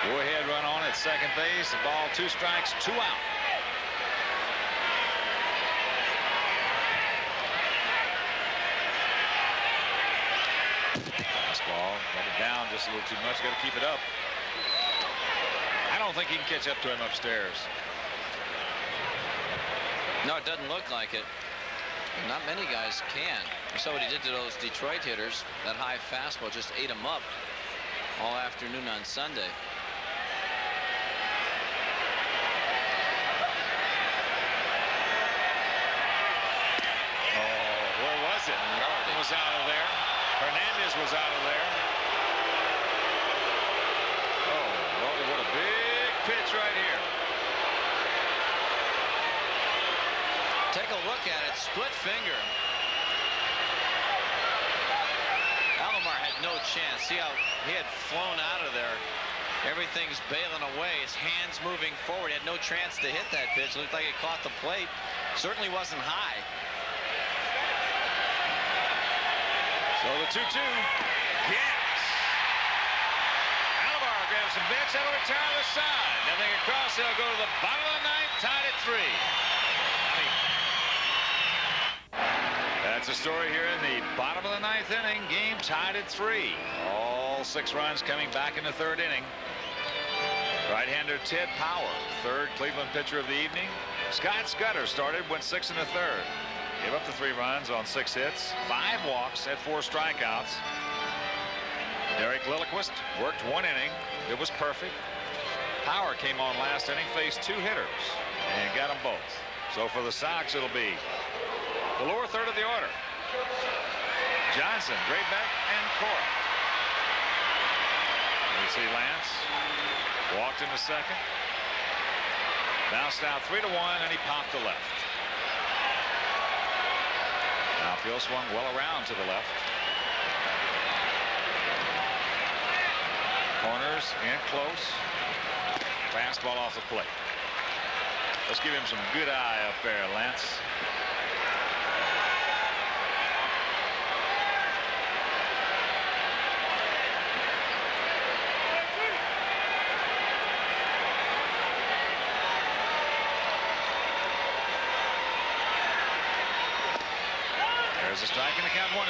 Go-ahead run on at second base. The ball, 2 strikes, 2 out. Fastball, got it down just a little too much. Got to keep it up. I don't think he can catch up to him upstairs. No, it doesn't look like it. Not many guys can. You saw what he did to those Detroit hitters. That high fastball just ate them up all afternoon on Sunday. Oh, where was it? Norton was out of there. Hernandez was out of there. Oh, Lordy, what a big pitch right here. Take a look at it. Split finger. Alomar had no chance. See how he had flown out of there. Everything's bailing away. His hands moving forward. He had no chance to hit that pitch. Looked like it caught the plate. Certainly wasn't high. So the 2-2. Yes. Alomar grabs some bench. That'll retire the side. Nothing across. They'll go to the bottom of the ninth. Tied at 3. That's a story here in the bottom of the ninth inning. Game tied at 3. All 6 runs coming back in the 3rd inning. Right-hander Ted Power, 3rd Cleveland pitcher of the evening. Scott Scudder started, went 6 in the 3rd. Gave up the 3 runs on 6 hits, 5 walks, had 4 strikeouts. Derek Lilliquist worked 1 inning. It was perfect. Power came on last inning, faced 2 hitters, and got them both. So for the Sox, it'll be the lower 3rd of the order. Johnson, Graybeck, and Cora. You see Lance walked into 2nd. Bounced out 3-1, and he popped to left. Outfield swung well around to the left. Corners in close. Fastball off the plate. Let's give him some good eye up there, Lance. There's a strike and a count 1-1.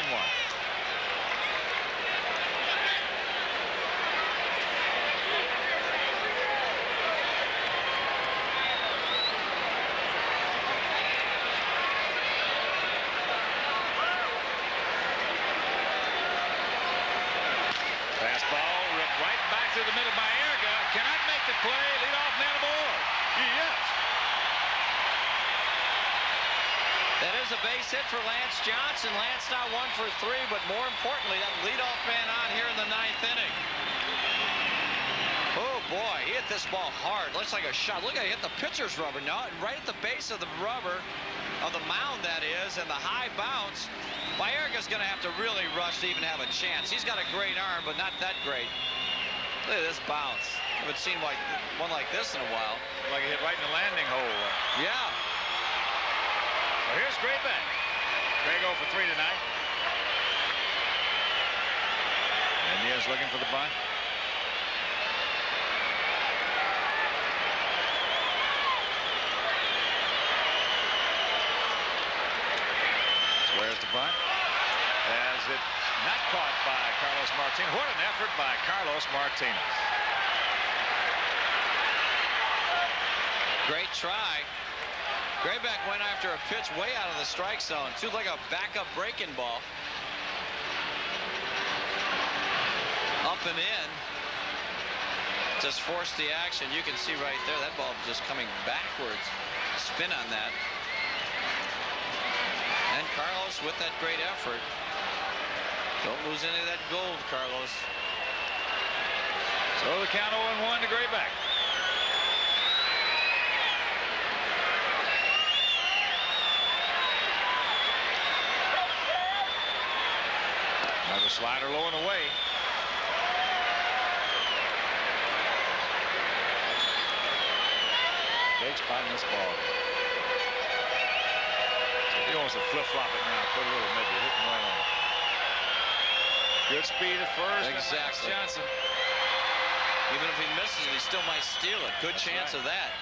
Fastball ripped right back through the middle by Erga. Cannot make the play. Leadoff man aboard. Yes. That is a base hit for Lance Johnson. Lance now 1 for 3, but more importantly, that leadoff man on here in the 9th inning. Oh boy, he hit this ball hard. Looks like a shot. Look at it, hit the pitcher's rubber now, right at the base of the rubber of the mound, that is, and the high bounce. Baerga's going to have to really rush to even have a chance. He's got a great arm, but not that great. Look at this bounce. I haven't seen one like this in a while. Like he hit right in the landing hole. Yeah. Well, here's Graybeck. Gray go for 3 tonight. And Diaz looking for the bunt. Squares the bunt. As it not caught by Carlos Martinez. What an effort by Carlos Martinez. Great try. Graybeck went after a pitch way out of the strike zone. Too like a backup breaking ball. Up and in. Just forced the action. You can see right there that ball just coming backwards. Spin on that. And Carlos with that great effort. Don't lose any of that gold, Carlos. So the count 0-1 to Graybeck. Another slider low and away. Big spot in this ball. He wants to flip-flop it now. Put a little maybe hit and run on it. Good speed at first. Exactly. Johnson. Even if he misses it, he still might steal it. Good chance of that.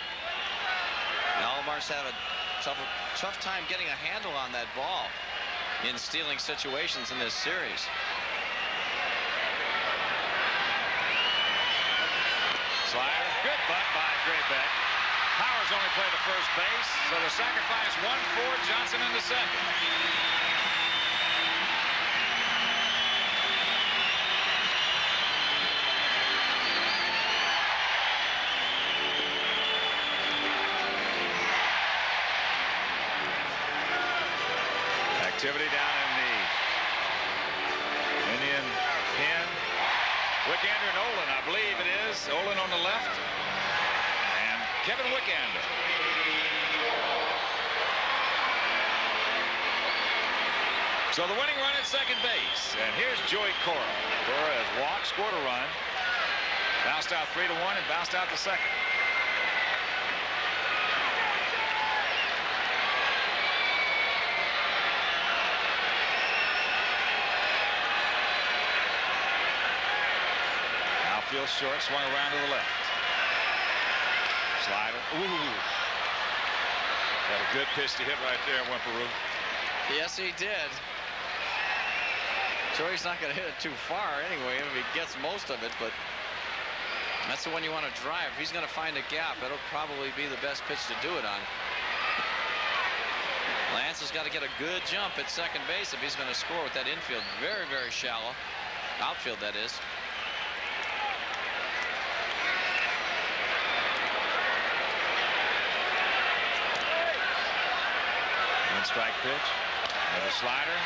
Alomar's had a tough time getting a handle on that ball in stealing situations in this series. Slider. Good bunt by Graybeck. Powers only played the first base, so the sacrifice 1 for Johnson in the 2nd. Activity down in the Indian pen. Wickander and Olin, I believe it is. Olin on the left. And Kevin Wickander. So the winning run at second base. And here's Joey Cora. Cora has walked, scored a run. Bounced out 3-1 and bounced out to second. Outfield short, swung around to the left. Slider. Ooh. Got a good pitch to hit right there, Wimperoo. Yes, he did. Joey's not going to hit it too far anyway if he gets most of it, but that's the one you want to drive. If he's going to find a gap, it'll probably be the best pitch to do it on. Lance has got to get a good jump at second base if he's going to score with that infield. Very, very shallow. Outfield, that is. One strike pitch. Another slider.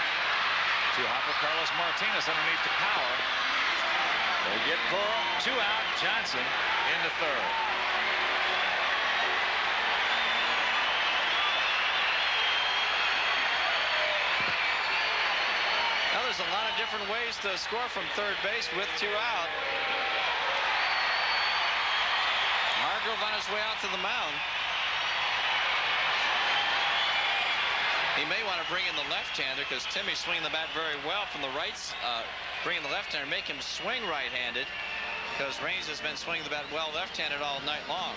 To Hopper. Carlos Martinez underneath the power. They get Cora. 2 out. Johnson in the third. Now there's a lot of different ways to score from third base with 2 out. Hargrove on his way out to the mound. He may want to bring in the left-hander because Timmy's swinging the bat very well from the right. Bring in the left-hander, make him swing right-handed because Raines has been swinging the bat well left-handed all night long.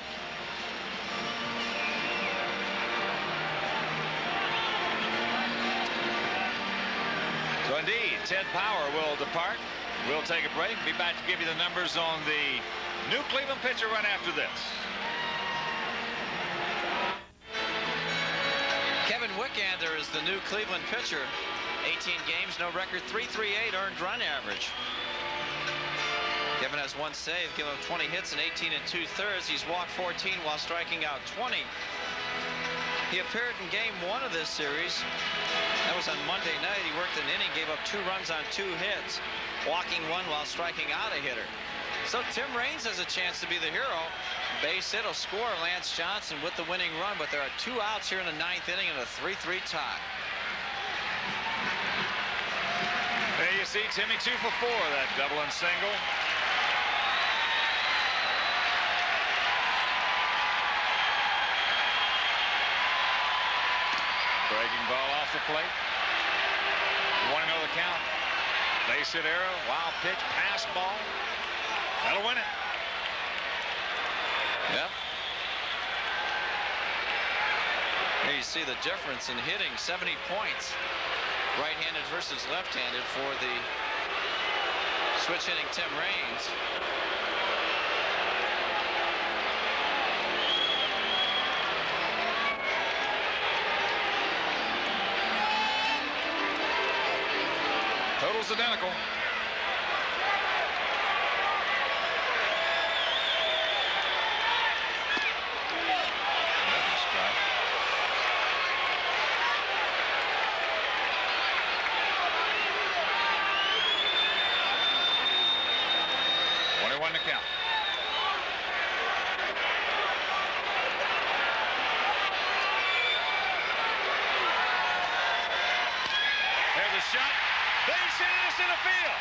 So indeed, Ted Power will depart. We'll take a break. Be back to give you the numbers on the new Cleveland pitcher right after this. Kevin Wickander is the new Cleveland pitcher. 18 games, no record, .338 earned run average. Kevin has 1 save, given up 20 hits in 18 2/3. He's walked 14 while striking out 20. He appeared in game 1 of this series. That was on Monday night. He worked an inning, gave up 2 runs on 2 hits, walking 1 while striking out a hitter. So Tim Raines has a chance to be the hero. Base hit will score Lance Johnson with the winning run, but there are 2 outs here in the 9th inning and a 3-3 tie. There you see Timmy 2 for 4, that double and single. Breaking ball off the plate. 1-0 the count. Base hit arrow, wild pitch, pass ball. That'll win it. Yep. Here you see the difference in hitting. 70 points. Right-handed versus left-handed for the switch hitting Tim Raines. Totals identical. Shot. Base hit into center field.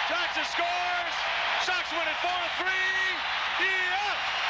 Johnson scores. Sox win it 4-3. Yeah.